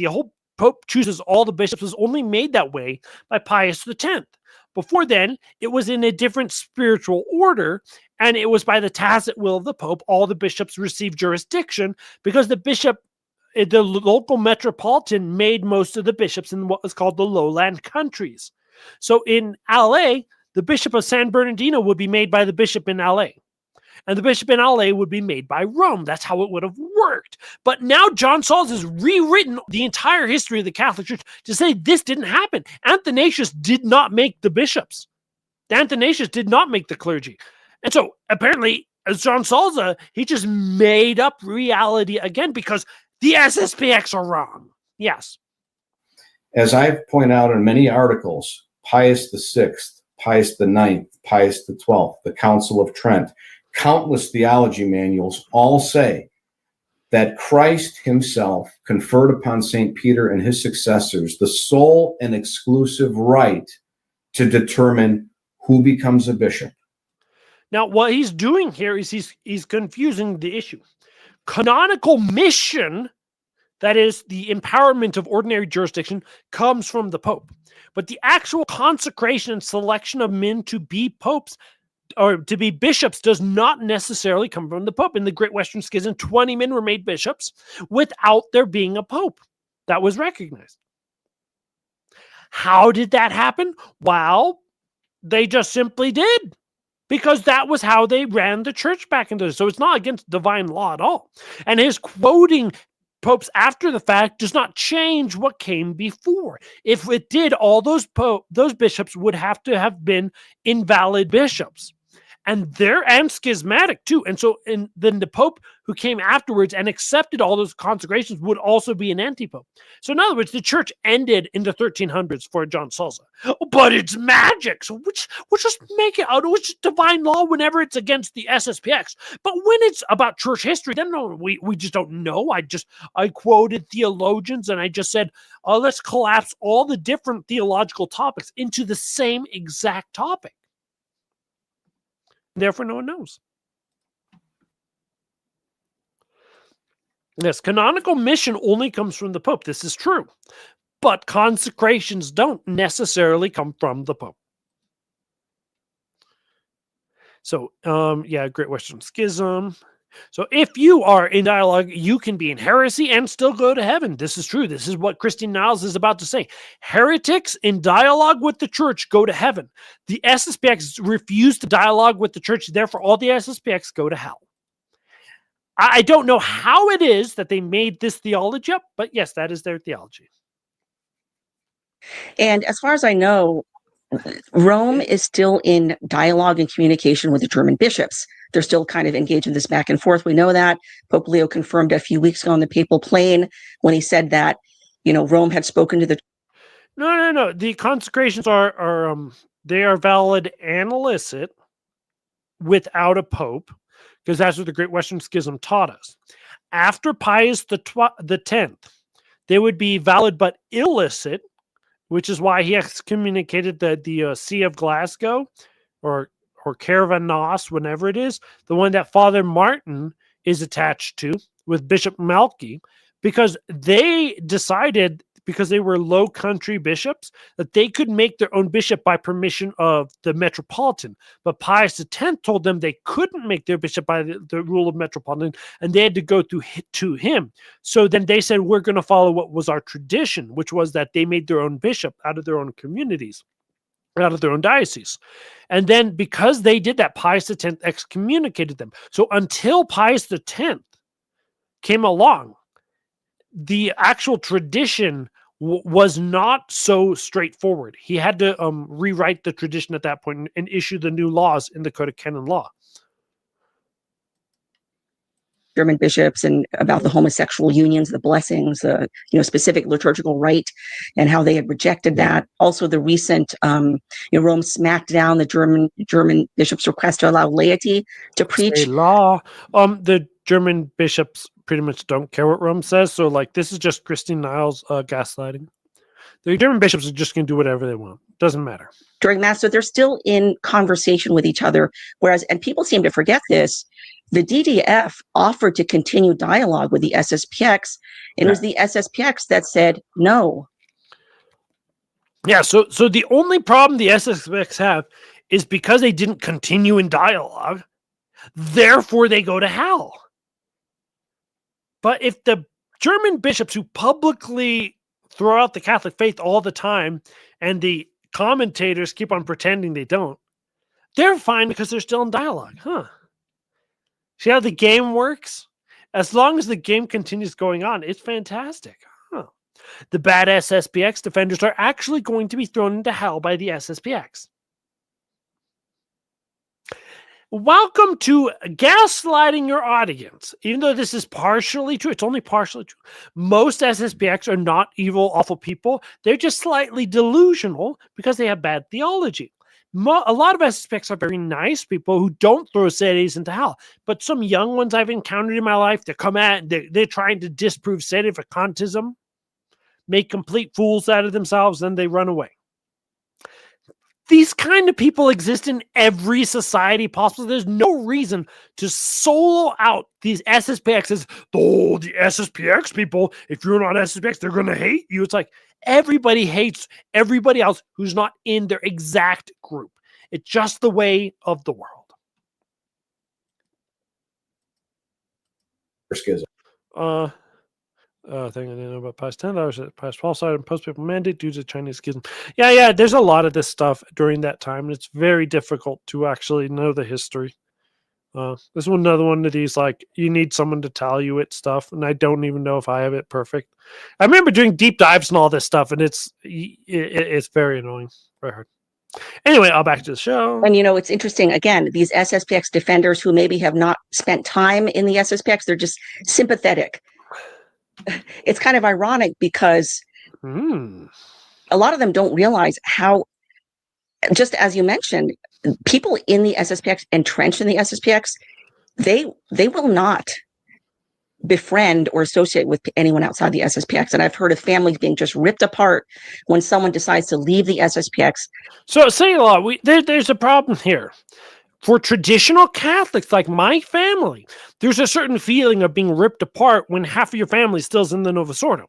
whole Pope chooses all the bishops was only made that way by Pius X. Before then, it was in a different spiritual order, and it was by the tacit will of the Pope. All the bishops received jurisdiction because the local metropolitan made most of the bishops in what was called the lowland countries. So in LA, the Bishop of San Bernardino would be made by the bishop in LA. And the bishop in LA would be made by Rome. That's how it would have worked. But now John Sauls has rewritten the entire history of the Catholic Church to say this didn't happen. Athanasius did not make the bishops. Athanasius did not make the clergy. And so apparently, as John Salza, he just made up reality again because the SSPX are wrong. Yes. As I've pointed out in many articles, Pius VI, Pius IX, Pius XII, the Council of Trent, countless theology manuals all say that Christ himself conferred upon St. Peter and his successors the sole and exclusive right to determine who becomes a bishop. Now, what he's doing here is he's confusing the issue. Canonical mission, that is the empowerment of ordinary jurisdiction, comes from the Pope. But the actual consecration and selection of men to be popes or to be bishops does not necessarily come from the Pope. In the Great Western Schism, 20 men were made bishops without there being a Pope. That was recognized. How did that happen? Well, they just simply did. Because that was how they ran the church back into it. So it's not against divine law at all. And his quoting popes after the fact does not change what came before. If it did, all those bishops would have to have been invalid bishops. And they're schismatic too. And so then the Pope who came afterwards and accepted all those consecrations would also be an anti-pope. So in other words, the church ended in the 1300s for John Salza. But it's magic. So we'll just make it out. It's just divine law whenever it's against the SSPX. But when it's about church history, then no, we just don't know. I quoted theologians and I just said, let's collapse all the different theological topics into the same exact topic. Therefore, no one knows. Yes, canonical mission only comes from the Pope. This is true. But consecrations don't necessarily come from the Pope. So, Great Western Schism. So if you are in dialogue, you can be in heresy and still go to heaven. This is true. This is what Christine Niles is about to say. Heretics in dialogue with the church go to heaven. The SSPX refuse to dialogue with the church. Therefore, all the SSPX go to hell. I don't know how it is that they made this theology up, but yes, that is their theology. And as far as I know, Rome is still in dialogue and communication with the German bishops. They're still kind of engaged in this back and forth. We know that. Pope Leo confirmed a few weeks ago on the papal plane when he said that, Rome had spoken to the... No. The consecrations are they are valid and illicit without a pope, because that's what the Great Western Schism taught us. After Pius X, they would be valid but illicit, which is why he excommunicated the See of Glasgow, or Caravanos, whenever it is, the one that Father Martin is attached to with Bishop Malky, because they decided, because they were low country bishops, that they could make their own bishop by permission of the Metropolitan. But Pius X told them they couldn't make their bishop by the rule of Metropolitan, and they had to go to him. So then they said, we're going to follow what was our tradition, which was that they made their own bishop out of their own communities, out of their own diocese. And then because they did that, Pius X excommunicated them. So until Pius X came along, the actual tradition was not so straightforward. He had to rewrite the tradition at that point and issue the new laws in the Code of Canon Law. German bishops and about the homosexual unions, the blessings, the specific liturgical rite, and how they had rejected that. Also, the recent Rome smacked down the German bishops' request to allow laity to preach. Law. The German bishops pretty much don't care what Rome says. So, this is just Christine Niles gaslighting. The German bishops are just going to do whatever they want. Doesn't matter. During Mass, so they're still in conversation with each other. Whereas, and people seem to forget this, the DDF offered to continue dialogue with the SSPX. It was the SSPX that said no. Yeah, so the only problem the SSPX have is because they didn't continue in dialogue, therefore they go to hell. But if the German bishops who publicly throw out the Catholic faith all the time and the commentators keep on pretending they don't, they're fine because they're still in dialogue, huh? See how the game works? As long as the game continues going on, it's fantastic. Huh. The bad SSPX defenders are actually going to be thrown into hell by the SSPX. Welcome to gaslighting your audience. Even though this is partially true, it's only partially true. Most SSPX are not evil, awful people. They're just slightly delusional because they have bad theology. A lot of SSPX are very nice people who don't throw cities into hell. But some young ones I've encountered in my life, they come at, they're trying to disprove sedevacantism, make complete fools out of themselves, then they run away. These kind of people exist in every society possible. There's no reason to solo out these SSPXs. Oh, the SSPX people, if you're not SSPX, they're going to hate you. It's like everybody hates everybody else who's not in their exact group. It's just the way of the world. Schism. Thing I didn't know about past 10 hours, past 12 side and post paper mandate due to Chinese schism. Yeah, there's a lot of this stuff during that time, and it's very difficult to actually know the history. This is another one of these, like, you need someone to tell you it stuff, and I don't even know if I have it perfect. I remember doing deep dives and all this stuff, and it's very annoying, very hard. Anyway, I'll back to the show. And, it's interesting, again, these SSPX defenders who maybe have not spent time in the SSPX, they're just sympathetic. It's kind of ironic because a lot of them don't realize how, just as you mentioned, people in the SSPX, entrenched in the SSPX, they will not befriend or associate with anyone outside the SSPX. And I've heard of families being just ripped apart when someone decides to leave the SSPX. So, say a lot. There's a problem here. For traditional Catholics like my family, there's a certain feeling of being ripped apart when half of your family still's in the Novus Ordo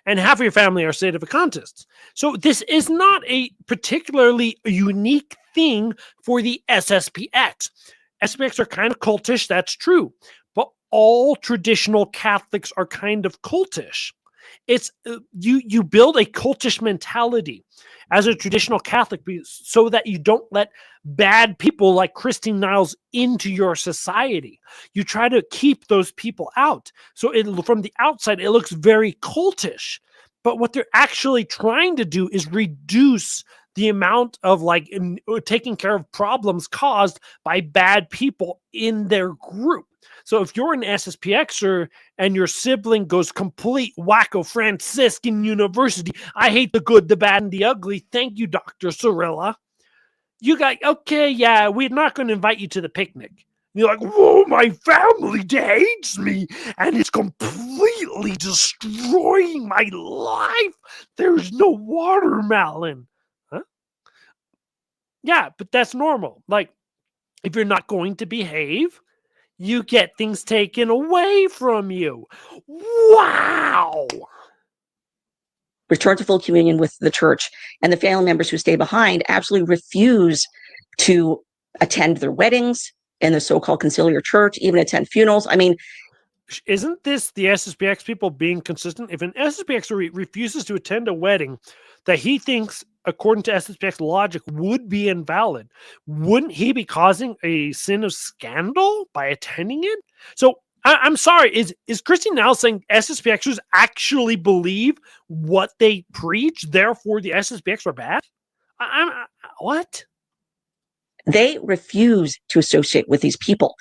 and half of your family are sedevacantists. So this is not a particularly unique thing for the SSPX. SSPX are kind of cultish, that's true. But all traditional Catholics are kind of cultish. It's you build a cultish mentality as a traditional Catholic so that you don't let bad people like Christine Niles into your society. You try to keep those people out. So from the outside, it looks very cultish. But what they're actually trying to do is reduce the amount of taking care of problems caused by bad people in their group. So if you're an SSPXer and your sibling goes complete wacko Franciscan University, I hate the good, the bad, and the ugly. Thank you, Dr. Cirilla. You got, okay, yeah, we're not going to invite you to the picnic. You're like, whoa, my family hates me and it's completely destroying my life. There's no watermelon. Huh? Yeah, but that's normal. Like, if you're not going to behave, you get things taken away from you. Wow. Return to full communion with the church, and the family members who stay behind absolutely refuse to attend their weddings in the so-called conciliar church, even attend funerals. I mean, isn't this the SSPX people being consistent? If an SSPX refuses to attend a wedding that he thinks, according to SSPX logic, would be invalid, wouldn't he be causing a sin of scandal by attending it? So I'm sorry, is Christine now saying SSPXers actually believe what they preach, therefore the SSPX are bad? What? They refuse to associate with these people.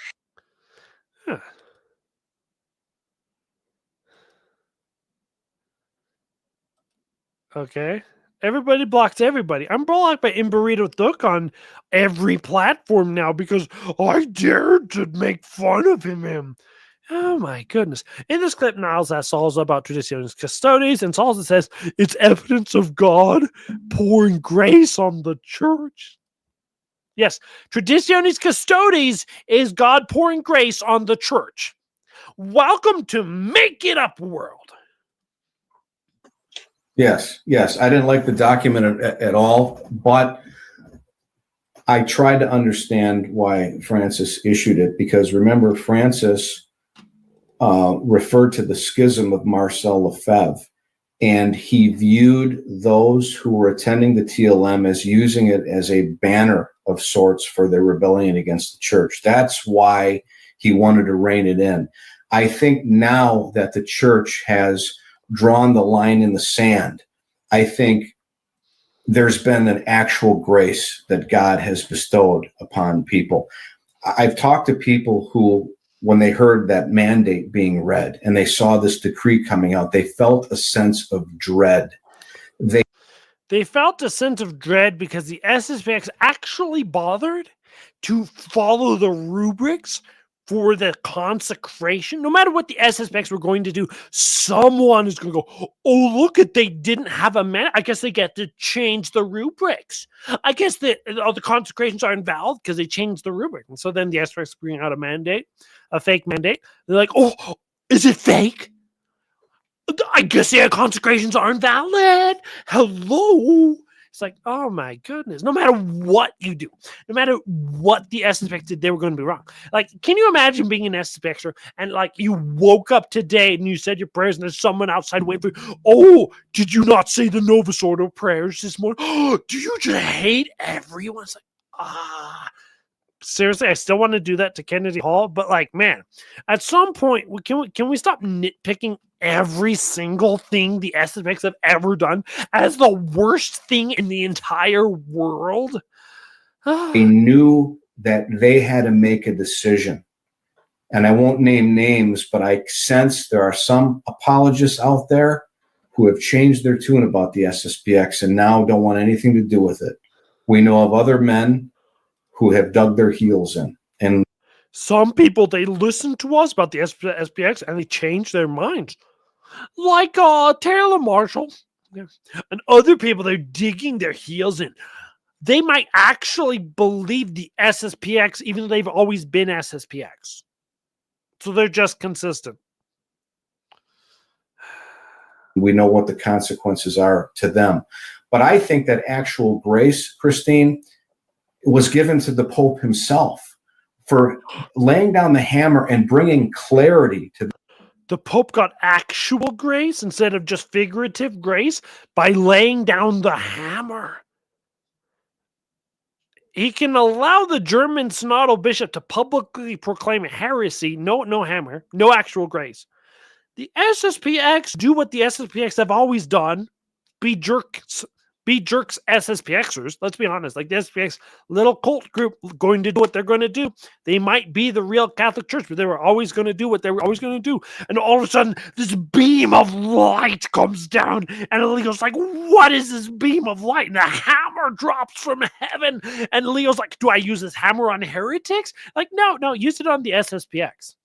Huh. Okay. Everybody blocks everybody. I'm blocked by Imburrito Thuk on every platform now because I dared to make fun of him. Oh my goodness. In this clip, Niles asks Salza about Traditionis Custodes, and Salza says it's evidence of God pouring grace on the church. Yes, Traditionis Custodes is God pouring grace on the church. Welcome to Make It Up World. Yes. I didn't like the document at all, but I tried to understand why Francis issued it, because remember, Francis referred to the schism of Marcel Lefebvre, and he viewed those who were attending the TLM as using it as a banner of sorts for their rebellion against the church. That's why He wanted to rein it in. I think now that the church has drawn the line in the sand, I think there's been an actual grace that God has bestowed upon people. I've talked to people who, when they heard that mandate being read and they saw this decree coming out, they felt a sense of dread. They felt a sense of dread because the SSPX actually bothered to follow the rubrics for the consecration. No matter what the SSPX were going to do, someone is going to go, oh, look at, they didn't have a man. I guess they get to change the rubrics. I guess the consecrations are invalid because they changed the rubric. And so then the SSPX bring out a mandate, a fake mandate. They're like, oh, is it fake? I guess the consecrations aren't valid. Hello. It's like, oh my goodness. No matter what you do, no matter what the SSPX did, they were going to be wrong. Like, can you imagine being an SSPXer and like you woke up today and you said your prayers and there's someone outside waiting for you? Oh, did you not say the Novus Ordo prayers this morning? Oh, do you just hate everyone? It's like, seriously, I still want to do that to Kennedy Hall, but like, man, at some point, can we stop nitpicking every single thing the SSPX have ever done as the worst thing in the entire world? They knew that they had to make a decision. And I won't name names, but I sense there are some apologists out there who have changed their tune about the SSPX and now don't want anything to do with it. We know of other men who have dug their heels in. And some people, they listen to us about the SPX and they change their minds. Like Taylor Marshall and other people, they're digging their heels in. They might actually believe the SSPX, even though they've always been SSPX. So they're just consistent. We know what the consequences are to them. But I think that actual grace, Christine, was given to the Pope himself for laying down the hammer and bringing clarity to the Pope got actual grace instead of just figurative grace by laying down the hammer. He can allow the German synodal bishop to publicly proclaim heresy. No hammer, no actual grace. The SSPX do what the SSPX have always done. Be jerks SSPXers. Let's be honest. Like the SSPX little cult group going to do what they're going to do. They might be the real Catholic Church, but they were always going to do what they were always going to do. And all of a sudden, this beam of light comes down, and Leo's like, what is this beam of light? And the hammer drops from heaven. And Leo's like, do I use this hammer on heretics? Like, no, use it on the SSPX.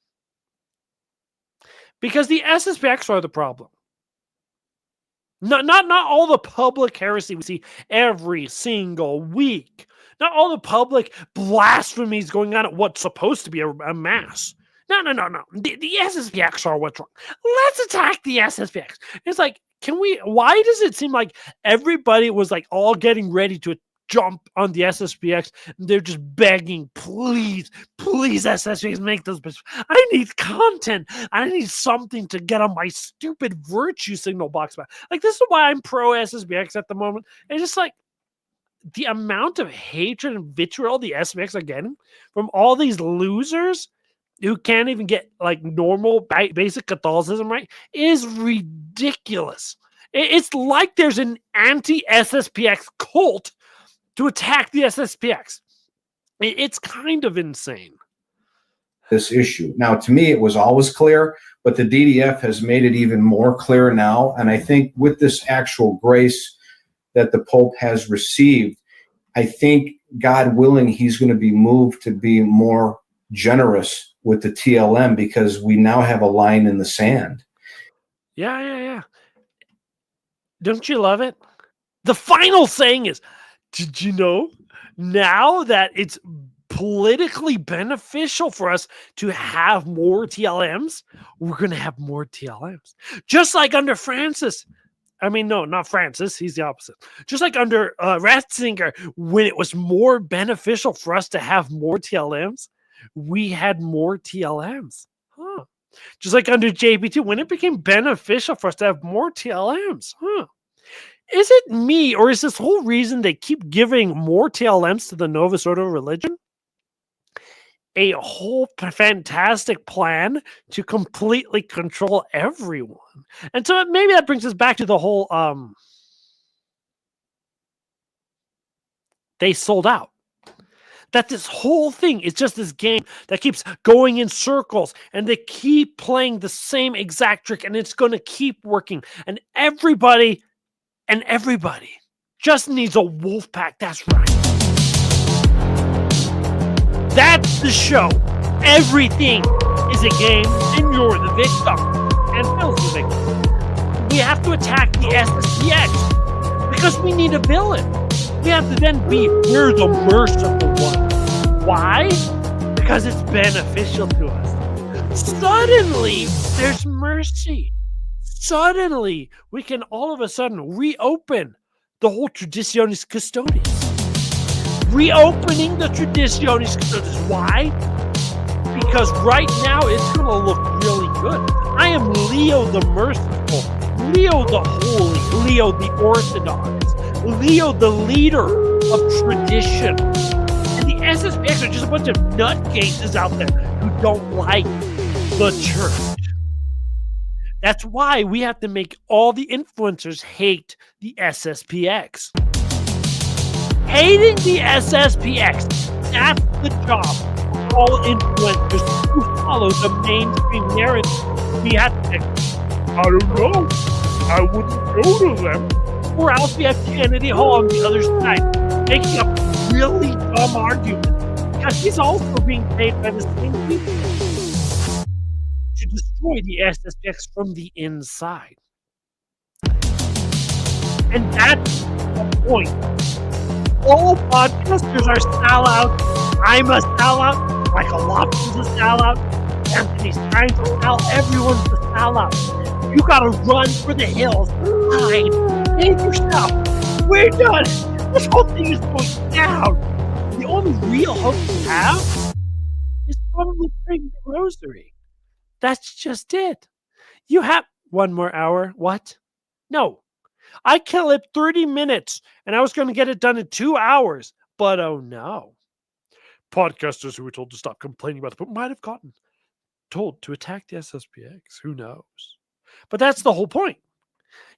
Because the SSPX are the problem. Not all the public heresy we see every single week. Not all the public blasphemies going on at what's supposed to be a mass. No. The SSPX are what's wrong. Let's attack the SSPX. It's like, why does it seem like everybody was like all getting ready to jump on the SSPX? They're just begging, please SSPX, make this. I need content. I need something to get on my stupid virtue signal box back. Like, this is why I'm pro SSPX at the moment. And just like the amount of hatred and vitriol the SSPX are getting from all these losers who can't even get like normal basic Catholicism right is ridiculous. It's like there's an anti-SSPX cult to attack the SSPX. It's kind of insane. This issue. Now, to me, it was always clear, but the DDF has made it even more clear now. And I think with this actual grace that the Pope has received, I think, God willing, he's going to be moved to be more generous with the TLM because we now have a line in the sand. Yeah. Don't you love it? The final saying is, did you know now that it's politically beneficial for us to have more TLMs, we're going to have more TLMs. Just like under Francis. I mean, no, not Francis. He's the opposite. Just like under Ratzinger, when it was more beneficial for us to have more TLMs, we had more TLMs. Just like under JP2, when it became beneficial for us to have more TLMs. Is it me, or is this whole reason they keep giving more TLMs to the Novus Ordo religion? a whole fantastic plan to completely control everyone. And so maybe that brings us back to the whole they sold out. That this whole thing is just this game that keeps going in circles, and they keep playing the same exact trick, and it's going to keep working. And everybody just needs a wolf pack. That's right. That's the show. Everything is a game, and you're the victim. And Phil's the victim. We have to attack the SSPX because we need a villain. We have to then we're the merciful one. Why? Because it's beneficial to us. Suddenly, there's mercy. Suddenly, we can all of a sudden reopen the whole Traditionis Custodes. Reopening the Traditionis Custodes. Why? Because right now, it's going to look really good. I am Leo the Merciful, Leo the Holy, Leo the Orthodox, Leo the leader of tradition. And the SSPX are just a bunch of nutcases out there who don't like the church. That's why we have to make all the influencers hate the SSPX. Hating the SSPX, that's the job of all influencers who follow the mainstream narrative. We have to I don't know. I wouldn't go to them. Or else we have Kennedy Hall on the other side, making up really dumb arguments, because he's also being paid by the same people to destroy the SSPX from the inside. And that's the point. All podcasters are sellouts. I'm a sellout. Michael Lofton's a sellout. Anthony's trying to sell. Everyone's a sellout. You gotta run for the hills. Hide. Save yourself. We're done. This whole thing is going down. The only real hope you have is probably praying the rosary. That's just it. You have 1 more hour. What? No. I kill it 30 minutes, and I was going to get it done in 2 hours. But oh no. Podcasters who were told to stop complaining about the Pope might have gotten told to attack the SSPX. Who knows? But that's the whole point.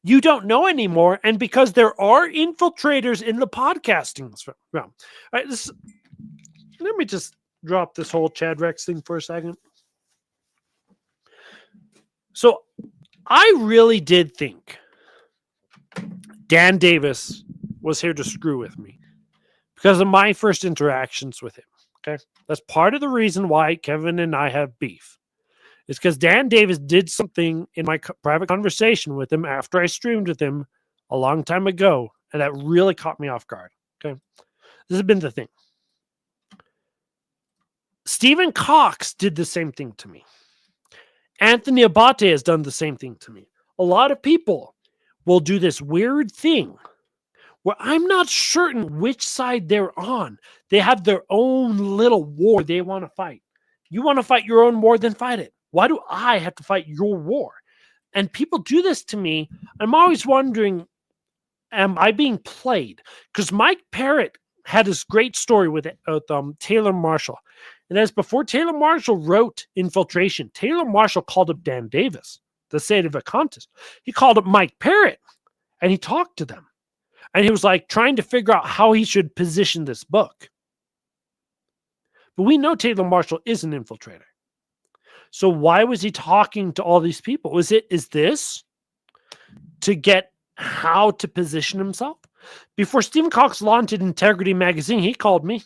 You don't know anymore, and because there are infiltrators in the podcasting realm. All right, let me just drop this whole Chad Rex thing for a second. So I really did think Dan Davis was here to screw with me because of my first interactions with him. Okay, that's part of the reason why Kevin and I have beef. It's because Dan Davis did something in my private conversation with him after I streamed with him a long time ago, and that really caught me off guard. Okay, this has been the thing. Stephen Cox did the same thing to me. Anthony Abate has done the same thing to me. A lot of people will do this weird thing where I'm not certain which side they're on. They have their own little war they want to fight. You want to fight your own war, then fight it. Why do I have to fight your war? And people do this to me. I'm always wondering, am I being played? Because Mike Parrott had this great story with Taylor Marshall. And as before Taylor Marshall wrote Infiltration, Taylor Marshall called up Dan Davis, the state of a contest. He called up Mike Parrott, and he talked to them. And he was like trying to figure out how he should position this book. But we know Taylor Marshall is an infiltrator. So why was he talking to all these people? Is this to get how to position himself? Before Stephen Cox launched Integrity Magazine, he called me.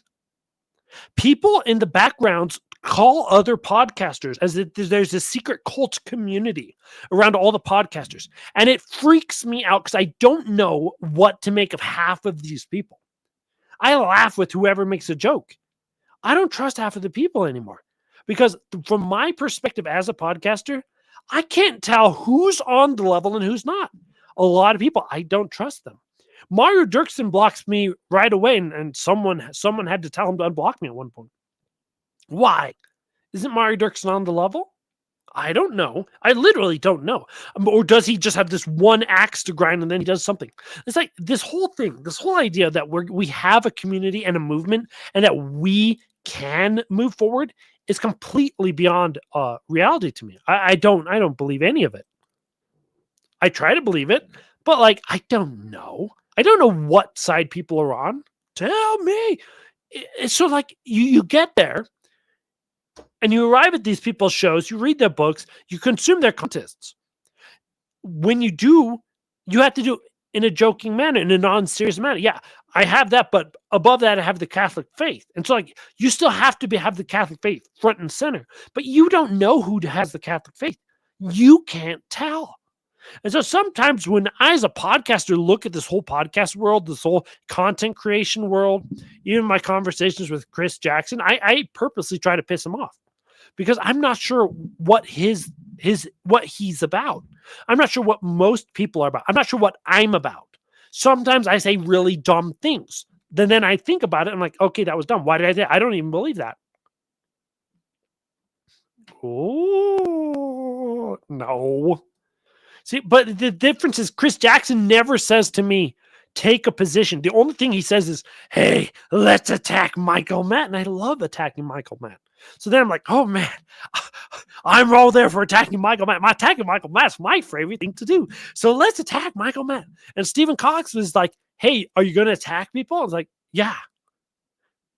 People in the backgrounds call other podcasters as if there's a secret cult community around all the podcasters. And it freaks me out because I don't know what to make of half of these people. I laugh with whoever makes a joke. I don't trust half of the people anymore. Because from my perspective as a podcaster, I can't tell who's on the level and who's not. A lot of people, I don't trust them. Mario Dirksen blocks me right away, and someone had to tell him to unblock me at one point. Why? Isn't Mario Dirksen on the level? I don't know. I literally don't know. Or does he just have this one axe to grind and then he does something? It's like this whole thing, this whole idea that we have a community and a movement and that we can move forward is completely beyond reality to me. I don't believe any of it. I try to believe it, but like I don't know. I don't know what side people are on. Tell me. It's so like you get there and you arrive at these people's shows, you read their books, you consume their contests. When you do, you have to do it in a joking manner, in a non-serious manner. Yeah, I have that, but above that, I have the Catholic faith. And so like you still have to have the Catholic faith front and center, but you don't know who has the Catholic faith. You can't tell. And so sometimes when I, as a podcaster, look at this whole podcast world, this whole content creation world, even my conversations with Chris Jackson, I purposely try to piss him off because I'm not sure what what he's about. I'm not sure what most people are about. I'm not sure what I'm about. Sometimes I say really dumb things. Then I think about it. I'm like, okay, that was dumb. Why did I say that? I don't even believe that. Oh, no. See, but the difference is Chris Jackson never says to me, take a position. The only thing he says is, hey, let's attack Michael Matt. And I love attacking Michael Matt. So then I'm like, oh, man, I'm all there for attacking Michael Matt. Attacking Michael Matt's my favorite thing to do. So let's attack Michael Matt. And Stephen Cox was like, hey, are you going to attack people? I was like, yeah.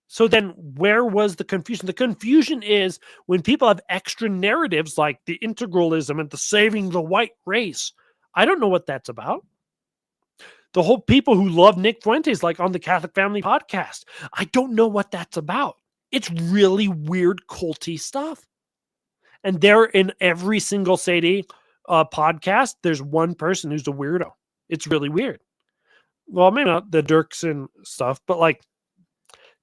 So then where was the confusion? The confusion is when people have extra narratives like the integralism and the saving the white race. I don't know what that's about. The whole people who love Nick Fuentes, like on the Catholic Family Podcast, I don't know what that's about. It's really weird, culty stuff. And they're in every single Sadie podcast. There's one person who's a weirdo. It's really weird. Well, maybe not the Dirks and stuff, but like,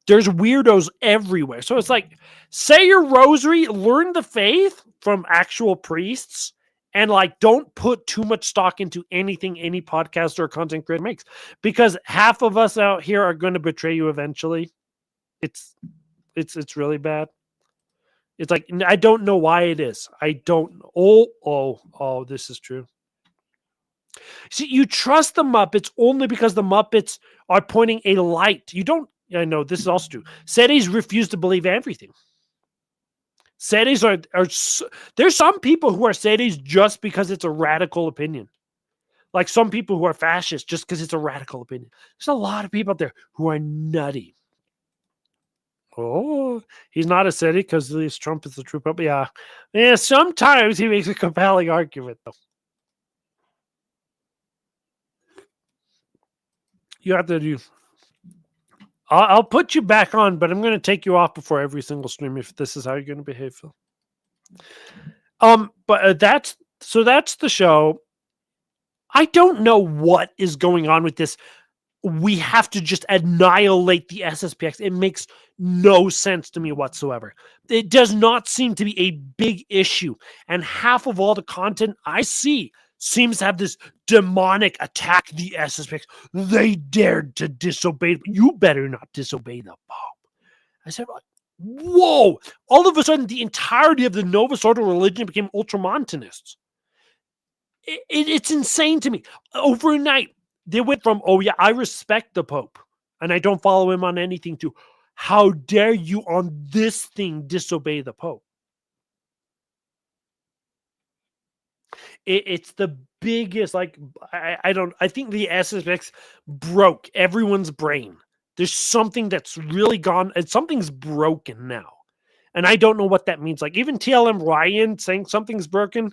there's weirdos everywhere. So it's like, say your rosary, learn the faith from actual priests, and like, don't put too much stock into anything any podcaster or content creator makes, because half of us out here are going to betray you eventually. It's really bad. It's like, I don't know why it is. I don't. Oh, this is true. See, you trust the Muppets only because the Muppets are pointing a light. You don't. I know this is also true. Sedis refuse to believe everything. Sedis are there's some people who are Sedis just because it's a radical opinion. Like some people who are fascists just because it's a radical opinion. There's a lot of people out there who are nutty. Oh, he's not a Sedi because at least Trump is the true puppet. Yeah. Sometimes he makes a compelling argument, though. You have to do. I'll put you back on, but I'm going to take you off before every single stream if this is how you're going to behave, Phil. But that's the show. I don't know what is going on with this. We have to just annihilate the SSPX. It makes no sense to me whatsoever. It does not seem to be a big issue. And half of all the content I see seems to have this demonic attack the SSPX. They dared to disobey. You better not disobey the Pope. I said, whoa. All of a sudden, the entirety of the Novus Ordo religion became ultramontanists. It's insane to me. Overnight, they went from, oh yeah, I respect the Pope and I don't follow him on anything, to how dare you on this thing disobey the Pope. It's the biggest, like, I think the SSPX broke everyone's brain. There's something that's really gone, and something's broken now. And I don't know what that means. Like, even TLM Ryan saying something's broken,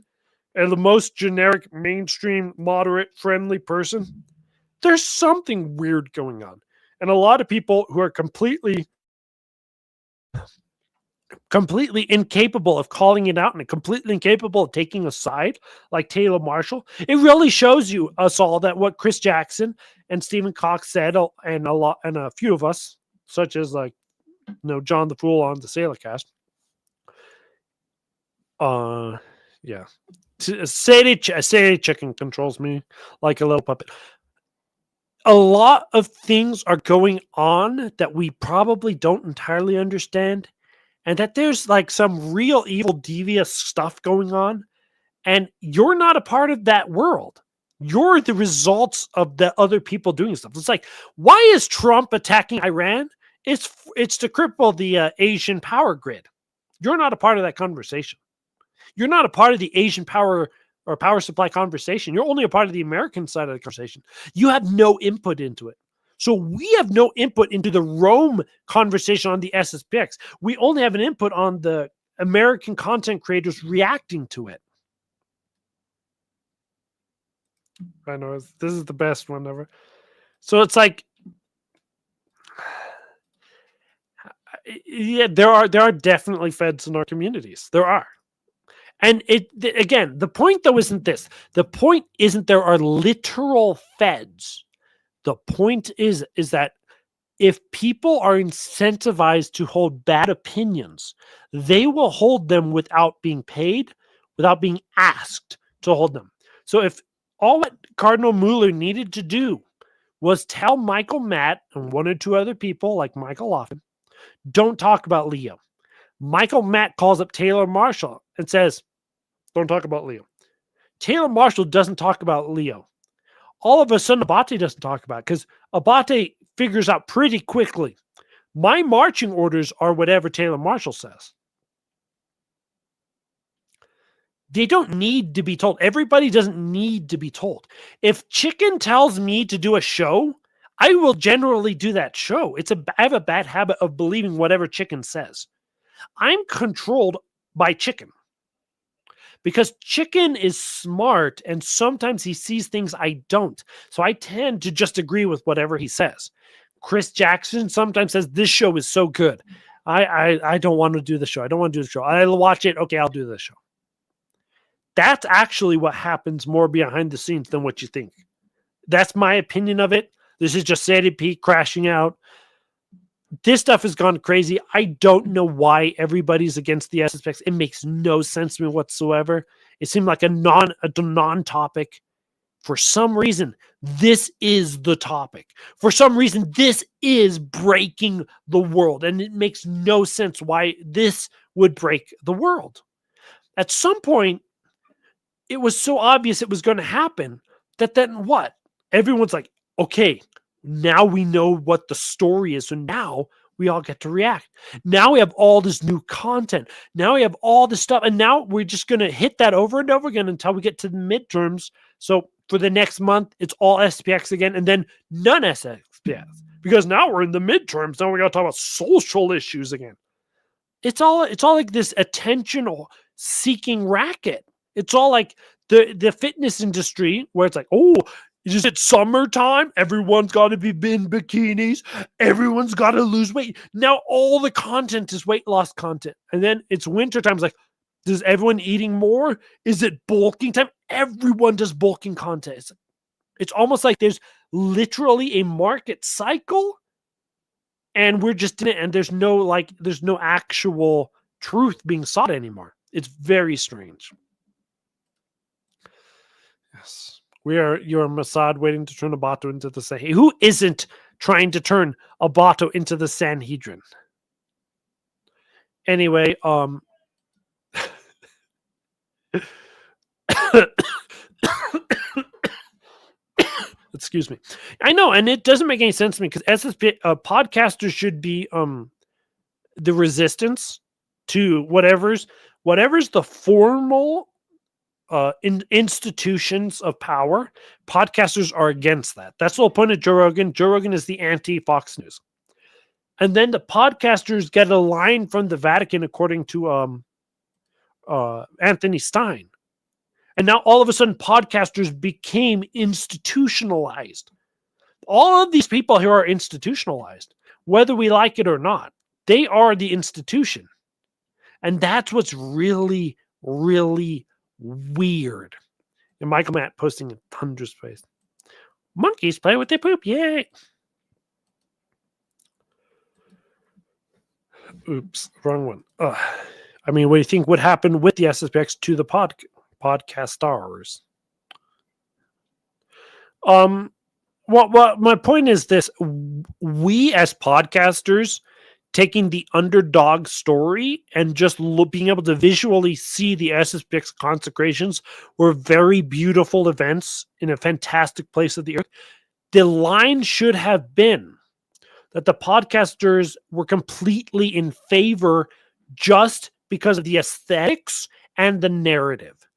and the most generic, mainstream, moderate, friendly person, there's something weird going on. And a lot of people who are completely incapable of calling it out and completely incapable of taking a side, like Taylor Marshall, it really shows you us all that what Chris Jackson and Stephen Cox said, and a few of us, such as like, John the Fool on the Sailorcast. Yeah. Sadie chicken controls me like a little puppet. A lot of things are going on that we probably don't entirely understand, and that there's like some real evil, devious stuff going on, and you're not a part of that world. You're the results of the other people doing stuff. It's like, why is Trump attacking Iran It's to cripple the Asian power grid. You're not a part of that conversation. You're not a part of the Asian power or power supply conversation. You're only a part of the American side of the conversation. You have no input into it. So we have no input into the Rome conversation on the SSPX. We only have an input on the American content creators reacting to it. I know this is the best one ever. So it's like, yeah, there are definitely feds in our communities. There are. And again, the point though isn't this. The point isn't there are literal feds. The point is that if people are incentivized to hold bad opinions, they will hold them without being paid, without being asked to hold them. So if all that Cardinal Mueller needed to do was tell Michael Matt and one or two other people like Michael Lofton, don't talk about Leo. Michael Matt calls up Taylor Marshall and says, don't talk about Leo. Taylor Marshall doesn't talk about Leo. All of a sudden, Abate doesn't talk about it because Abate figures out pretty quickly. My marching orders are whatever Taylor Marshall says. They don't need to be told. Everybody doesn't need to be told. If Chicken tells me to do a show, I will generally do that show. I have a bad habit of believing whatever Chicken says. I'm controlled by Chicken because Chicken is smart and sometimes he sees things I don't. So I tend to just agree with whatever he says. Chris Jackson sometimes says this show is so good. I don't want to do the show. I don't want to do the show. I'll watch it. Okay, I'll do the show. That's actually what happens more behind the scenes than what you think. That's my opinion of it. This is just Sadie P crashing out. This stuff has gone crazy. I don't know why everybody's against the SSPX. It makes no sense to me whatsoever. It seemed like a non-topic. For some reason, this is the topic. For some reason, this is breaking the world. And it makes no sense why this would break the world. At some point, it was so obvious it was going to happen that then what? Everyone's like, okay, now we know what the story is. So now we all get to react. Now we have all this new content. Now we have all this stuff. And now we're just going to hit that over and over again until we get to the midterms. So for the next month, it's all SPX again. And then none SPX. Because now we're in the midterms. Now we got to talk about social issues again. It's all like this attention seeking racket. It's all like the fitness industry where it's like, oh, is it summertime? Everyone's got to be in bikinis. Everyone's got to lose weight. Now all the content is weight loss content. And then it's winter time. It's like, is everyone eating more? Is it bulking time? Everyone does bulking content. It's almost like there's literally a market cycle and we're just in it. And there's no actual truth being sought anymore. It's very strange. Yes. You're Mossad waiting to turn Abato into the Sanhedrin. Who isn't trying to turn Abato into the Sanhedrin? Anyway, excuse me. I know, and it doesn't make any sense to me because SSP podcasters should be the resistance to whatever's the formal institutions of power. Podcasters are against that. That's the whole point of Joe Rogan. Joe Rogan is the anti-Fox News. And then the podcasters get a line from the Vatican, according to Anthony Stein. And now all of a sudden, podcasters became institutionalized. All of these people here are institutionalized, whether we like it or not. They are the institution. And that's what's really, really weird. And Michael Matt posting in hundreds of places. Monkeys play with their poop. Yay. Oops, wrong one. I mean, what do you think would happen with the SSPX to the podcast stars? Well, my point is this. We as podcasters taking the underdog story and just being able to visually see the SSPX consecrations were very beautiful events in a fantastic place of the earth. The line should have been that the podcasters were completely in favor just because of the aesthetics and the narrative.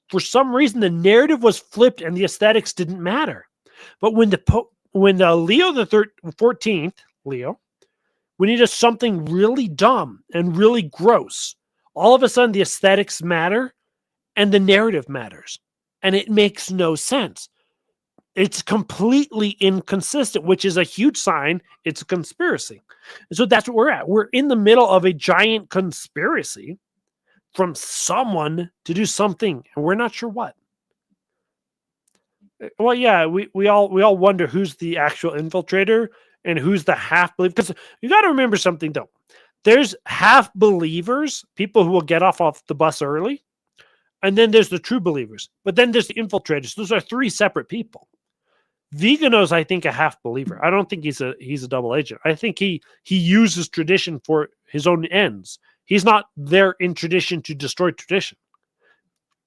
For some reason, the narrative was flipped and the aesthetics didn't matter. But when Leo the 14th, when he does something really dumb and really gross, all of a sudden the aesthetics matter and the narrative matters. And it makes no sense. It's completely inconsistent, which is a huge sign it's a conspiracy. And so that's what we're at. We're in the middle of a giant conspiracy from someone to do something, and we're not sure what. Well, yeah, we all wonder who's the actual infiltrator and who's the half believer. Because you got to remember something, though. There's half believers, people who will get off the bus early, and then there's the true believers. But then there's the infiltrators. Those are three separate people. Vigano's, I think, a half believer. I don't think he's a double agent. I think he uses tradition for his own ends. He's not there in tradition to destroy tradition.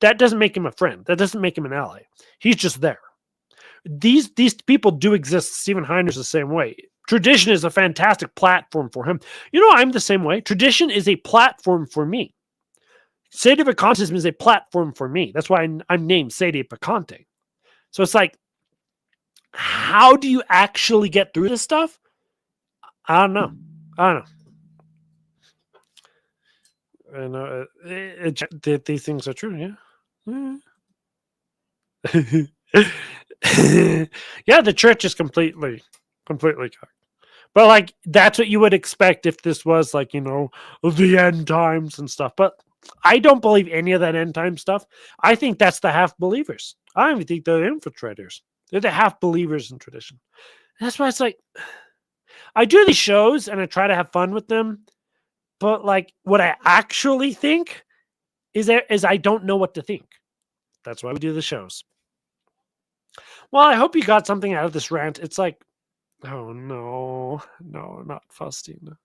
That doesn't make him a friend. That doesn't make him an ally. He's just there. These people do exist. Stephen Heiner's the same way. Tradition is a fantastic platform for him. You know, I'm the same way. Tradition is a platform for me. Sedevacantism is a platform for me. That's why I'm named Sedevacante. So it's like, how do you actually get through this stuff? I don't know. I know these things are true. Yeah. Yeah, the church is completely cocked. But like, that's what you would expect if this was like, the end times and stuff. But I don't believe any of that end time stuff. I think that's the half believers. I don't even think they're the infiltrators. They're the half believers in tradition. That's why it's like, I do these shows and I try to have fun with them. But like, what I actually think is I don't know what to think. That's why we do the shows. Well, I hope you got something out of this rant. It's like, oh no, not Faustina.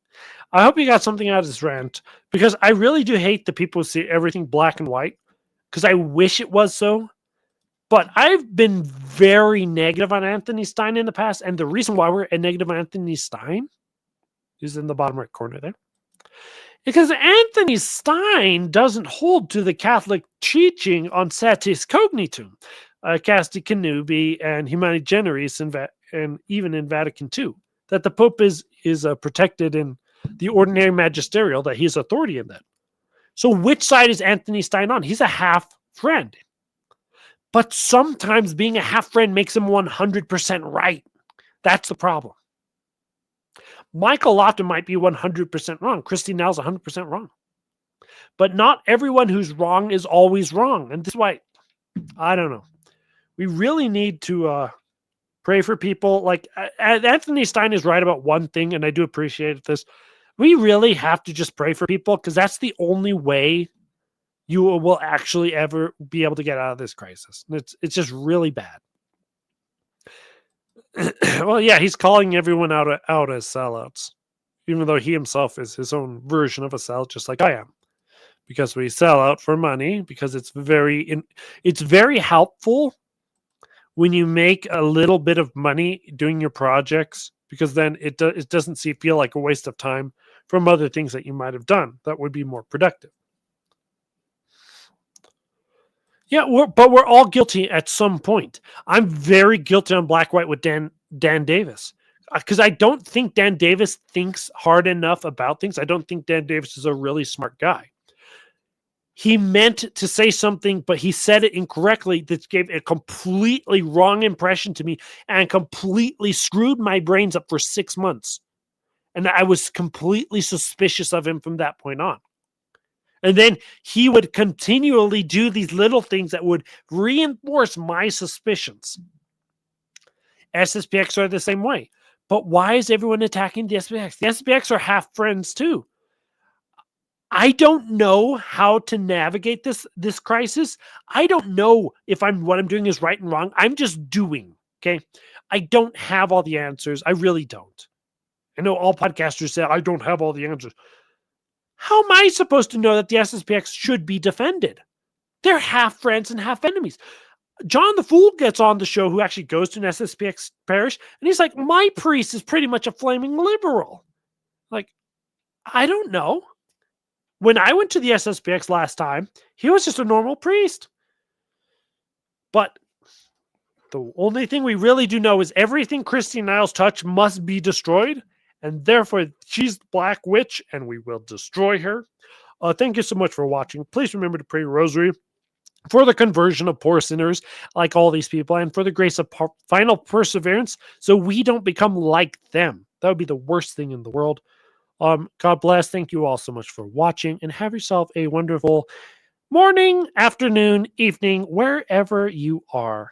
I hope you got something out of this rant, because I really do hate the people who see everything black and white, because I wish it was so. But I've been very negative on Anthony Stein in the past, and the reason why we're negative on Anthony Stein is in the bottom right corner there. Because Anthony Stein doesn't hold to the Catholic teaching on satis cognitum, casti connubii, and humani generis, and even in Vatican II, that the Pope is protected in the ordinary magisterial, that he's authority in that. So which side is Anthony Stein on? He's a half friend. But sometimes being a half friend makes him 100% right. That's the problem. Michael Lofton might be 100% wrong. Christy Nell's 100% wrong. But not everyone who's wrong is always wrong. And this is why, I don't know. We really need to pray for people. Like, Anthony Stein is right about one thing, and I do appreciate this. We really have to just pray for people, because that's the only way you will actually ever be able to get out of this crisis. It's just really bad. Well, yeah, he's calling everyone out as sellouts, even though he himself is his own version of a sellout, just like I am. Because we sell out for money, because it's very helpful when you make a little bit of money doing your projects, because then it doesn't feel like a waste of time from other things that you might have done that would be more productive. Yeah, but we're all guilty at some point. I'm very guilty on Black White with Dan Davis, because I don't think Dan Davis thinks hard enough about things. I don't think Dan Davis is a really smart guy. He meant to say something, but he said it incorrectly. That gave a completely wrong impression to me and completely screwed my brains up for 6 months. And I was completely suspicious of him from that point on. And then he would continually do these little things that would reinforce my suspicions. SSPX are the same way. But why is everyone attacking the SSPX? The SSPX are half friends too. I don't know how to navigate this crisis. I don't know if what I'm doing is right and wrong. I'm just doing, okay? I don't have all the answers. I really don't. I know all podcasters say, I don't have all the answers. How am I supposed to know that the SSPX should be defended? They're half friends and half enemies. John the Fool gets on the show, who actually goes to an SSPX parish, and he's like, my priest is pretty much a flaming liberal. Like, I don't know. When I went to the SSPX last time, he was just a normal priest. But the only thing we really do know is everything Christine Niles touch must be destroyed, and therefore she's the Black Witch, and we will destroy her. Thank you so much for watching. Please remember to pray your rosary for the conversion of poor sinners like all these people, and for the grace of final perseverance, so we don't become like them. That would be the worst thing in the world. God bless. Thank you all so much for watching, and have yourself a wonderful morning, afternoon, evening, wherever you are.